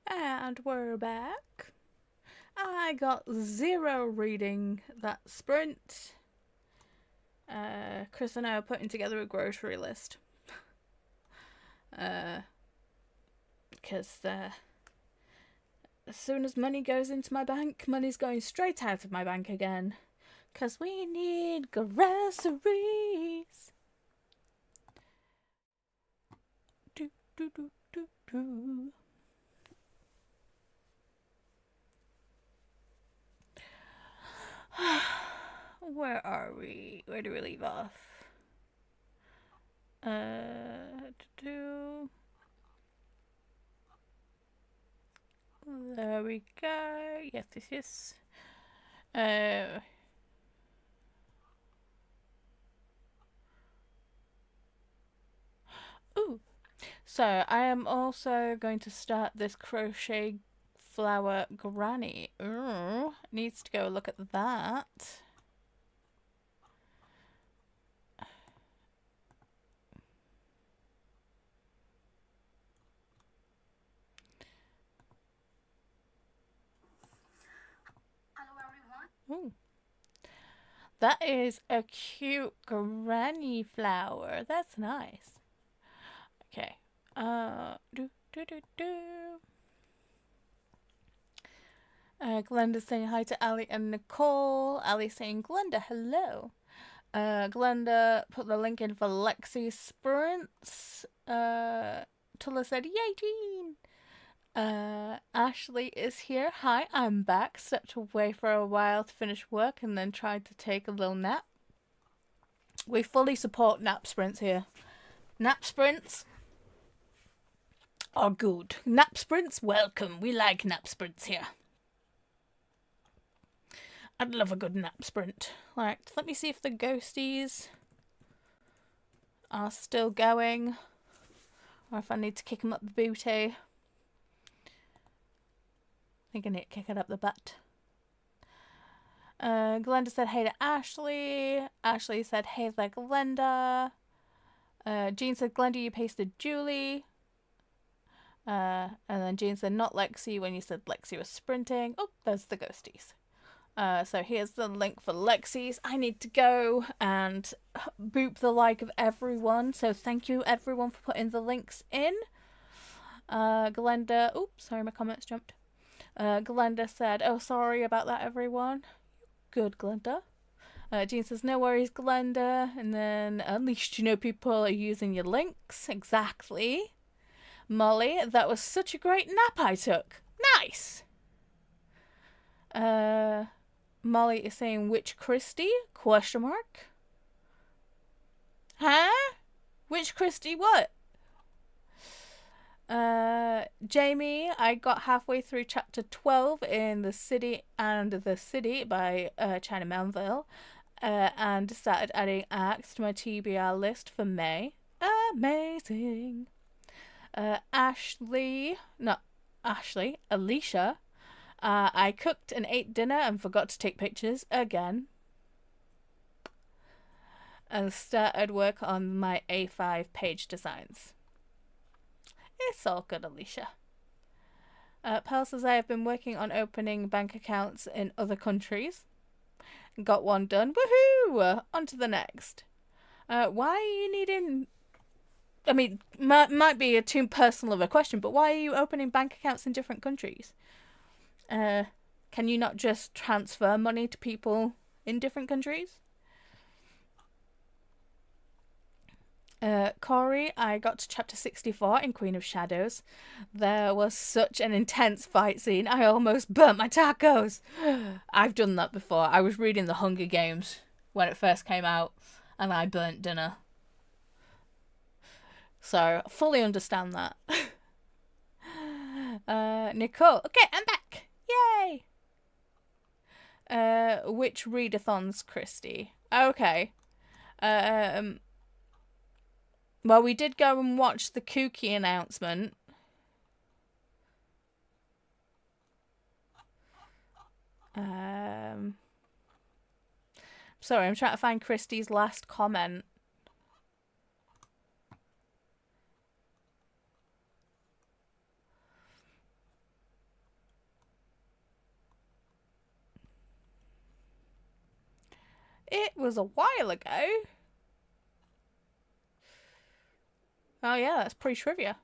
And we're back. I got 0 reading that sprint. Chris and I are putting together a grocery list. Because as soon as money goes into my bank, money's going straight out of my bank again. Because we need groceries. Do, do, do, do, do. Where are we? Where do we leave off? There we go. Yes. Ooh. So I am also going to start this crochet flower granny. Ooh, needs to go look at that. Ooh. That is a cute granny flower. That's nice. Okay. Glenda's saying hi to Ali and Nicole. Ali saying, Glenda, hello. Glenda put the link in for Lexi Sprints. Tulla said, yay, Jean. Ashley is here. Hi, I'm back. Stepped away for a while to finish work and then tried to take a little nap. We fully support nap sprints here. Nap sprints are good. Nap sprints, welcome. We like nap sprints here. I'd love a good nap sprint. Right, let me see if the ghosties are still going. Or if I need to kick them up the booty. I think I need to kick it up the butt. Glenda said hey to Ashley. Ashley said hey there, Glenda. Jean said, Glenda, you pasted Julie. And then Jean said, not Lexi, when you said Lexi was sprinting. Oh, there's the ghosties. So here's the link for Lexi's. I need to go and boop the like of everyone. So thank you, everyone, for putting the links in. Glenda... Oops, sorry, my comments jumped. Glenda said, oh, sorry about that, everyone. Good, Glenda. Jean says, no worries, Glenda. And then, at least you know people are using your links. Exactly. Molly, that was such a great nap I took. Nice. Molly is saying, which Christy? Question mark. Huh? Which Christy what? Jamie, I got halfway through chapter 12 in The City and the City by China Manville, and started adding acts to my TBR list for May. Amazing. Alicia, I cooked and ate dinner and forgot to take pictures again. And started work on my A5 page designs. It's all good, Alicia. Pearl says, I have been working on opening bank accounts in other countries. Got one done. Woohoo! On to the next. Why are you needing... I mean, might be a too personal of a question, but why are you opening bank accounts in different countries? Can you not just transfer money to people in different countries? Corey, I got to chapter 64 in Queen of Shadows. There was such an intense fight scene. I almost burnt my tacos. I've done that before. I was reading The Hunger Games when it first came out, and I burnt dinner. So, fully understand that. Nicole. Okay, I'm back. Yay! Which readathons, Christy? Okay. Well, we did go and watch the Kooky announcement. Sorry, I'm trying to find Christy's last comment. It was a while ago. Oh yeah, that's pre-trivia.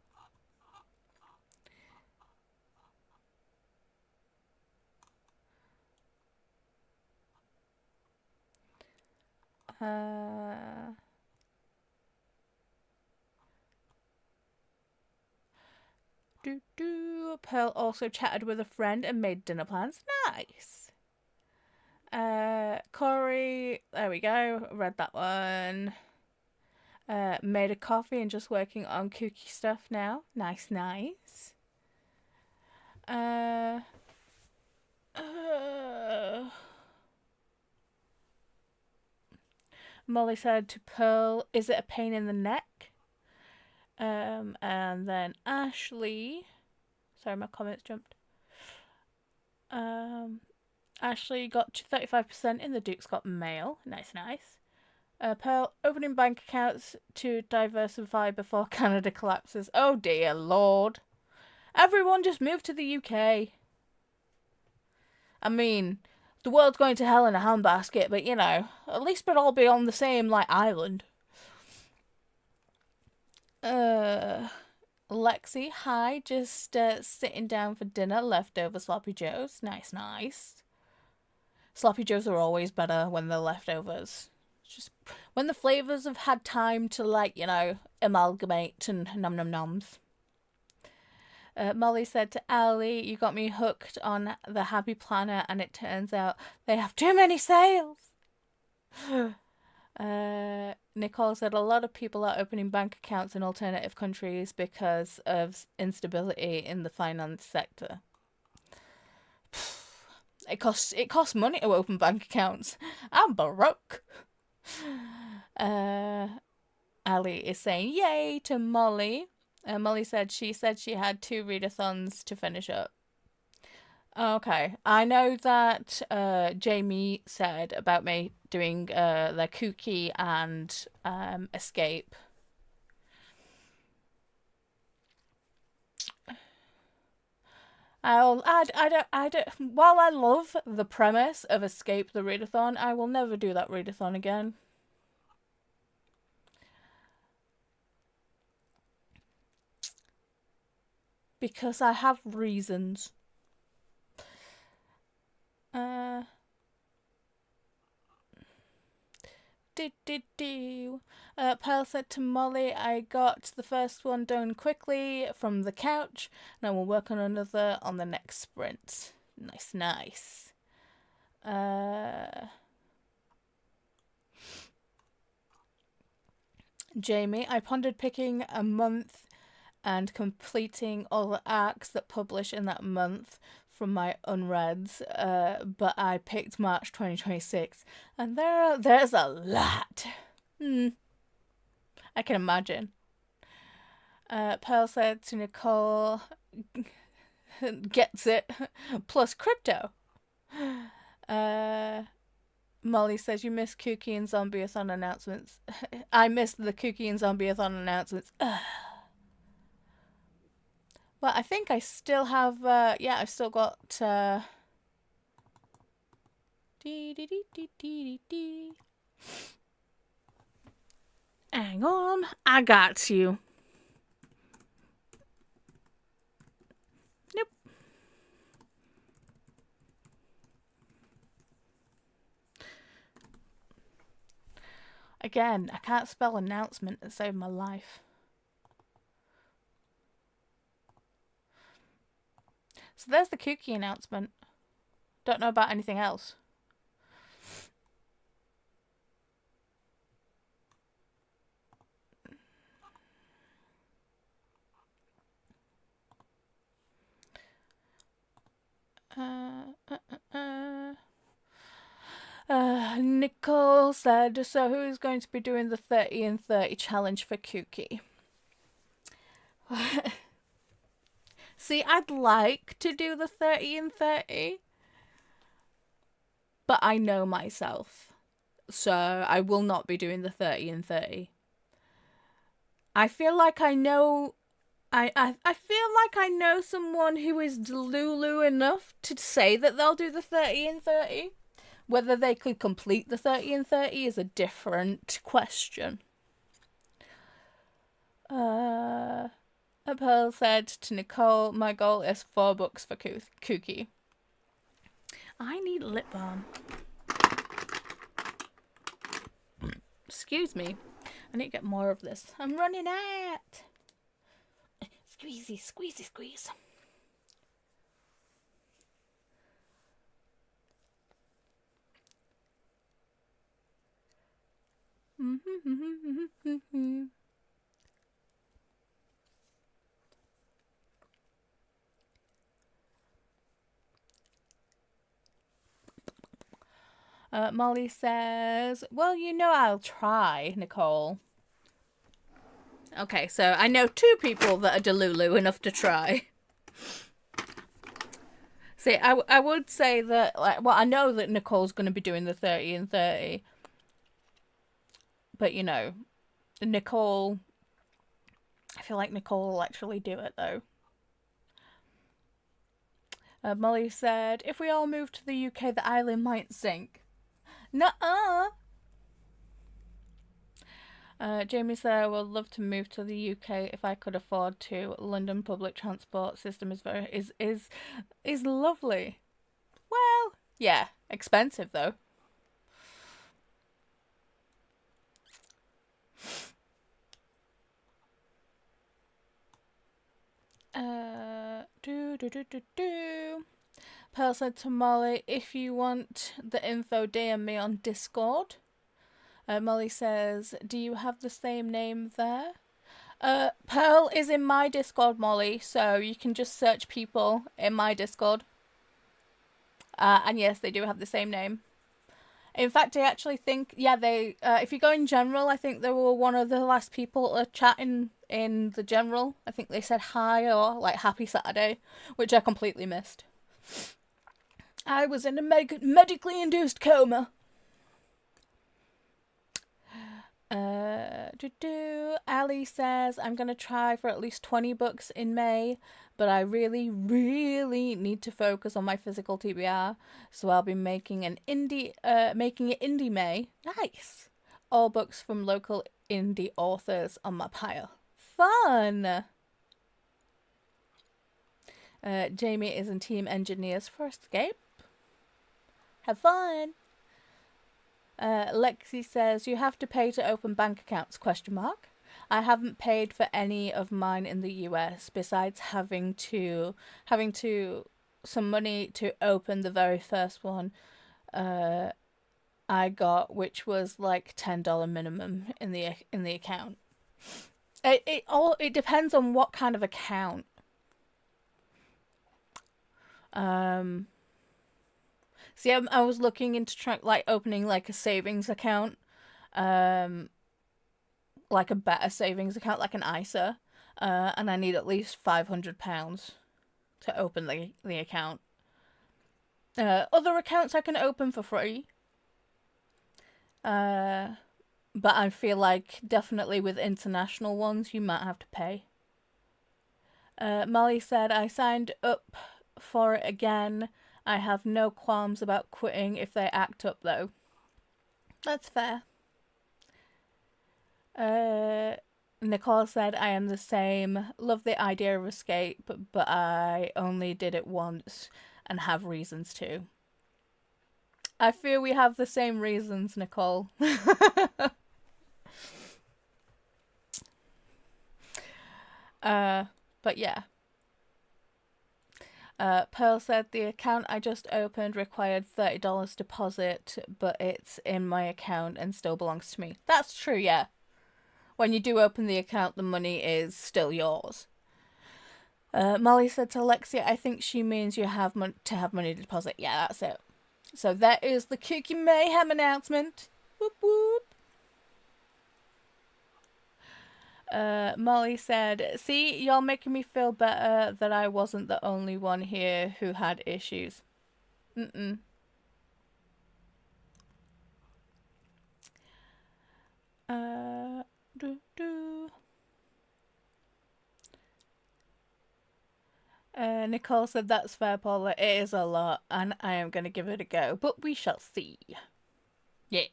Pearl also chatted with a friend and made dinner plans. Nice. Corey, there we go. Read that one. Made a coffee and just working on kooky stuff now. Nice, nice. Molly said to Pearl, "Is it a pain in the neck?" And then Ashley, sorry, my comments jumped. Ashley got 35% in the Duke's Got Mail. Nice, nice. Pearl, opening bank accounts to diversify before Canada collapses. Oh dear Lord. Everyone just move to the UK. I mean, the world's going to hell in a handbasket, but you know, at least we'd all be on the same, like, island. Lexi, hi, just sitting down for dinner, leftover sloppy joes. Nice, nice. Sloppy joes are always better when they're leftovers. Just when the flavours have had time to, like, you know, amalgamate and nom nom noms. Molly said to Ali, "You got me hooked on the Happy Planner, and it turns out they have too many sales." Nicole said a lot of people are opening bank accounts in alternative countries because of instability in the finance sector. It costs money to open bank accounts. I'm broke. Ali is saying yay to Molly. Molly said she had 2 readathons to finish up. Okay, I know that Jamie said about me doing the Kooky and Escape. I don't. While I love the premise of Escape the Readathon, I will never do that Readathon again. Because I have reasons. Pearl said to Molly, "I got the first one done quickly from the couch, and I will work on another on the next sprint." Nice, nice. Jamie, I pondered picking a month and completing all the arcs that publish in that month from my unreads, but I picked March 2026, and there's a lot. I can imagine. Pearl said to Nicole, "Gets it, plus crypto." Molly says, "You missed Kooky and Zombieathon announcements." I missed the Kooky and Zombieathon announcements. Well, I think I still have, I've still got, hang on, I got you. Nope. Again, I can't spell announcement and save my life. So there's the Kooky announcement. Don't know about anything else. Nicole said, "So who's going to be doing the 30 and 30 challenge for Kooky?" See, I'd like to do the 30 and 30, but I know myself, so I will not be doing the 30 and 30. I feel like I know... I feel like I know someone who is delulu enough to say that they'll do the 30 and 30, Whether they could complete the 30 and 30 is a different question. Pearl said to Nicole, my goal is 4 books for Kooky. I need lip balm. Excuse me. I need to get more of this. I'm running out. Squeezy, squeezy, squeeze. Molly says, well, you know I'll try, Nicole. Okay, so I know 2 people that are delulu enough to try. See, I would say that, like, well, I know that Nicole's going to be doing the 30 and 30. But, you know, Nicole, I feel like Nicole will actually do it, though. Molly said, if we all move to the UK, the island might sink. Nuh-uh. Jamie said, I would love to move to the UK if I could afford to. London public transport system is lovely. Well, yeah, expensive though. Pearl said to Molly, if you want the info, DM me on Discord. Molly says, do you have the same name there? Pearl is in my Discord, Molly, so you can just search people in my Discord. And yes, they do have the same name. In fact, I actually think, yeah, they, if you go in general, I think they were one of the last people chatting in the general. I think they said hi or, like, happy Saturday, which I completely missed. I was in a medically induced coma. Ali says, I'm going to try for at least 20 books in May, but I really, really need to focus on my physical TBR, so I'll be making it Indie May. Nice! All books from local indie authors on my pile. Fun! Jamie is in Team Engineers for Escape. Have fun! Lexi says, you have to pay to open bank accounts, ? I haven't paid for any of mine in the US, besides having some money to open the very first one I got, which was like $10 minimum in the account. It depends on what kind of account. See, I was looking into opening like a savings account, like a better savings account, like an ISA, and I need at least £500 to open the account. Other accounts I can open for free, but I feel like definitely with international ones you might have to pay. Molly said, I signed up for it again. I have no qualms about quitting if they act up, though. That's fair. Nicole said, I am the same. Love the idea of escape, but I only did it once and have reasons to. I fear we have the same reasons, Nicole. But yeah. Pearl said, the account I just opened required $30 deposit, but it's in my account and still belongs to me. That's true, yeah. When you do open the account, the money is still yours. Molly said to Alexia, I think she means you have to have money to deposit. Yeah, that's it. So that is the Kooky Mayhem announcement. Whoop whoop. Molly said, see, you're making me feel better that I wasn't the only one here who had issues. Mm-mm. Nicole said that's fair, Paula. It is a lot, and I am going to give it a go, but we shall see. Yes.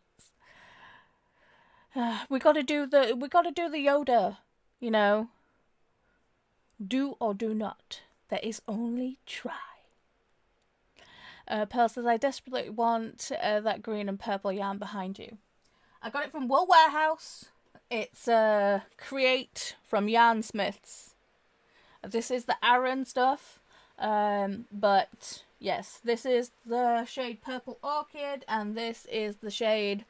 We got to do the Yoda, you know. Do or do not. There is only try. Pearl says, I desperately want that green and purple yarn behind you. I got it from Wool Warehouse. It's Create from Yarnsmiths. This is the Aran stuff. But yes, this is the shade Purple Orchid, and this is the shade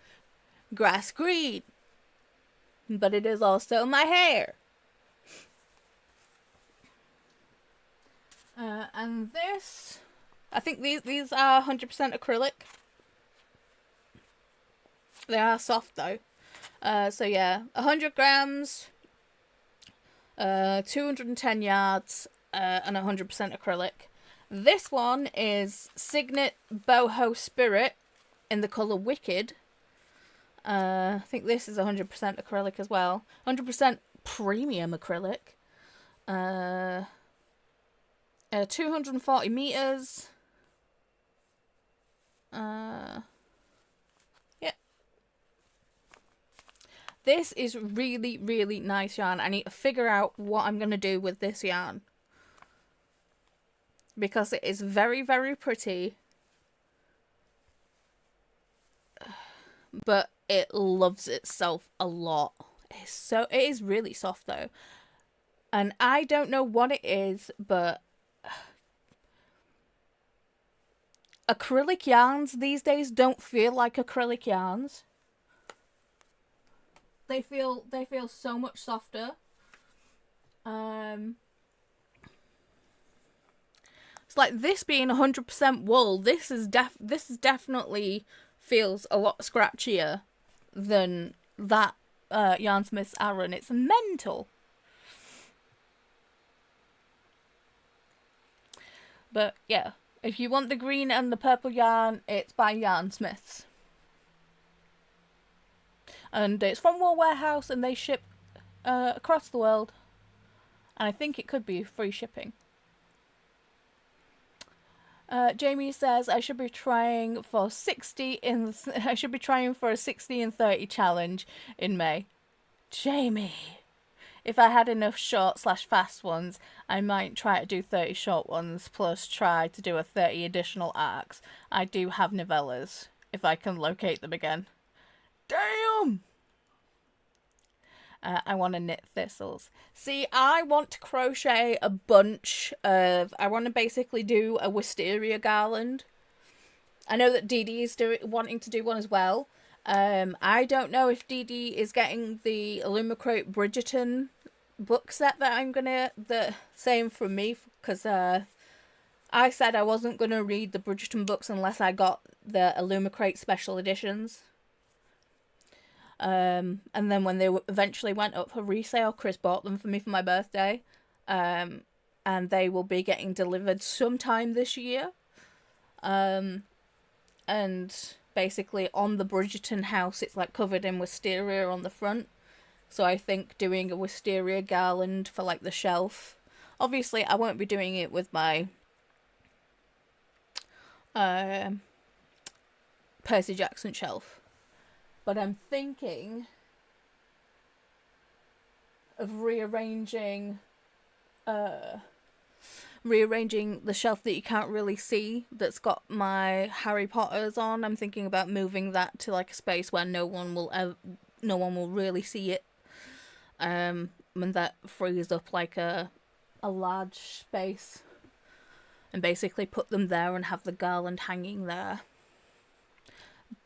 Grass Green. But it is also my hair. And this, I think these are 100% acrylic. They are soft though. So yeah, 100 grams, 210 yards, and 100% acrylic. This one is Signet Boho Spirit in the colour Wicked. I think this is 100% acrylic as well. 100% premium acrylic. 240 meters. Yeah. This is really, really nice yarn. I need to figure out what I'm going to do with this yarn, because it is very, very pretty. But it loves itself a lot. It is really soft though. And I don't know what it is, but acrylic yarns these days don't feel like acrylic yarns. They feel so much softer. It's like this being 100% wool. This is definitely feels a lot scratchier than that Yarnsmith's Aran. It's mental. But yeah, if you want the green and the purple yarn, it's by Yarnsmiths. And it's from Wool Warehouse, and they ship across the world. And I think it could be free shipping. Jamie says I should be trying for 60 in. I should be trying for a 60 and 30 challenge in May. Jamie, if I had enough short/fast ones, I might try to do 30 short ones plus try to do a 30 additional arcs. I do have novellas if I can locate them again. Damn! I want to knit thistles. See, I want to crochet a bunch of... I want to basically do a wisteria garland. I know that Dee Dee is wanting to do one as well. I don't know if Dee Dee is getting the Illumicrate Bridgerton book set that I'm going to... The same for me, because I said I wasn't going to read the Bridgerton books unless I got the Illumicrate special editions. And then when they eventually went up for resale, Chris bought them for me for my birthday. And they will be getting delivered sometime this year. And basically on the Bridgerton house, it's like covered in wisteria on the front. So I think doing a wisteria garland for like the shelf. Obviously, I won't be doing it with my Percy Jackson shelf. But I'm thinking of rearranging the shelf that you can't really see that's got my Harry Potters on. I'm thinking about moving that to like a space where no one will really see it. And that frees up like a large space, and basically put them there and have the garland hanging there.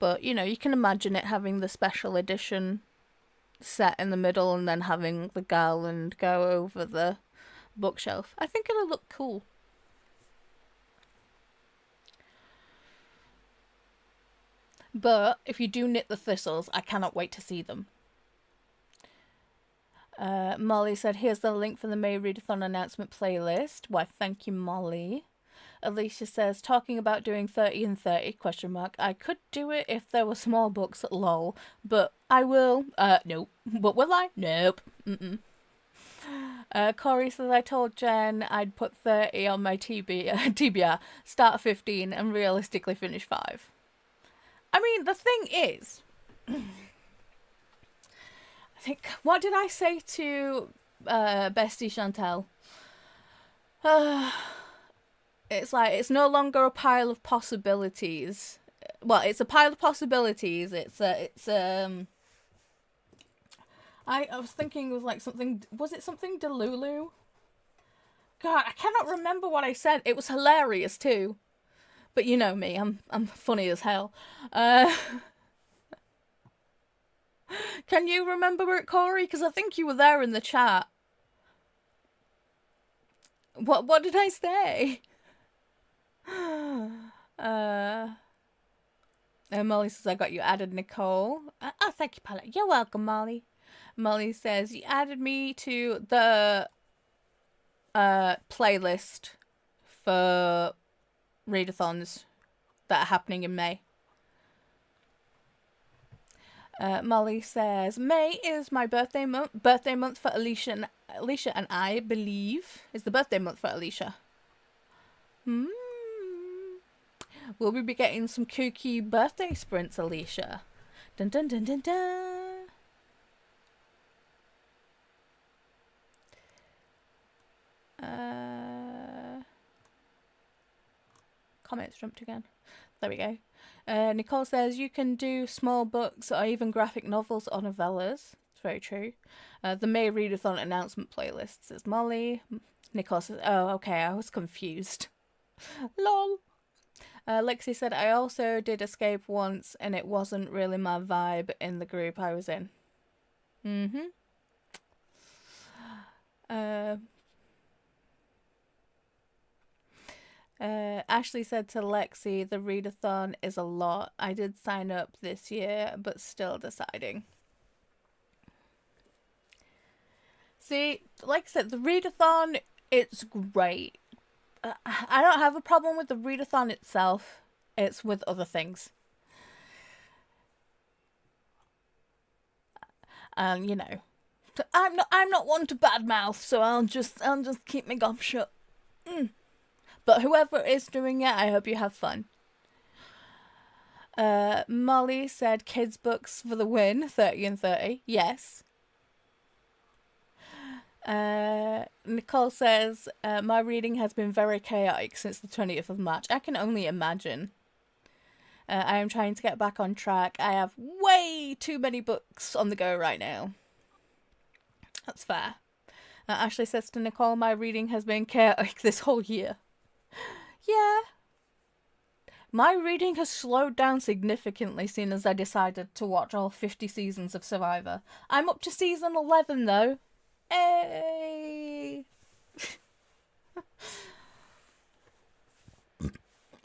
But, you know, you can imagine it having the special edition set in the middle and then having the garland go over the bookshelf. I think it'll look cool. But if you do knit the thistles, I cannot wait to see them. Molly said, here's the link for the May Readathon announcement playlist. Why, thank you, Molly. Alicia says, talking about doing 30 and 30, question mark. I could do it if there were small books, lol. But I will. Nope. But will I? Nope. Corey says, I told Jen I'd put 30 on my TBR, start 15, and realistically finish 5. I mean, the thing is, I think, what did I say to Bestie Chantel? It's like, it's no longer a pile of possibilities. Well, it's a pile of possibilities. I was thinking it was like something, was it something Delulu? God, I cannot remember what I said. It was hilarious too. But you know me, I'm funny as hell. Can you remember it, Corey? Because I think you were there in the chat. What did I say? Molly says, I got you added, Nicole. Oh, thank you, Paula. You're welcome, Molly. Molly says, you added me to the playlist for readathons that are happening in May. Molly says, May is my birthday month. Birthday month for Alicia and I believe is the birthday month for Alicia. Will we be getting some kooky birthday sprints, Alicia? Dun dun dun dun dun. Comments jumped again. There we go. Nicole says, you can do small books or even graphic novels or novellas. It's very true. The May Readathon announcement playlist, says Molly. Nicole says, oh, okay, I was confused. Lol. Lexi said, I also did Escape once and it wasn't really my vibe in the group I was in. Ashley said to Lexi, the readathon is a lot. I did sign up this year, but still deciding. See, like I said, the readathon, it's great. I don't have a problem with the readathon itself. It's with other things. You know, I'm not one to badmouth, so I'll just keep my gob shut. But whoever is doing it, I hope you have fun. Molly said kids' books for the win, 30 and 30. Yes. Nicole says, my reading has been very chaotic since the 20th of March. I can only imagine. I am trying to get back on track. I have way too many books on the go right now. That's fair. Ashley says to Nicole, my reading has been chaotic this whole year. Yeah. My reading has slowed down significantly soon as I decided to watch all 50 seasons of Survivor. I'm up to season 11 though. Hey.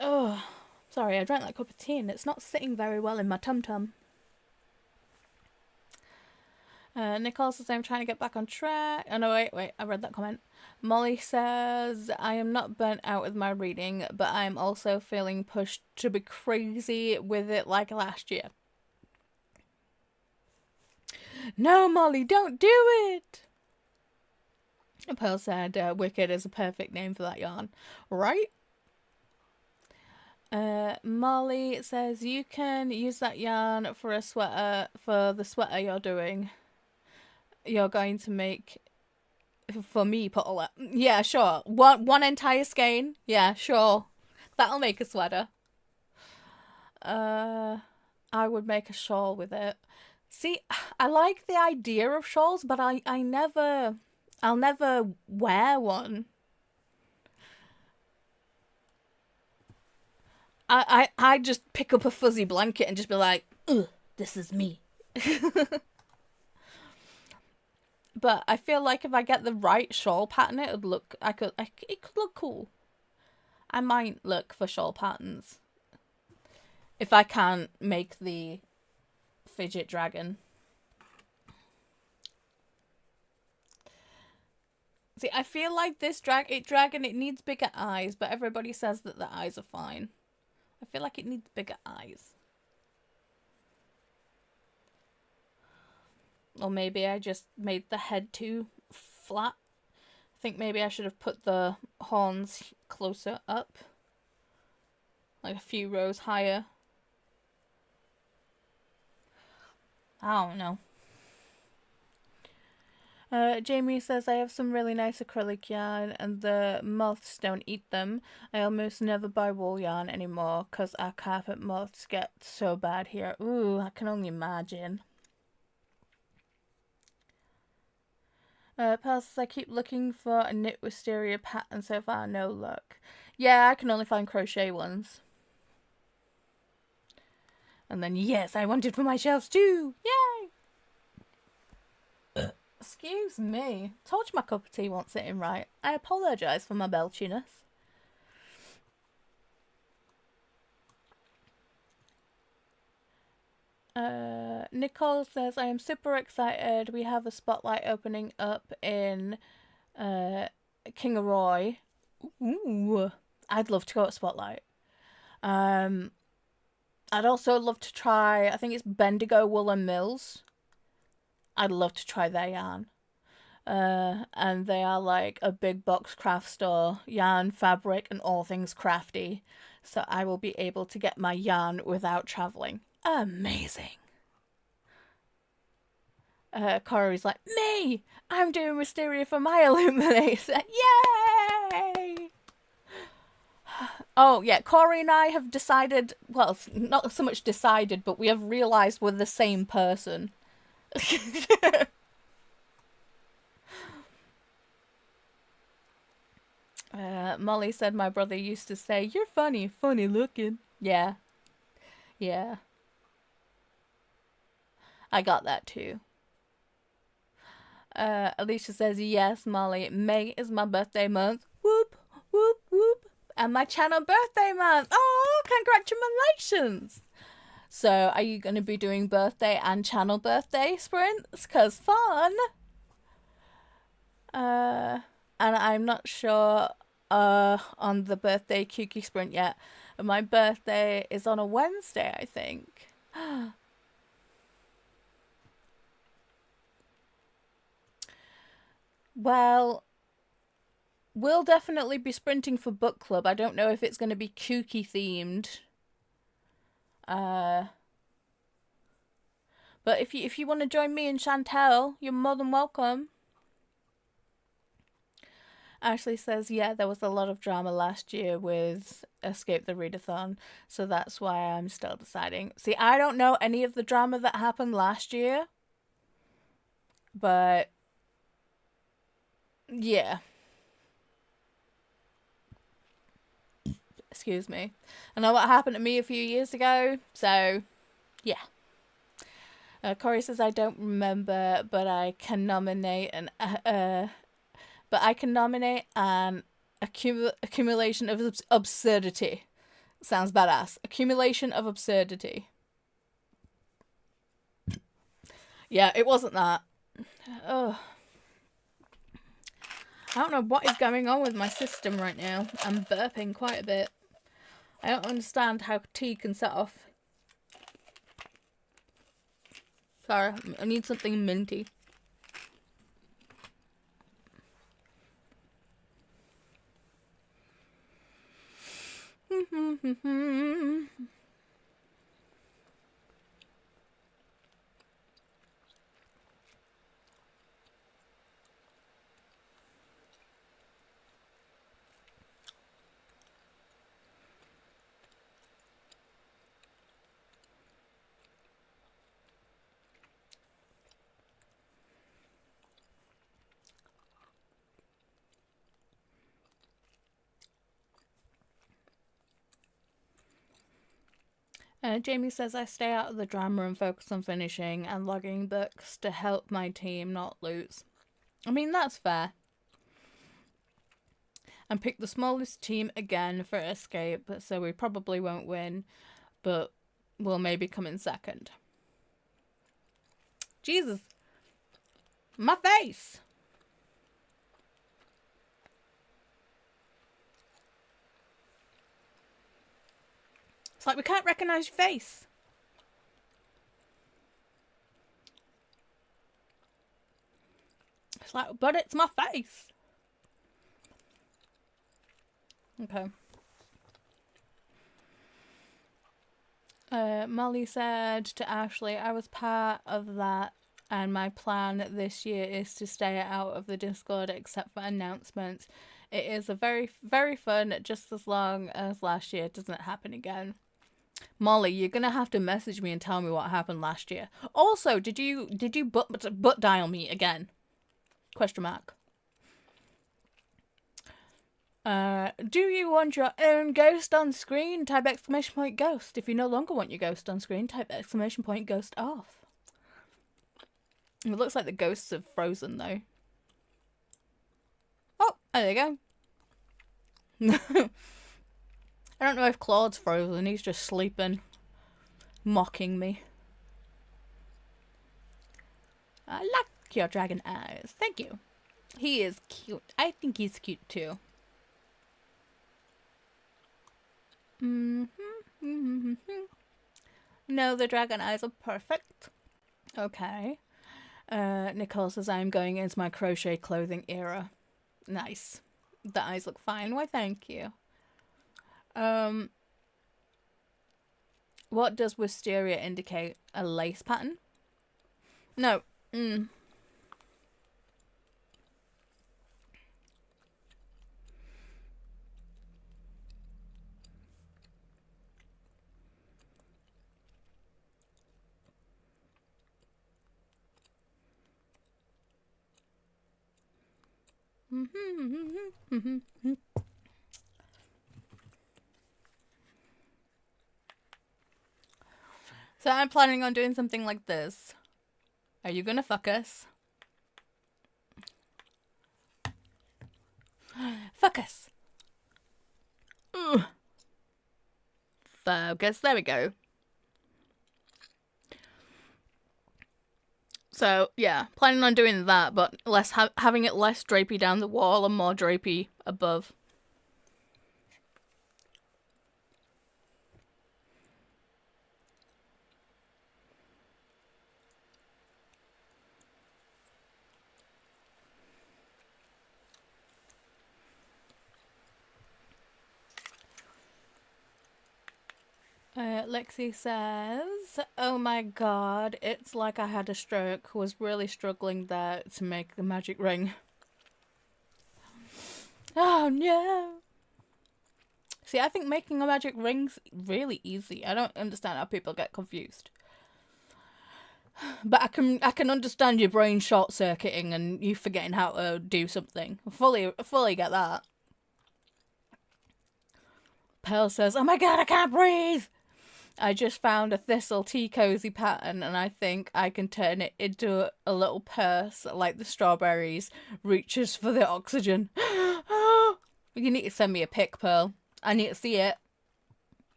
Oh, sorry, I drank that cup of tea and it's not sitting very well in my tum-tum. Nicole says, I'm trying to get back on track. Oh, no, wait, I read that comment. Molly says, I am not burnt out with my reading, but I'm also feeling pushed to be crazy with it like last year. No, Molly, don't do it! Pearl said, Wicked is a perfect name for that yarn. Right? Molly says, you can use that yarn for a sweater, for the sweater you're doing. You're going to make for me, Paula. Yeah, sure. One entire skein. Yeah, sure. That'll make a sweater. I would make a shawl with it. See, I like the idea of shawls, but I'll never wear one. I just pick up a fuzzy blanket and just be like, ugh, this is me. But I feel like if I get the right shawl pattern, it could look cool. I might look for shawl patterns if I can't make the fidget dragon. See, I feel like this dragon, it needs bigger eyes, but everybody says that the eyes are fine. I feel like it needs bigger eyes. Or maybe I just made the head too flat. think maybe I should have put the horns closer up. Like a few rows higher. I don't know. Jamie says, I have some really nice acrylic yarn and the moths don't eat them. I almost never buy wool yarn anymore because our carpet moths get so bad here. Ooh, I can only imagine. Pearl says, I keep looking for a knit wisteria pattern, so far no luck. Yeah, I can only find crochet ones. And then, yes, I want it for my shelves too. Yay! Excuse me. Told you my cup of tea wasn't sitting right. I apologise for my belchiness. Nicole says, I am super excited. We have a spotlight opening up in Kingaroy. Ooh, I'd love to go at Spotlight. I'd also love to try, I think it's Bendigo Woolen Mills. I'd love to try their yarn. And they are like a big box craft store, yarn, fabric, and all things crafty. So I will be able to get my yarn without travelling. Amazing. Corey's like, me! I'm doing Wisteria for my Illuminator. Yay! Oh, yeah, Corey and I have decided, well, not so much decided, but we have realised we're the same person. Molly said my brother used to say, you're funny looking. Yeah. Yeah. I got that too. Alicia says, yes, Molly, May is my birthday month. Whoop, whoop, whoop. And my channel birthday month. Oh, congratulations. So, are you going to be doing birthday and channel birthday sprints? 'Cause fun. And I'm not sure on the birthday kooky sprint yet. My birthday is on a Wednesday, I think. Well, we'll definitely be sprinting for book club. I don't know if it's going to be kooky themed. But if you want to join me and Chantel, you're more than welcome. Ashley says, yeah, there was a lot of drama last year with Escape the Readathon, so that's why I'm still deciding. See, I don't know any of the drama that happened last year, but yeah. Excuse me. I know what happened to me a few years ago, so yeah. Corey says, I don't remember, but I can nominate an accumulation of absurdity. Sounds badass. Accumulation of absurdity. Yeah, it wasn't that. Ugh. I don't know what is going on with my system right now. I'm burping quite a bit. I don't understand how tea can set off. Sorry, I need something minty. Jamie says, I stay out of the drama and focus on finishing and logging books to help my team not lose. I mean, that's fair. And pick the smallest team again for Escape, so we probably won't win, but we'll maybe come in second. Jesus. My face! It's like we can't recognise your face. It's like, but it's my face. Okay. Molly said to Ashley, I was part of that, and my plan this year is to stay out of the Discord except for announcements. It is a very, very fun, just as long as last year doesn't happen again. Molly, you're gonna have to message me and tell me what happened last year. Also, did you butt dial me again? Question mark. Do you want your own ghost on screen? Type exclamation point ghost. If you no longer want your ghost on screen, type exclamation point ghost off. It looks like the ghosts have frozen though. Oh, there you go. I don't know if Claude's frozen. He's just sleeping. Mocking me. I like your dragon eyes. Thank you. He is cute. I think he's cute too. No, the dragon eyes are perfect. Okay. Nicole says I'm going into my crochet clothing era. Nice. The eyes look fine. Why, thank you. What does wisteria indicate? A lace pattern? No. So I'm planning on doing something like this. Are you gonna fuck us? Fuck us. Ugh. Focus. There we go. So, yeah, planning on doing that, but less having it less drapey down the wall and more drapey above. Lexi says, oh my god, it's like I had a stroke. Was really struggling there to make the magic ring. Oh no. See, I think making a magic ring's really easy. I don't understand how people get confused. But I can understand your brain short circuiting and you forgetting how to do something. Fully get that. Pearl says, oh my god, I can't breathe! I just found a thistle tea cozy pattern and I think I can turn it into a little purse like the strawberries reaches for the oxygen. You need to send me a pic, Pearl. I need to see it.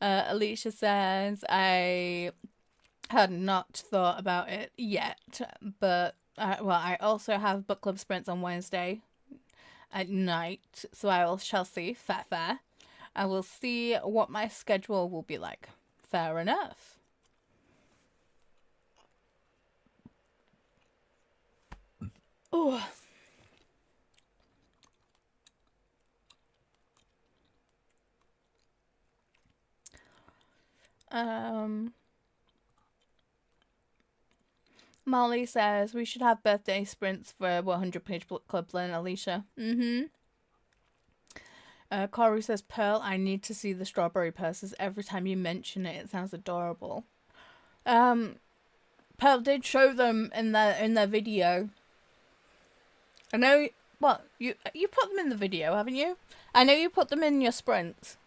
Alicia says, I had not thought about it yet, but I also have book club sprints on Wednesday at night, so I shall see. Fair. I will see what my schedule will be like. Fair enough. Ooh. Molly says we should have birthday sprints for 100-page book club, then Alicia. Corey says, Pearl, I need to see the strawberry purses. Every time you mention it, it sounds adorable. Pearl did show them in their video. I know. What you put them in the video, haven't you? I know you put them in your sprints.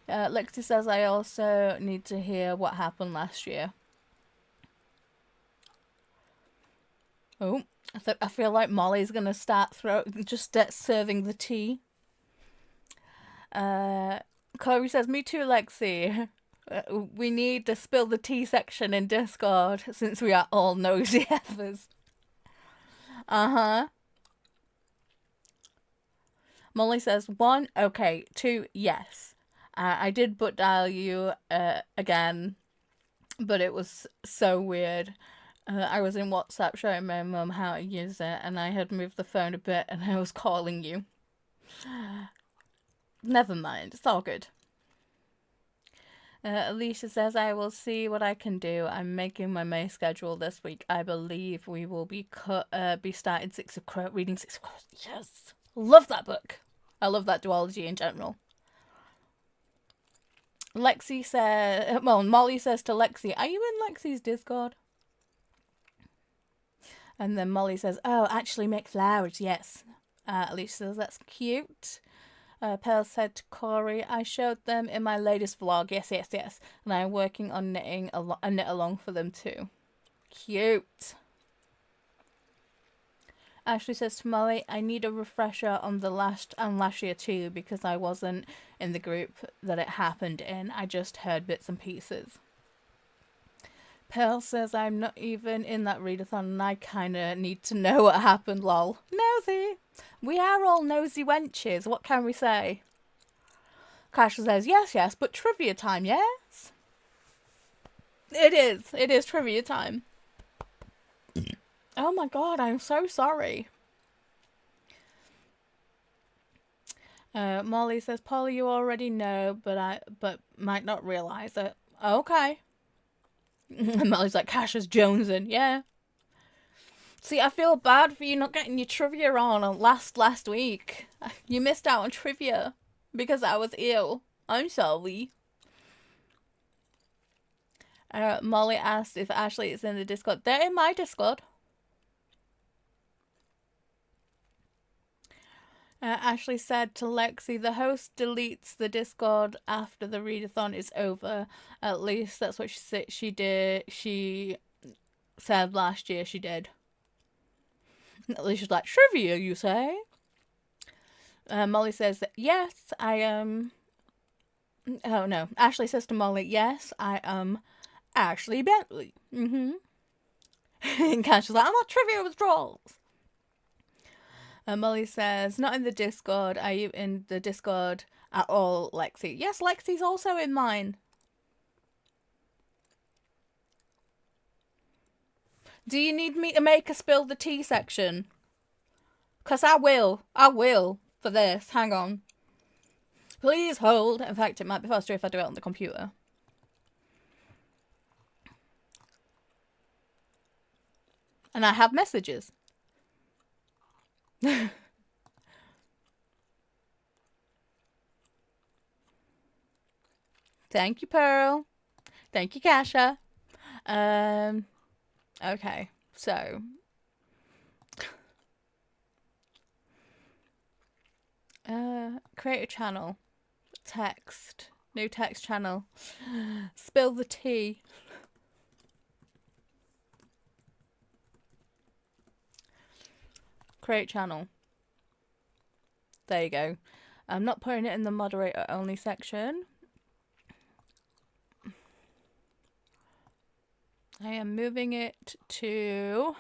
Lexi says I also need to hear what happened last year. Oh, I feel like Molly's gonna start serving the tea. Chloe says, me too, Lexi. We need to spill the tea section in Discord since we are all nosy heifers. Molly says, 1, okay, 2, yes. I did butt dial you again, but it was so weird. I was in WhatsApp showing my mum how to use it, and I had moved the phone a bit, and I was calling you. Never mind, it's all good. Alicia says, I will see what I can do. I'm making my May schedule this week. I believe we will be starting reading Six of Crows. Yes! Love that book. I love that duology in general. Lexi says, well, Molly says to Lexi, are you in Lexi's Discord? And then Molly says, oh, actually make flowers, yes. Alicia says, that's cute. Pearl said to Corey, I showed them in my latest vlog. Yes. And I'm working on knitting a knit along for them too. Cute. Ashley says to Molly, I need a refresher on the last and last year too, because I wasn't in the group that it happened in. I just heard bits and pieces. Pearl says, I'm not even in that readathon and I kinda need to know what happened, lol. Nosy. We are all nosy wenches, what can we say? Kasha says, yes, but trivia time, yes? It is trivia time. Oh my god, I'm so sorry. Molly says, Polly, you already know, but might not realise it. Okay. And Molly's like, Kasha's jonesing, yeah. See, I feel bad for you not getting your trivia on last week. You missed out on trivia because I was ill. I'm sorry. Molly asked if Ashley is in the Discord. They're in my Discord. Ashley said to Lexi, the host deletes the Discord after the readathon is over. At least that's what she did. She said last year she did. At least she's like, trivia, you say? Molly says that, yes, I am... Oh, no. Ashley says to Molly, yes, I am Ashley Bentley. And Cash is like, I'm not trivia withdrawals. Molly says, not in the Discord. Are you in the Discord at all, Lexi? Yes, Lexi's also in mine. Do you need me to make a spill the tea section? Because I will for this. Hang on. Please hold. In fact, it might be faster if I do it on the computer. And I have messages. Thank you, Pearl. Thank you, Kasha. Okay, so create a channel. Text. New text channel. Spill the tea. Create channel. There you go. I'm not putting it in the moderator only section. I am moving it to...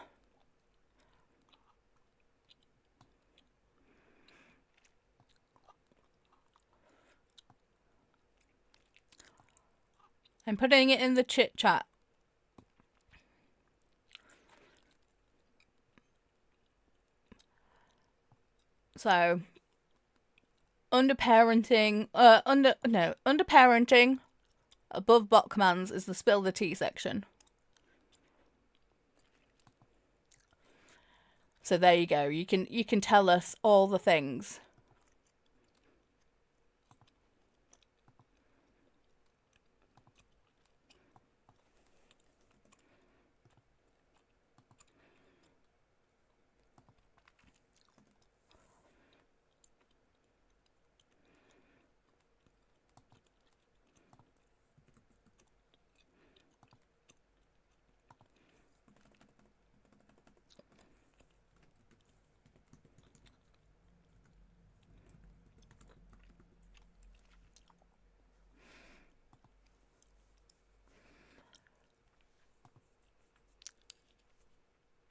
I'm putting it in the chit chat. So, under parenting, under parenting, above bot commands is the spill the tea section. So there you go. You can tell us all the things.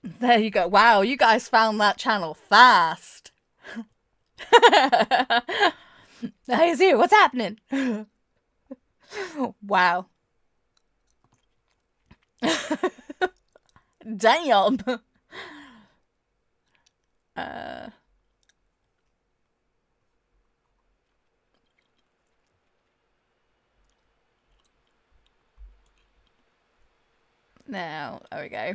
There you go. Wow, you guys found that channel fast. Hey, Z, what's happening? Wow. Damn. Now, there we go.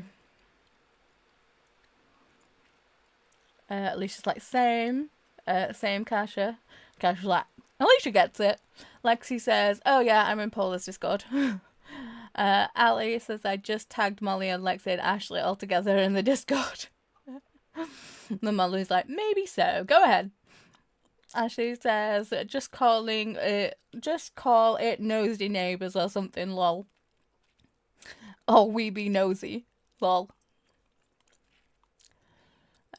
Alicia's like, same, Kasha. Kasha's like, Alicia gets it. Lexi says, oh yeah, I'm in Paula's Discord. Ali says, I just tagged Molly and Lexi and Ashley all together in the Discord. The Molly's like, maybe so, go ahead. Ashley says, just call it nosy neighbours or something, lol. Oh, we be nosy, lol.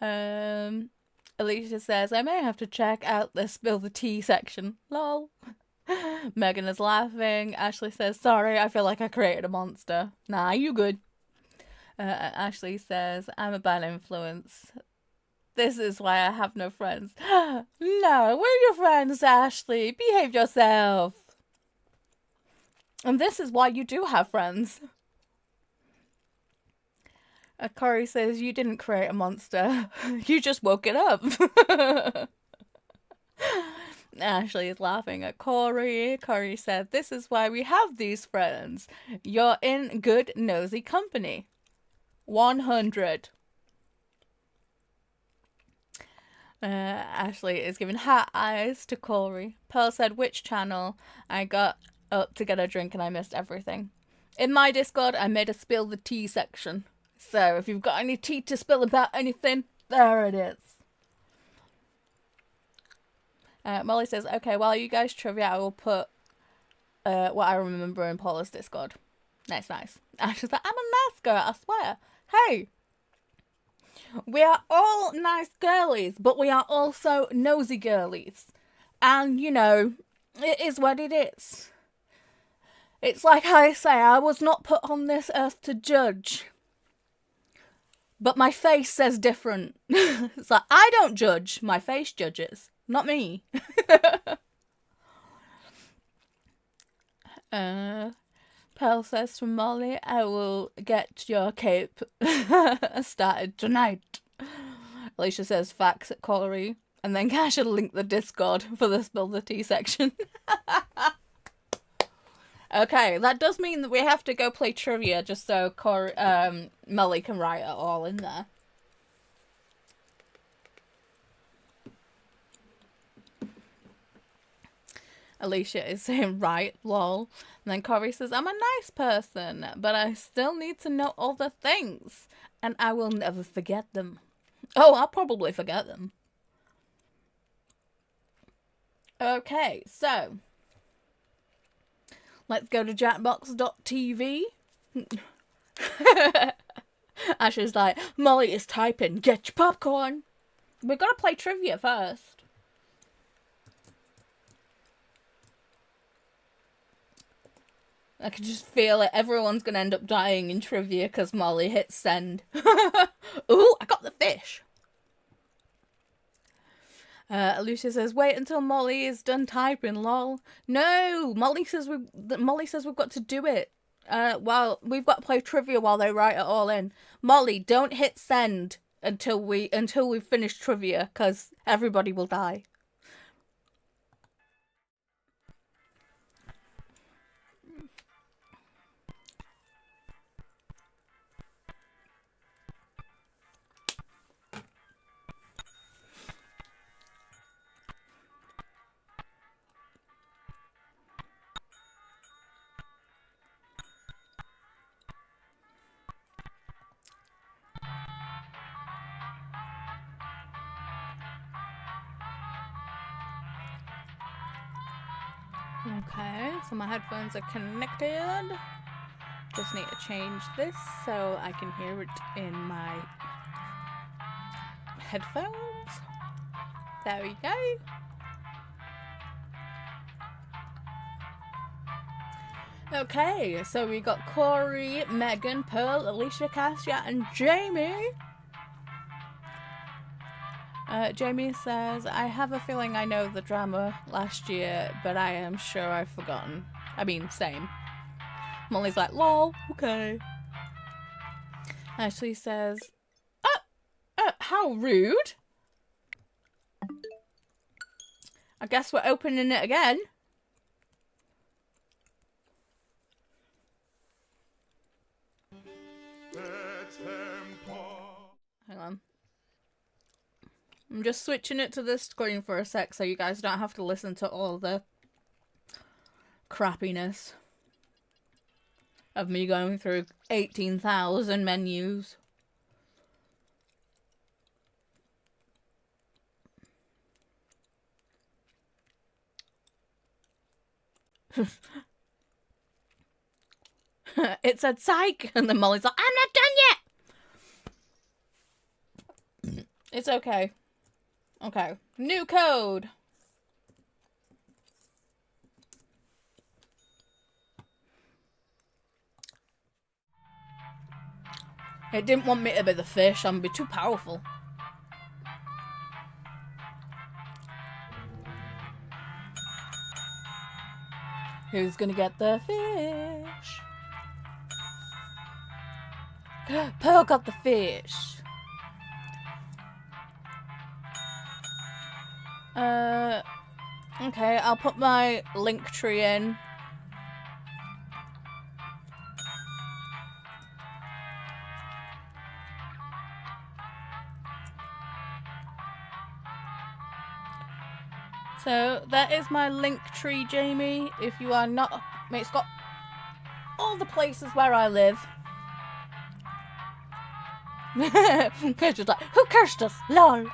Alicia says, I may have to check out the spill the tea section, lol. Megan is laughing. Ashley says, sorry, I feel like I created a monster. Nah, you good. Ashley says, I'm a bad influence. This is why I have no friends. No, we're your friends, Ashley. Behave yourself. And this is why you do have friends. Corey says, you didn't create a monster. You just woke it up. Ashley is laughing at Corey. Corey said, this is why we have these friends. You're in good, nosy company. 100. Ashley is giving hat eyes to Corey. Pearl said, which channel? I got up to get a drink and I missed everything. In my Discord, I made a spill the tea section. So if you've got any tea to spill about anything, there it is. Molly says, okay, while you guys trivia, I will put what I remember in Paula's Discord. Nice. Ashley's like, I'm a nice girl, I swear. Hey, we are all nice girlies, but we are also nosy girlies. And, you know, it is what it is. It's like I say, I was not put on this earth to judge. But my face says different. It's like, I don't judge, my face judges. Not me. Pearl says to Molly, I will get your cape started tonight. Alicia says facts at Corey. And then Cash will link the Discord for the spill the tea section. Okay, that does mean that we have to go play trivia just so Molly can write it all in there. Alicia is saying, right, lol. And then Corey says, I'm a nice person, but I still need to know all the things. And I will never forget them. Oh, I'll probably forget them. Okay, so let's go to jackbox.tv. Ashley's like, Molly is typing, get your popcorn. We've got to play trivia first. I can just feel it. Everyone's going to end up dying in trivia because Molly hit send. Ooh, I got the fish. Alicia says, wait until Molly is done typing, lol. No, Molly says we've got to do it. Well, we've got to play trivia while they write it all in. Molly, don't hit send until we've finished trivia because everybody will die. Okay, so my headphones are connected. Just need to change this so I can hear it in my headphones. There we go. Okay, so we got Corey, Megan, Pearl, Alicia, Cassia, and Jamie. Jamie says, I have a feeling I know the drama last year, but I am sure I've forgotten. I mean, same. Molly's like, lol, okay. Ashley says, how rude. I guess we're opening it again. Hang on. I'm just switching it to this screen for a sec so you guys don't have to listen to all the crappiness of me going through 18,000 menus. It said psych, and then Molly's like, I'm not done yet! It's okay. Okay. New code! It didn't want me to be the fish, I'm be too powerful. Who's gonna get the fish? Pearl got the fish. Okay, I'll put my link tree in. So that is my link tree, Jamie. If you are not, it's got all the places where I live. Cause just like, who cursed us? Lol.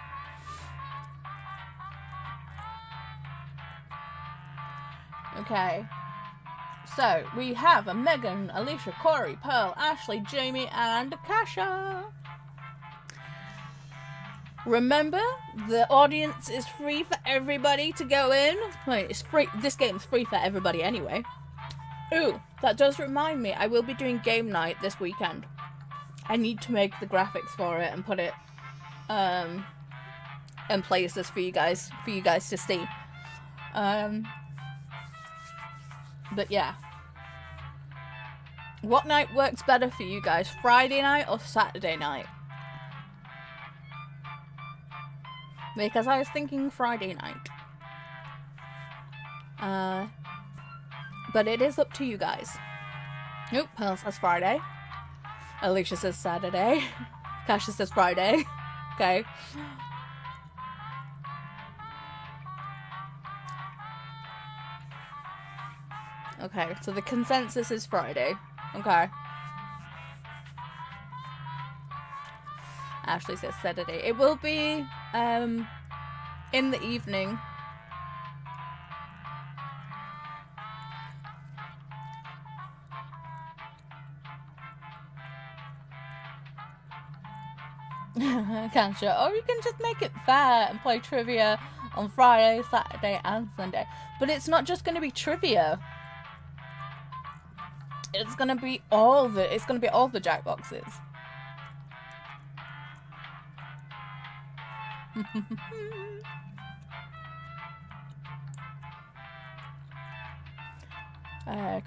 Okay. So we have a Megan, Alicia, Corey, Pearl, Ashley, Jamie, and Akasha. Remember, the audience is free for everybody to go in. Wait, it's free. This game's free for everybody anyway. Ooh, that does remind me. I will be doing game night this weekend. I need to make the graphics for it and put it in places for you guys to see. But yeah. What night works better for you guys? Friday night or Saturday night? Because I was thinking Friday night. But it is up to you guys. Nope, Pearl says Friday. Alicia says Saturday. Kasha says Friday. Okay. Okay, so the consensus is Friday. Okay. Ashley says Saturday. It will be in the evening. Can't. Or you can just make it fair and play trivia on Friday, Saturday, and Sunday. But it's not just going to be trivia. It's going to be all the Jackboxes.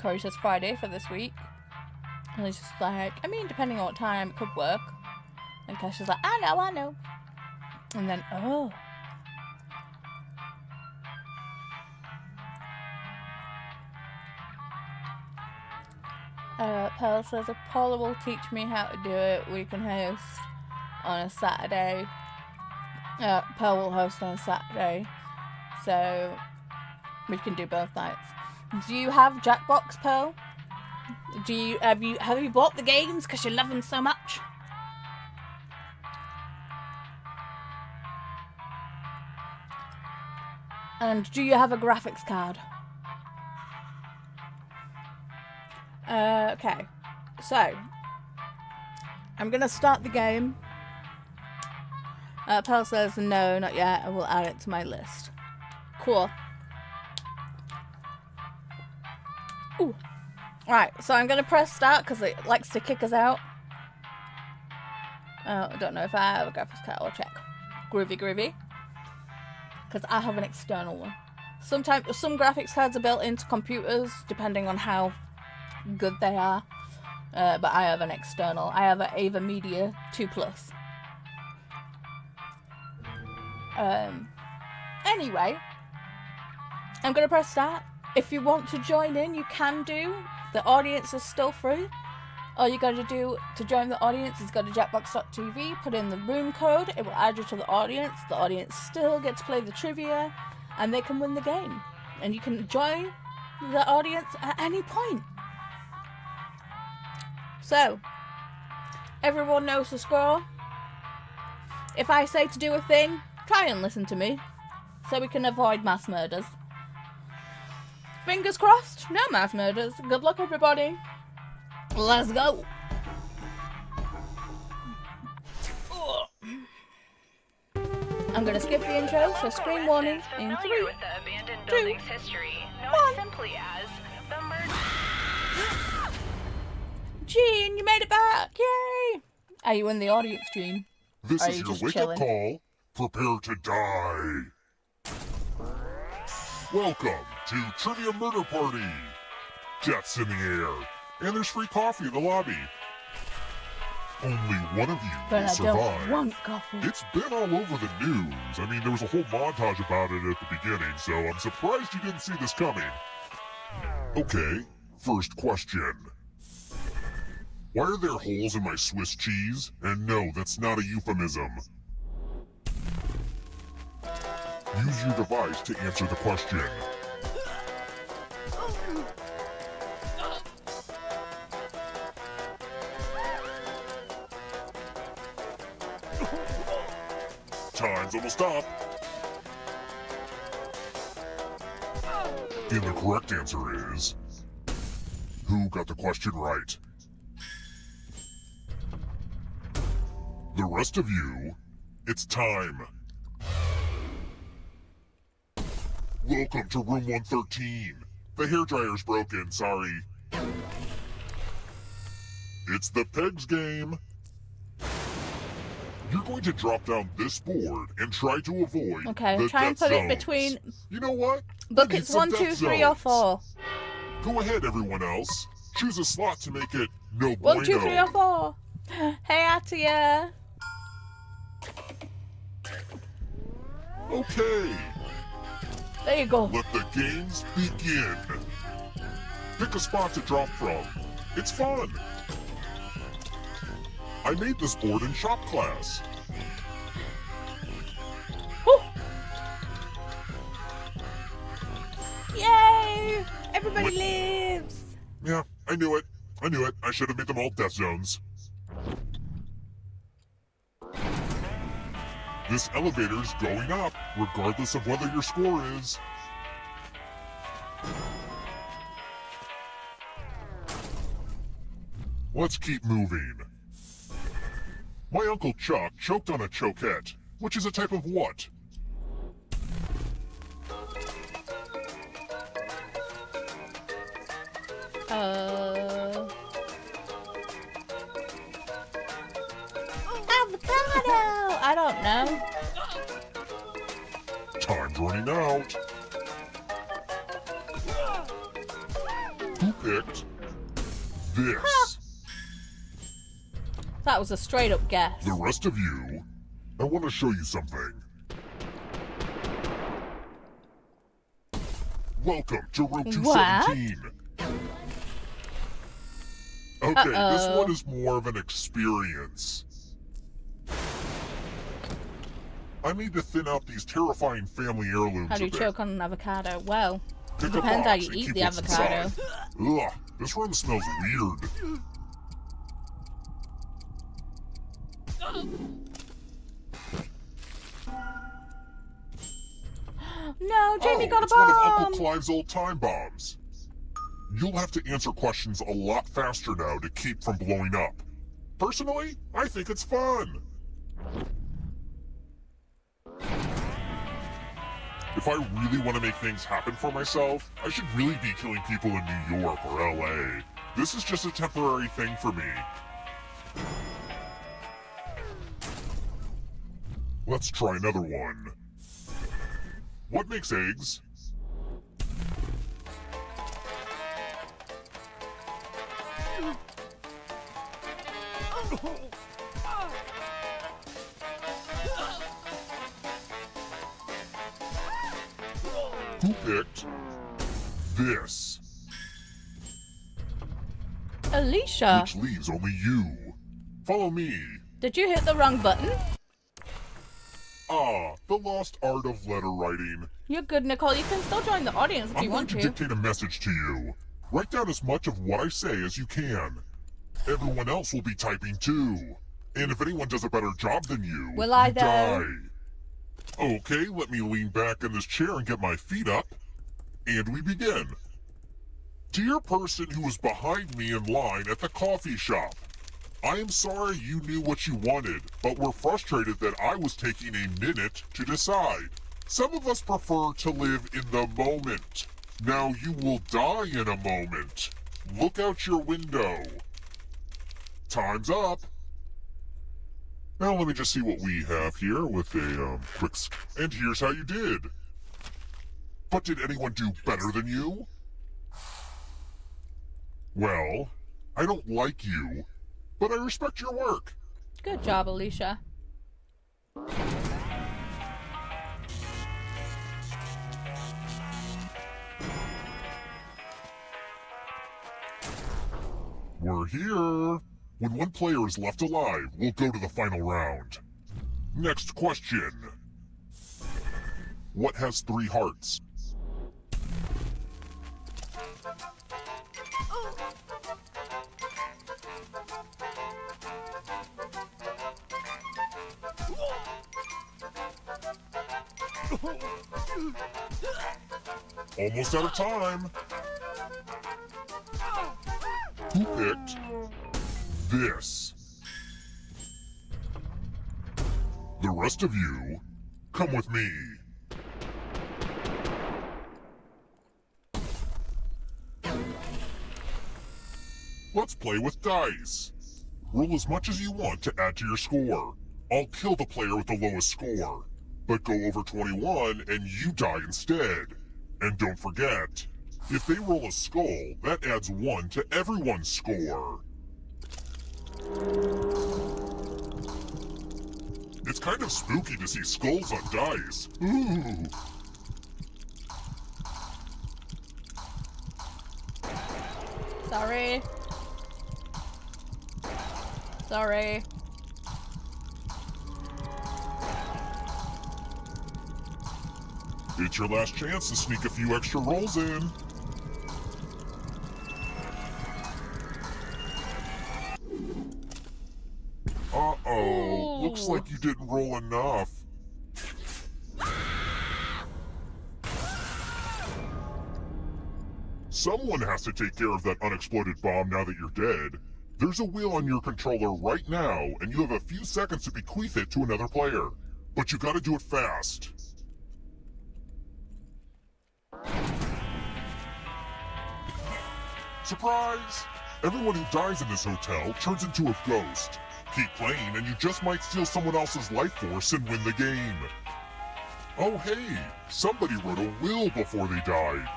Corey says Friday for this week. And he's just like, I mean, depending on what time, it could work. And Kasha's like, I know. And then, oh. Pearl says, if Paula will teach me how to do it, we can host on a Saturday. Pearl will host on a Saturday. So, we can do both nights. Do you have Jackbox, Pearl? Have you bought the games because you love them so much? And do you have a graphics card? Okay. So, I'm going to start the game. Pearl says, no, not yet. I will add it to my list. Cool. Ooh. Right, so I'm going to press start because it likes to kick us out. I don't know if I have a graphics card. I'll check. Groovy. Because I have an external one. Sometimes some graphics cards are built into computers, depending on how good they are. but I have an external. I have an Ava Media 2 Plus. Anyway, I'm going to press start. If you want to join in, you can do. The audience is still free. All you got to do to join the audience is go to jackbox.tv, put in the room code, it will add you to the audience. The audience still gets to play the trivia, and they can win the game. And you can join the audience at any point. So, everyone knows the score. If I say to do a thing, try and listen to me, so we can avoid mass murders. Fingers crossed, no mass murders. Good luck, everybody. Let's go. I'm gonna skip the intro, so screen warning in 3, with the abandoned 2, building's history, known 1. simply as the murder. Gene, you made it back! Yay! Are you in the audience, Gene? This Are is you your just wake-up chilling? call. Prepare to die. Welcome to Trivia Murder Party. Death's in the air, and there's free coffee in the lobby. Only one of you But will I survive. don't want coffee. It's been all over the news. I mean, there was a whole montage about it at the beginning, so I'm surprised you didn't see this coming. Okay, first question. Why are there holes in my Swiss cheese? And no, that's not a euphemism. Use your device to answer the question. Time's almost up. And the correct answer is... Who got the question right? The rest of you, it's time. Welcome to room 113. The hairdryer's broken, sorry. It's the pegs game. You're going to drop down this board and try to avoid Okay, the try and death put it zones. between You know what? We need buckets some 1, 2, death 3, or zones. 4. Go ahead, everyone else. Choose a slot to make it no 1, bueno. 2, 3, or 4. Hey, Atia. Okay, There you go. let the games begin. Pick a spot to drop from. It's fun. I made this board in shop class. Woo. Yay! Everybody lives. Yeah, I knew it. I should have made them all death zones. This elevator's going up, regardless of whether your score is. Let's keep moving. My Uncle Chuck choked on a choquette, which is a type of what? Avocado! I don't know. Time's running out. Who picked this? That was a straight up guess. The rest of you, I want to show you something. Welcome to room 217. Okay, this one is more of an experience. I need to thin out these terrifying family heirlooms How do a you bit. choke on an avocado? Well, Pick a depends how box you and eat keep the what's avocado. inside. Ugh, this room smells weird. No, Jamie got a it's one of bomb. Uncle Clive's old time bombs. You'll have to answer questions a lot faster now to keep from blowing up. Personally, I think it's fun. If I really want to make things happen for myself, I should really be killing people in New York or LA. This is just a temporary thing for me. Let's try another one. What makes eggs? Who picked this? Alicia, Which leaves only you. Follow me. did you hit the wrong button? Ah, the lost art of letter writing. You're good, Nicole. You can still join the audience if I'm you going want to to. dictate a message to you. Write down as much of what I say as you can. Everyone else will be typing too. And if anyone does a better job than you, Will I, you though? die. Okay, let me lean back in this chair and get my feet up. And we begin. Dear person who is behind me in line at the coffee shop, I am sorry you knew what you wanted, but were frustrated that I was taking a minute to decide. Some of us prefer to live in the moment. Now you will die in a moment. Look out your window. Time's up. Now let me just see what we have here with a quick and here's how you did. But did anyone do better than you? Well, I don't like you, but I respect your work. Good job, Alicia. We're here. When one player is left alive, we'll go to the final round. Next question. What has 3 hearts? Almost out of time. Who picked this? The rest of you, come with me. Let's play with dice. Roll as much as you want to add to your score. I'll kill the player with the lowest score, but go over 21 and you die instead. And don't forget, if they roll a skull, that adds 1 to everyone's score. It's kind of spooky to see skulls on dice. Ooh. Sorry. Sorry. It's your last chance to sneak a few extra rolls in. Uh-oh. Looks like you didn't roll enough. Someone has to take care of that unexploded bomb now that you're dead. There's a wheel on your controller right now, and you have a few seconds to bequeath it to another player. But you gotta do it fast. Surprise! Everyone who dies in this hotel turns into a ghost. Keep playing and you just might steal someone else's life force and win the game. Oh hey, somebody wrote a will before they died.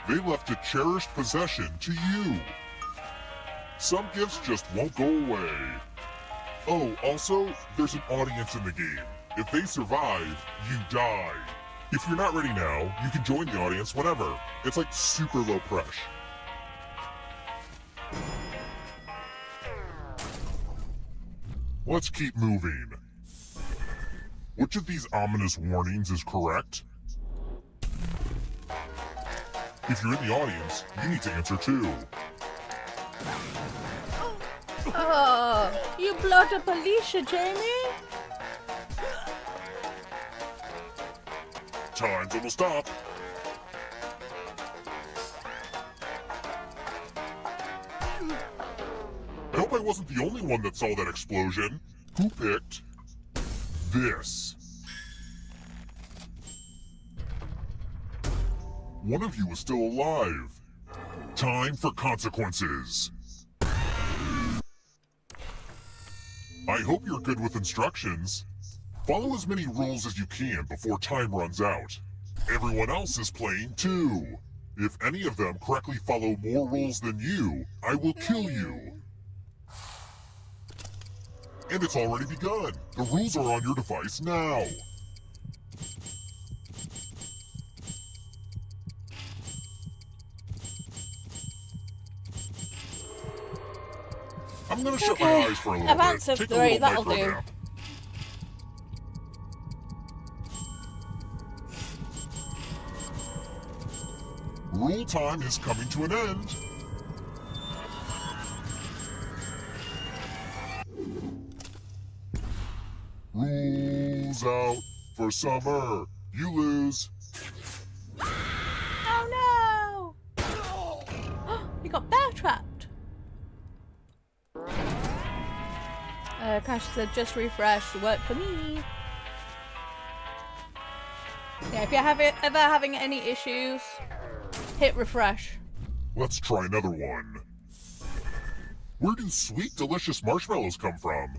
They left a cherished possession to you. Some gifts just won't go away. Oh, also, there's an audience in the game. If they survive, you die. If you're not ready now, you can join the audience whenever. It's like super low pressure. Let's keep moving. Which of these ominous warnings is correct? If you're in the audience, you need to answer too. Oh, you blowed up Alicia, Jamie? Time's almost up. I hope I wasn't the only one that saw that explosion. Who picked this? One of you is still alive. Time for consequences. I hope you're good with instructions. Follow as many rules as you can before time runs out. Everyone else is playing too. If any of them correctly follow more rules than you, I will kill you. And it's already begun. The rules are on your device now. I'm gonna shut my eyes for a little Advance bit. of Take a 3, little that'll micro do. nap. Rule time is coming to an end. Rules out for summer. You lose. Oh no! You got bear trapped. Cash said just refresh. Work for me. Yeah, if you're ever having any issues, hit refresh. Let's try another one. Where do sweet, delicious marshmallows come from?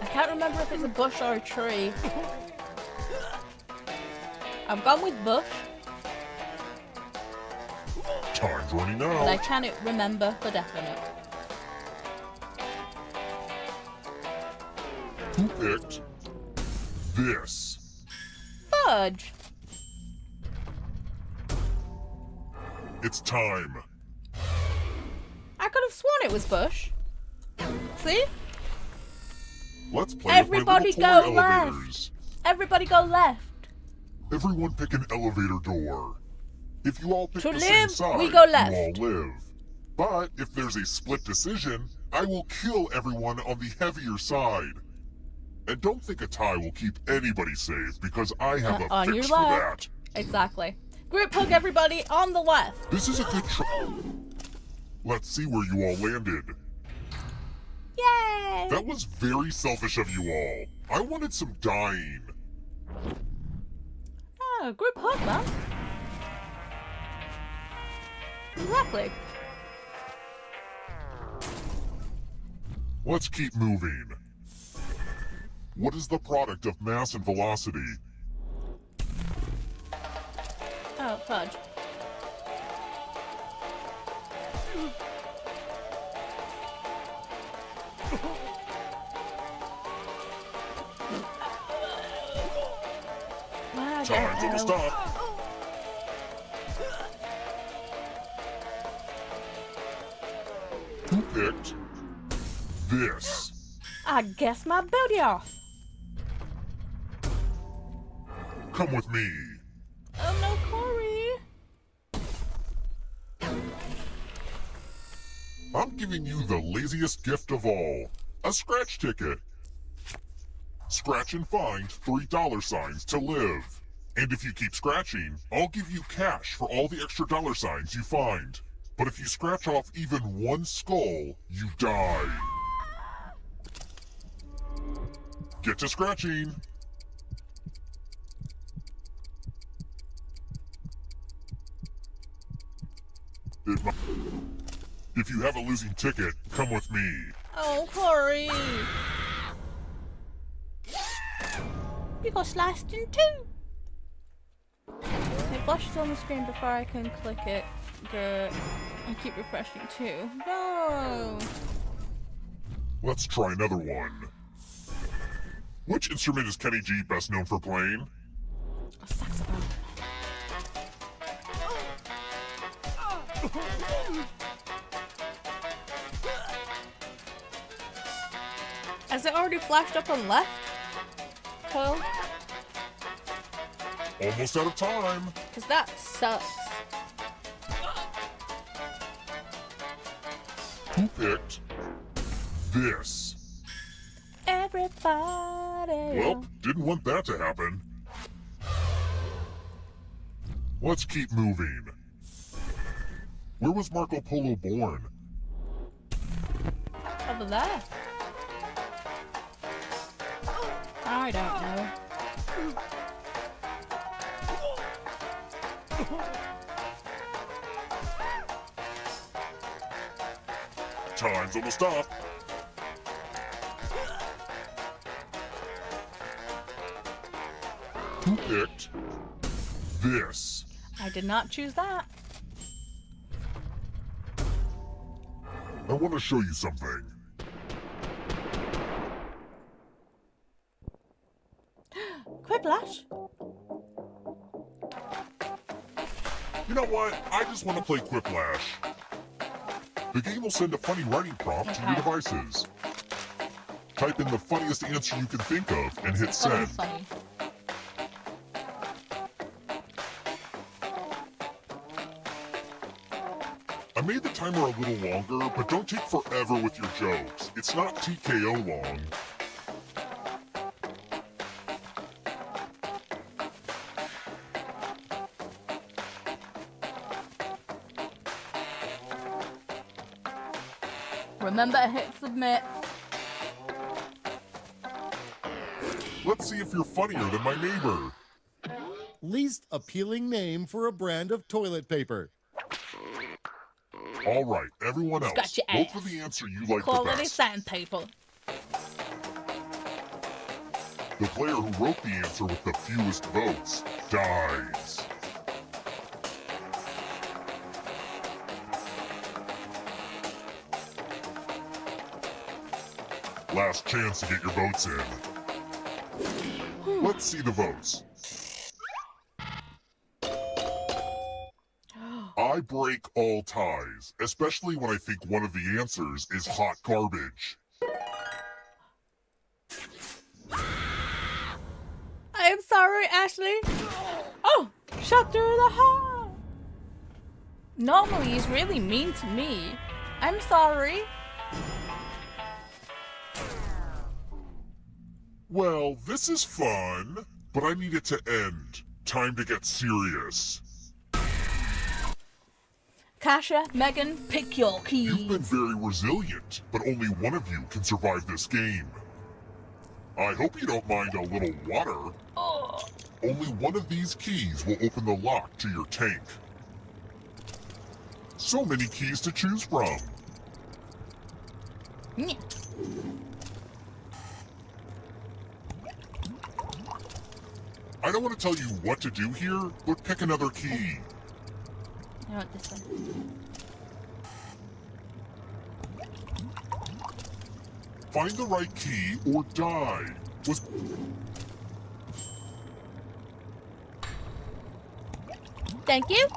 I can't remember if it's a bush or a tree. I've gone with bush, Time's running but I out. can't remember for definite. Who picked this? Fudge! It's time. I could have sworn it was bush. See? Let's play Everybody with my little go toy left. elevators. Everybody go left. Everyone pick an elevator door. If you all pick To the same live, side, we go you left. all live. But if there's a split decision, I will kill everyone on the heavier side. And don't think a tie will keep anybody safe, because I have a On fix your for left. that. Exactly. Group hug everybody on the left. This is a good try. Let's see where you all landed. Yay! That was very selfish of you all. I wanted some dying. Oh, group hug, man. Exactly. Let's keep moving. What is the product of mass and velocity? Oh, fudge. I Time's don't almost know. up. Who picked this? I guess my booty off. Come with me. Oh no, Corey. I'm giving you the laziest gift of all. A scratch ticket. Scratch and find $3 to live. And if you keep scratching, I'll give you cash for all the extra $signs you find. But if you scratch off even one skull, you die. Get to scratching. If you have a losing ticket, come with me. Oh, Corey. You got sliced in two. It flashes on the screen before I can click it. Good. I keep refreshing too. No. Let's try another one. Which instrument is Kenny G best known for playing? A saxophone. Has it already flashed up on left? Cole? Almost out of time. Because that sucks. Who picked this? Everybody. Well, didn't want that to happen. Let's keep moving. Where was Marco Polo born? Over there. I don't know. Time's almost up. Who picked this? I did not choose that. want to show you something. Quiplash? You know what? I just want to play Quiplash. The game will send a funny writing prompt to your Okay. devices. Type in the funniest answer you can think of and hit It's gonna be send. funny. I made the timer a little longer, but don't take forever with your jokes. It's not TKO long. Remember, hit submit. Let's see if you're funnier than my neighbor. Least appealing name for a brand of toilet paper. All right, everyone else, Scratch your vote ass. for the answer you like the Quality best. sandpaper. The player who wrote the answer with the fewest votes dies. Last chance to get your votes in. Let's see the votes. I break all ties, especially when I think one of the answers is hot garbage. I'm sorry, Ashley. Oh, shot through the heart. Normally, he's really mean to me. I'm sorry. Well, this is fun, but I need it to end. Time to get serious. Kasha, Megan, pick your You've been keys. very resilient, but only one of you can survive this game. I hope you don't mind a little water. Oh. Only one of these keys will open the lock to your tank. So many keys to choose from. Yeah. I don't want to tell you what to do here, but pick another key. I want this one. Find the right key or die. Thank you.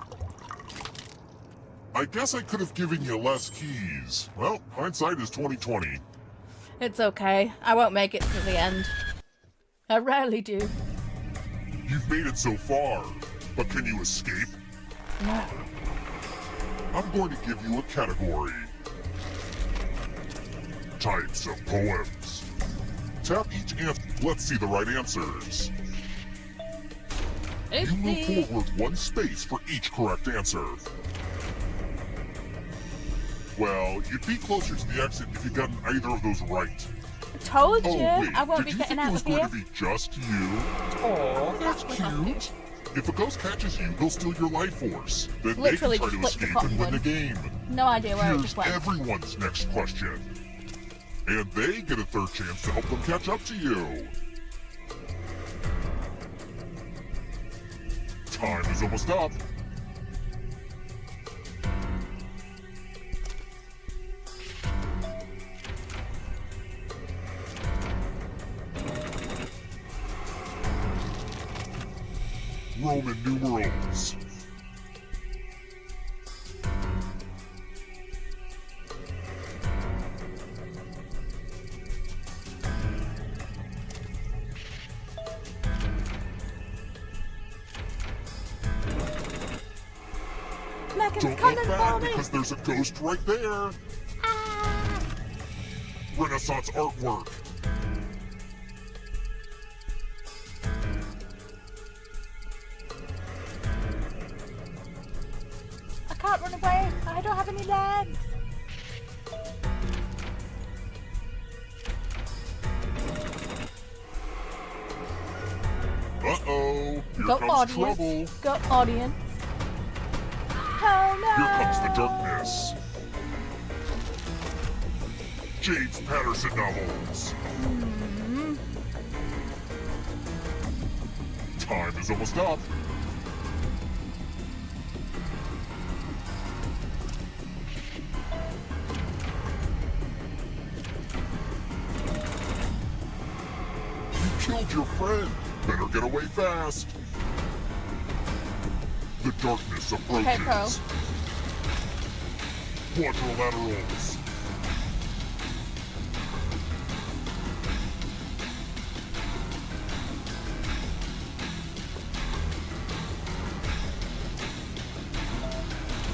I guess I could have given you less keys. Well, hindsight is 20/20. It's okay. I won't make it to the end. I rarely do. You've made it so far, but can you escape? No. I'm going to give you a category. Types of poems. Tap each answer. Let's see the right answers. You move Oopsie. forward one space for each correct answer. Well, you'd be closer to the exit if you'd gotten either of those right. Told Oh, you. wait, I won't did be you getting think it out was of going here. to be just you? Oh, That's cute. If a ghost catches you, they'll steal your life force. Then Literally they can try to just click the escape and win the cotton game. No idea where it Here's just went. everyone's next question. And they get a third chance to help them catch up to you. Time is almost up. Roman numerals. Megan's Don't coming look for back me. because there's a ghost right there. Ah. Renaissance artwork. I can't run away. I don't have any legs. Uh-oh. Here Go comes audience. trouble. Go audience. Oh no. Here comes the darkness. James Patterson novels. Time is almost up. killed your friend. Better get away fast. The darkness approaches. Okay, Pearl. Quadrilaterals.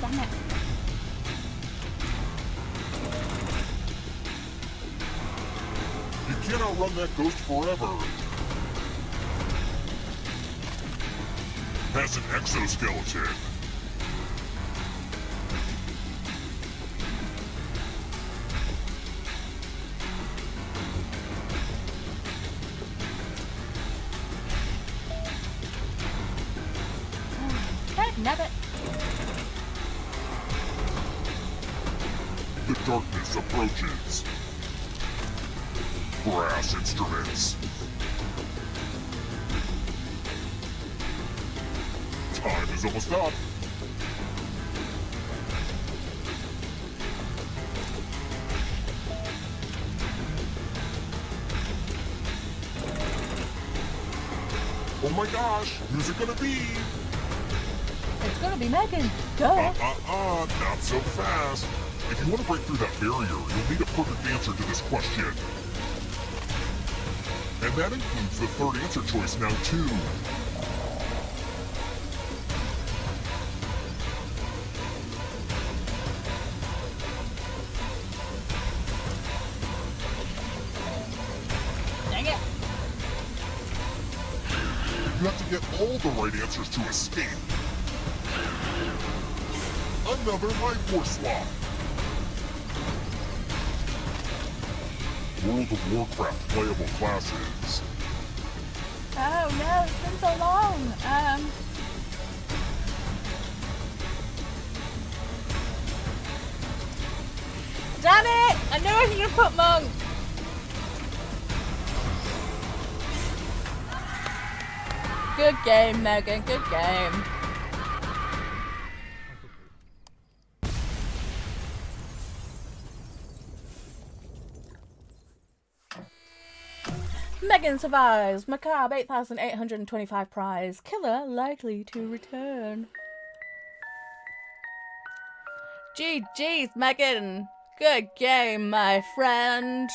Damn it. You can't outrun that ghost forever. Has an exoskeleton. Okay, nab it. The darkness approaches. Brass instruments. Time is almost up. Oh my gosh, who's it gonna be? It's gonna be Megan. Go. Not so fast. If you want to break through that barrier, you'll need a perfect answer to this question. And that includes the third answer choice now, too. Dang it. You have to get all the right answers to escape. Another life force swap. World of Warcraft playable classes. Oh no, it's been so long. Damn it! I knew I was gonna put monk. Good game, Megan. Good game. Megan survives. Macabre 8,825 prize. Killer likely to return. GG's, Megan. Good game, my friend.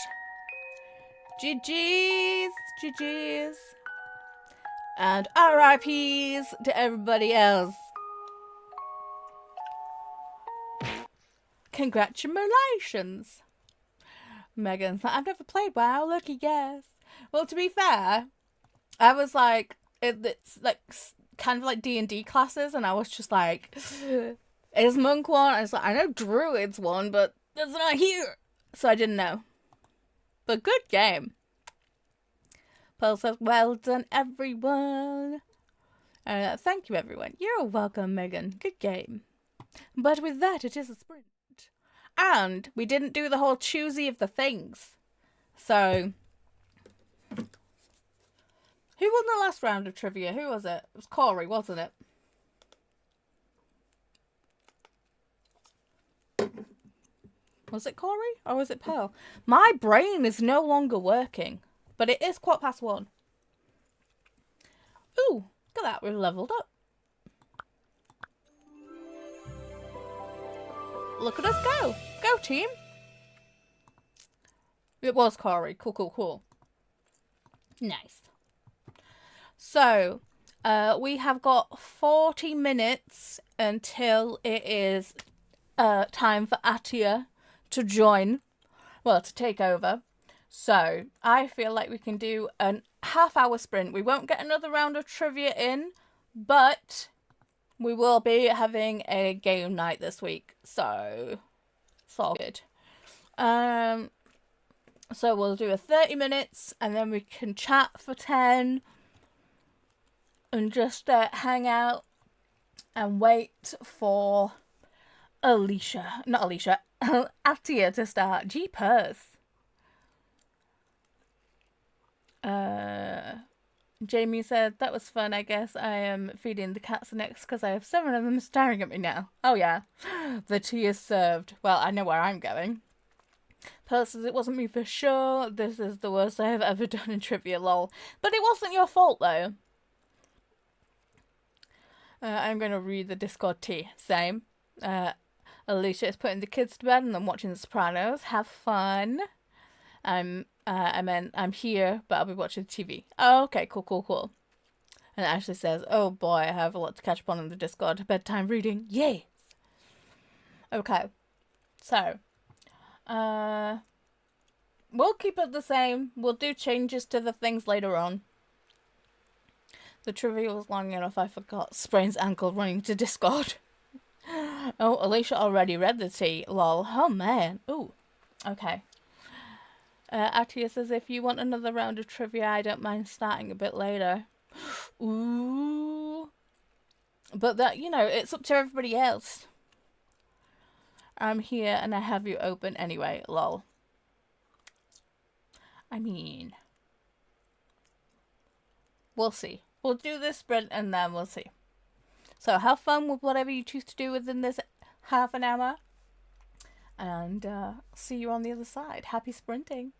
GG's. GG's. And RIPs to everybody else. Congratulations. Megan's like, I've never played WoW, lucky guess. Well, to be fair, I was like, it's like kind of like D&D classes, and I was just like, is Monk one? I was like, I know Druid's one, but it's not here. So I didn't know. But good game. Pearl says, well done, everyone. Thank you, everyone. You're welcome, Megan. Good game. But with that, it is a sprint. And we didn't do the whole choosy of the things. So, who won the last round of trivia? Who was it? It was Corey, wasn't it? Was it Corey or was it Pearl? My brain is no longer working. But it is 1:15. Ooh, look at that. We've leveled up. Look at us go. Go, team. It was Corey. Cool, cool, cool. Nice. So, we have got 40 minutes until it is time for Atia to join. Well, to take over. So, I feel like we can do a half-hour sprint. We won't get another round of trivia in, but we will be having a game night this week. So, it's all good. So, we'll do a 30 minutes, and then we can chat for 10, and just hang out and wait for Atia to start. Jeepers. Jamie said, that was fun, I guess. I am feeding the cats next because I have 7 of them staring at me now. Oh yeah, the tea is served. Well, I know where I'm going. Pearl says, it wasn't me for sure. This is the worst I have ever done in trivia, lol. But it wasn't your fault, though. I'm going to read the Discord tea. Same. Alicia is putting the kids to bed and then watching The Sopranos. Have fun. I'm here, but I'll be watching TV. Oh, okay, cool. And Ashley says, oh boy, I have a lot to catch up on in the Discord. Bedtime reading. Yes. Okay. So, we'll keep it the same. We'll do changes to the things later on. The trivia was long enough, I forgot. Sprains ankle running to Discord. Oh, Alicia already read the tea. Lol. Oh, man. Ooh. Okay. Atia says, if you want another round of trivia, I don't mind starting a bit later. Ooh. But that, it's up to everybody else. I'm here and I have you open anyway. Lol. I mean, we'll see. We'll do this sprint and then we'll see. So have fun with whatever you choose to do within this half an hour. And see you on the other side. Happy sprinting.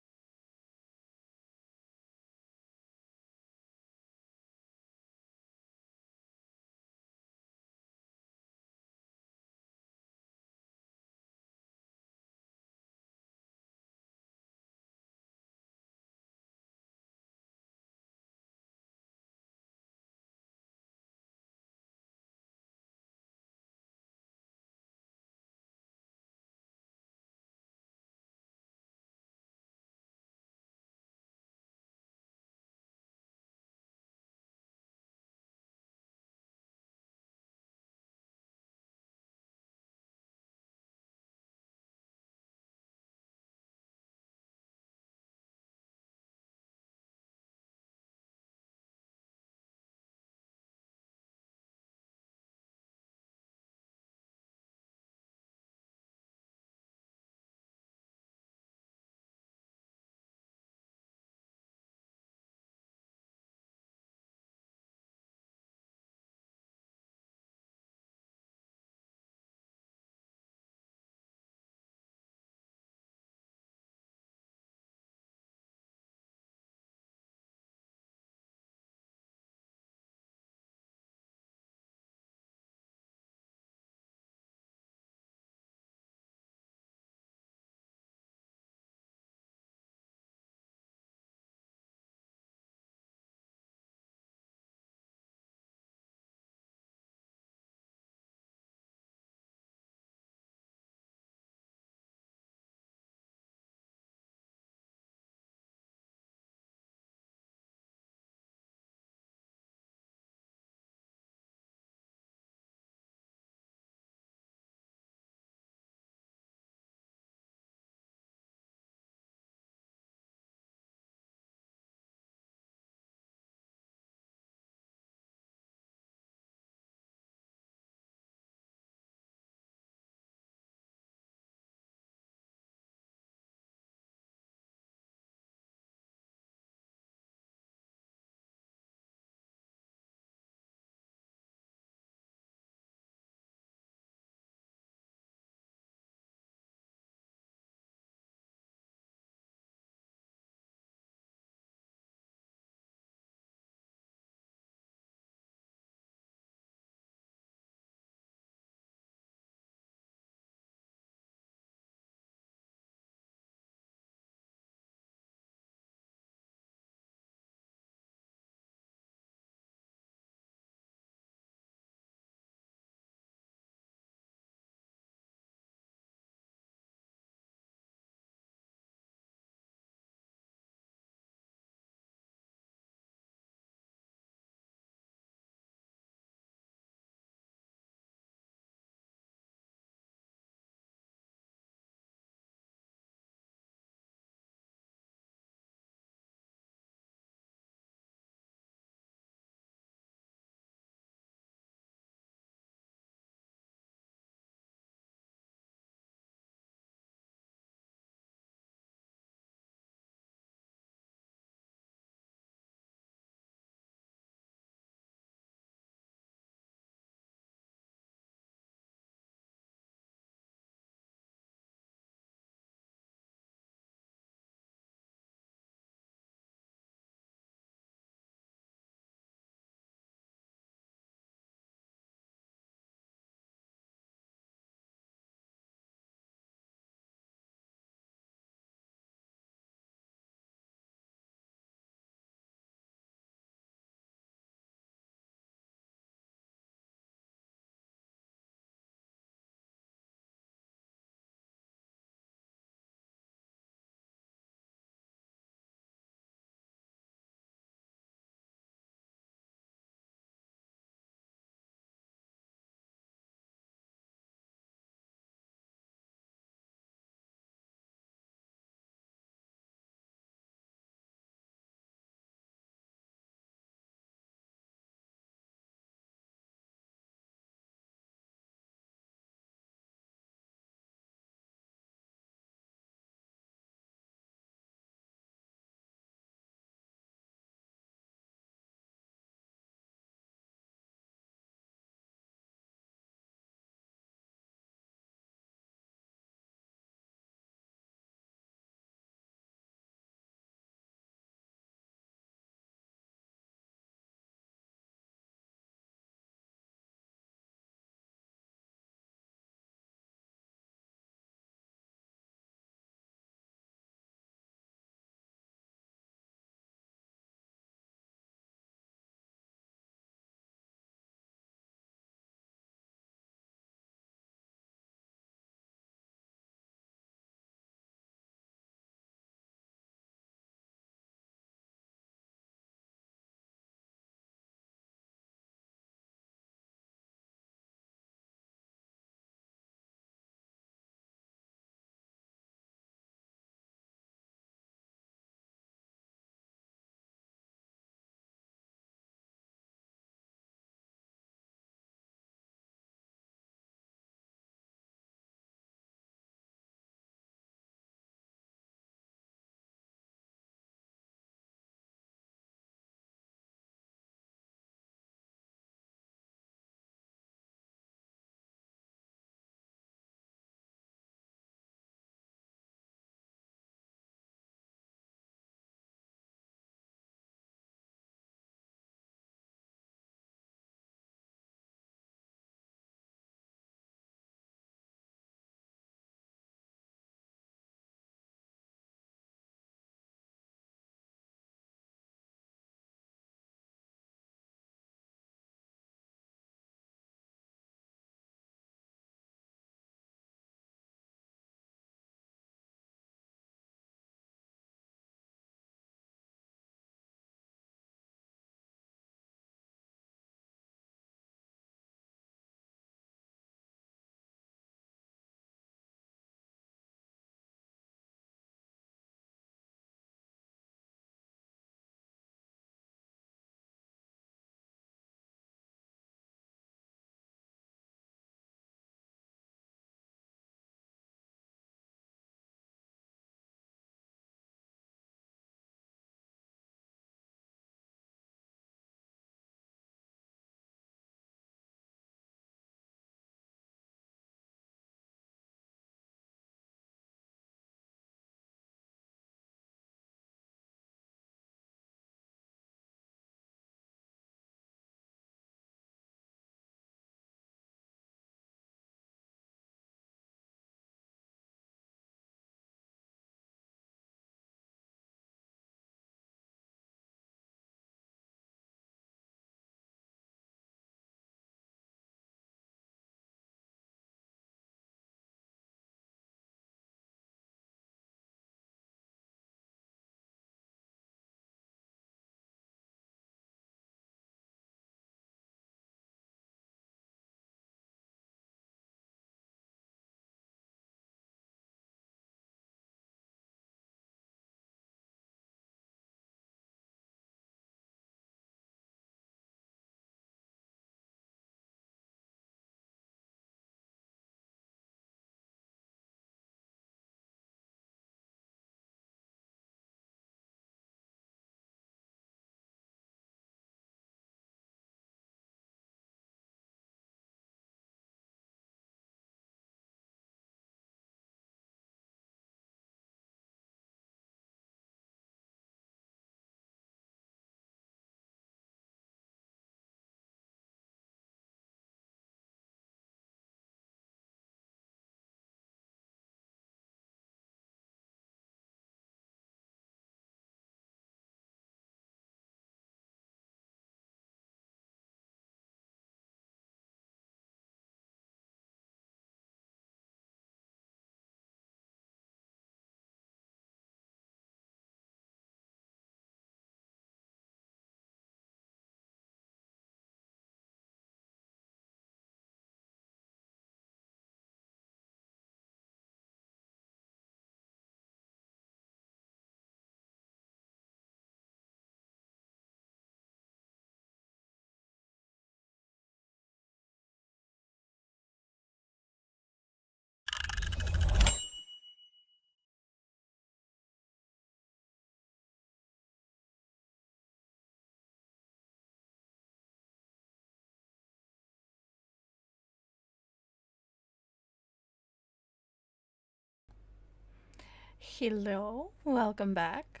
Hello, welcome back.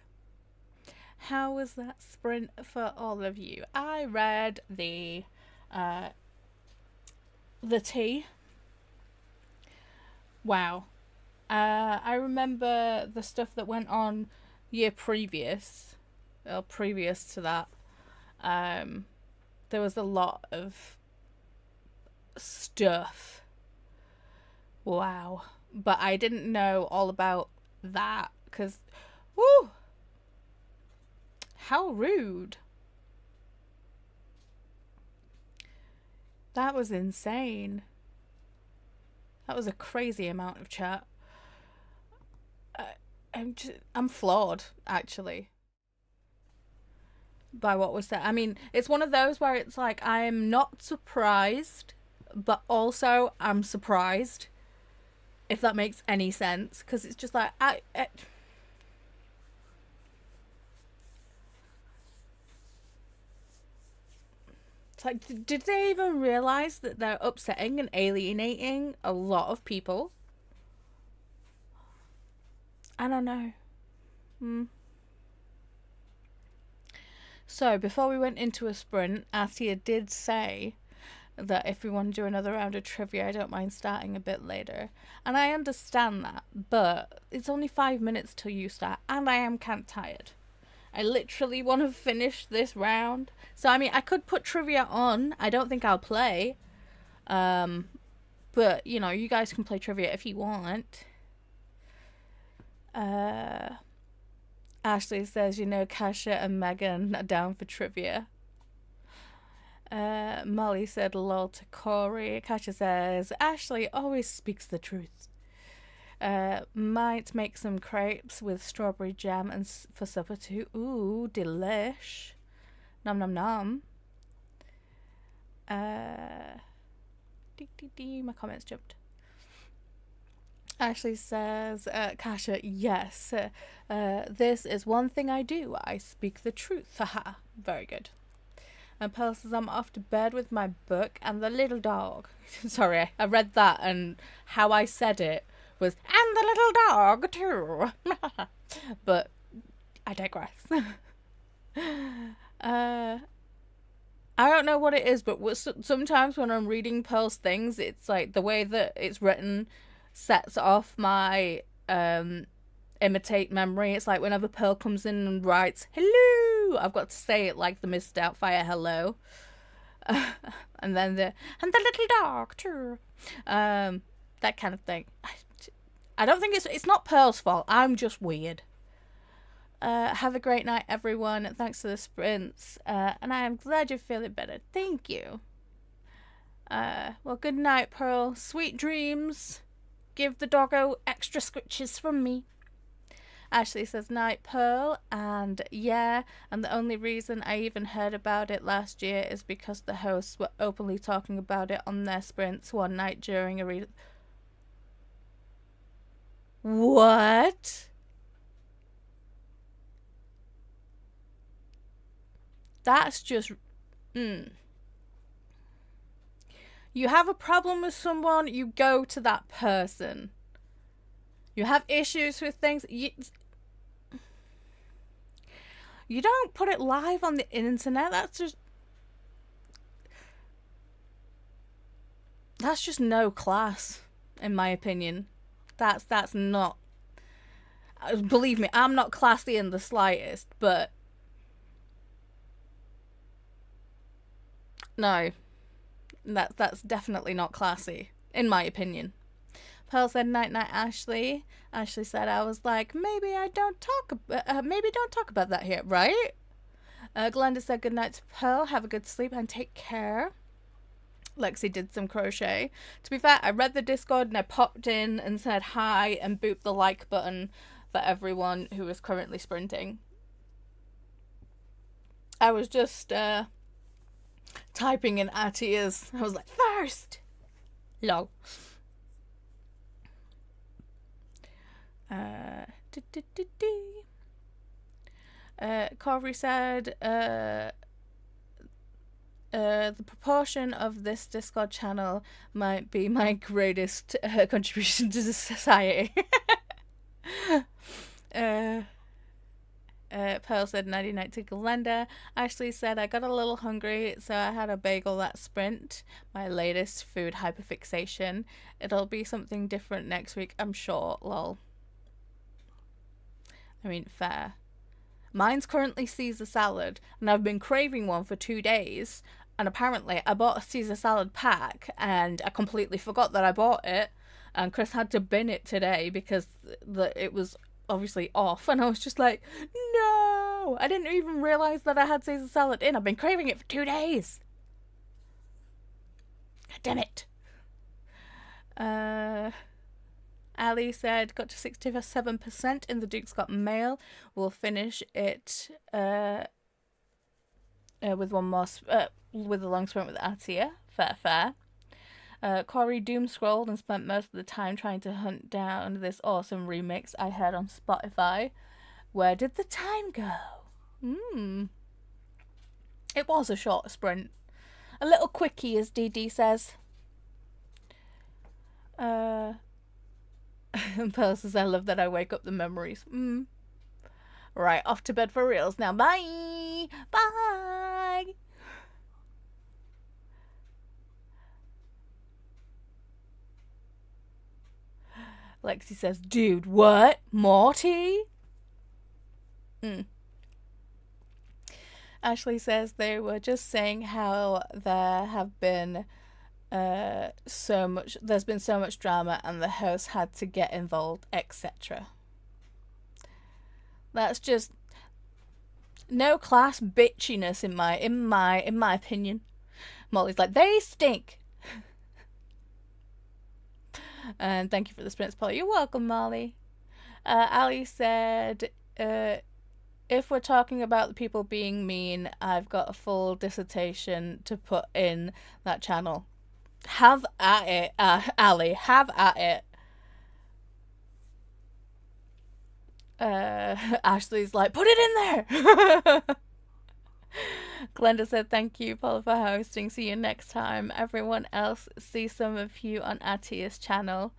How was that sprint for all of you? I read the tea. Wow. I remember the stuff that went on year previous, or previous to that. There was a lot of stuff. Wow. But I didn't know all about that, because, woo! How rude. That was insane. That was a crazy amount of chat. I'm floored, actually, by what was said. I mean, it's one of those where it's like, I am not surprised, but also I'm surprised, if that makes any sense, because it's just like, it's like, did they even realize that they're upsetting and alienating a lot of people? I don't know. So, before we went into a sprint, Atia did say that if we want to do another round of trivia, I don't mind starting a bit later. And I understand that, but it's only 5 minutes till you start, and I am kind of tired. I literally want to finish this round. So, I mean, I could put trivia on. I don't think I'll play. But, you know, you guys can play trivia if you want. Ashley says, you know, Kasha and Megan are down for trivia. Molly said lol to Corey. Kasha says, Ashley always speaks the truth. Might make some crepes with strawberry jam and for supper too. Ooh, delish. Nom nom nom. My comments jumped. Ashley says, Kasha, yes. This is one thing I do. I speak the truth. Haha. Very good. And Pearl says, I'm off to bed with my book and the little dog. Sorry, I read that and how I said it was, and the little dog too. But I digress. I don't know what it is, but sometimes when I'm reading Pearl's things, it's like the way that it's written sets off my imitate memory. It's like whenever Pearl comes in and writes hello, I've got to say it like the Miss Doubtfire hello. And then and the little dog too. That kind of thing. I don't think it's not Pearl's fault. I'm just weird. Have a great night, everyone. Thanks for the sprints. And I am glad you're feeling better. Thank you. Well, good night, Pearl. Sweet dreams. Give the doggo extra scritches from me. Ashley says, night, Pearl. And yeah, and the only reason I even heard about it last year is because the hosts were openly talking about it on their sprints one night during a read. What? That's just... You have a problem with someone, you go to that person. You have issues with things, you don't put it live on the internet. That's just no class, in my opinion. That's not... Believe me, I'm not classy in the slightest, but... No. That's definitely not classy, in my opinion. Pearl said, night night, Ashley. Ashley said, I was like, maybe don't talk about that here, right? Glenda said, good night to Pearl. Have a good sleep and take care. Lexi did some crochet. To be fair, I read the Discord and I popped in and said hi and booped the like button for everyone who is currently sprinting. I was just typing in Atia's. I was like, first! Lol. Corey said, the proportion of this Discord channel might be my greatest contribution to the society. Pearl said 99 to Glenda. Ashley said, I got a little hungry, so I had a bagel that sprint. My latest food hyperfixation. It'll be something different next week, I'm sure. Lol. I mean, fair. Mine's currently Caesar salad, and I've been craving one for 2 days. And apparently, I bought a Caesar salad pack, and I completely forgot that I bought it. And Chris had to bin it today because it was obviously off, and I was just like, no, I didn't even realize that I had Caesar salad in. I've been craving it for 2 days. God damn it. Ali said got to 67% in the Duke's Got Mail. We'll finish it with one more with a long sprint with Atia. Fair. Corey doom scrolled and spent most of the time trying to hunt down this awesome remix I heard on Spotify. Where did the time go? It was a short sprint. A little quickie, as DD says. Pearl says, I love that I wake up the memories. Right, off to bed for reals now. Bye! Bye! Lexi says, dude, what? Morty? Ashley says they were just saying how there's been so much drama and the host had to get involved, etc. That's just no class bitchiness in my opinion. Molly's like, they stink. And thank you for the sprints, Polly. You're welcome, Molly. Ali said, if we're talking about the people being mean, I've got a full dissertation to put in that channel. Have at it, Ali. Have at it. Ashley's like, put it in there! Glenda said, thank you, Paula, for hosting. See you next time. Everyone else, see some of you on Atia's channel.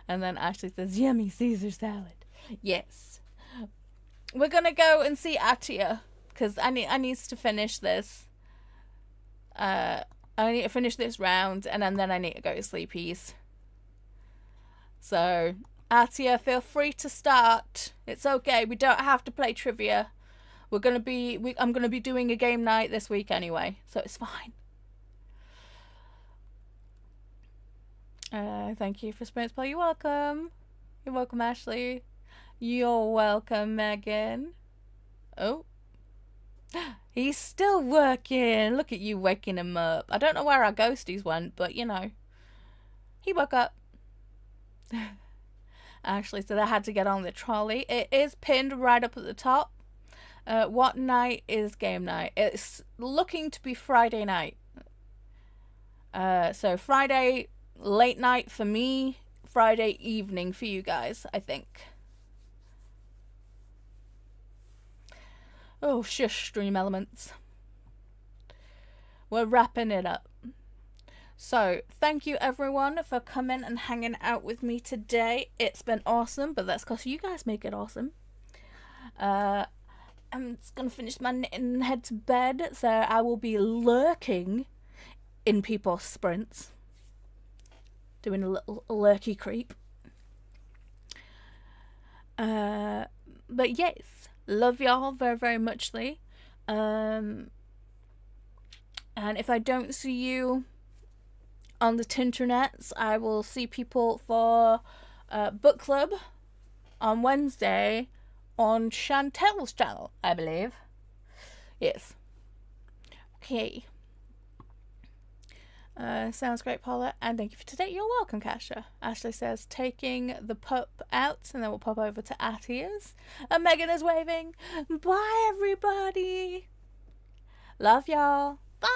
And then Ashley says, yummy Caesar salad. Yes. We're going to go and see Atia. Because I need to finish this. I need to finish this round. And then I need to go to sleepies. So, Atia, feel free to start. It's okay. We don't have to play trivia. I'm gonna be doing a game night this week anyway, so it's fine. Thank you for Sprints Play. You're welcome. You're welcome, Ashley. You're welcome, Megan. Oh. He's still working. Look at you waking him up. I don't know where our ghosties went, but you know. He woke up. Ashley said I had to get on the trolley. It is pinned right up at the top. What night is game night? It's looking to be Friday night. So Friday late night for me, Friday evening for you guys, I think. Oh, shush, Stream Elements. We're wrapping it up. So, thank you everyone for coming and hanging out with me today. It's been awesome, but that's because you guys make it awesome. I'm just going to finish my knitting and head to bed, so I will be lurking in people's sprints. Doing a little lurky creep. But yes, love y'all very, very muchly. And if I don't see you on the Tinternets, I will see people for book club on Wednesday on Chantel's channel, I believe. Yes. Okay. Sounds great, Paula. And thank you for today. You're welcome, Kasha. Ashley says, taking the pup out, and then we'll pop over to Atia's. And Megan is waving. Bye, everybody. Love y'all. Bye.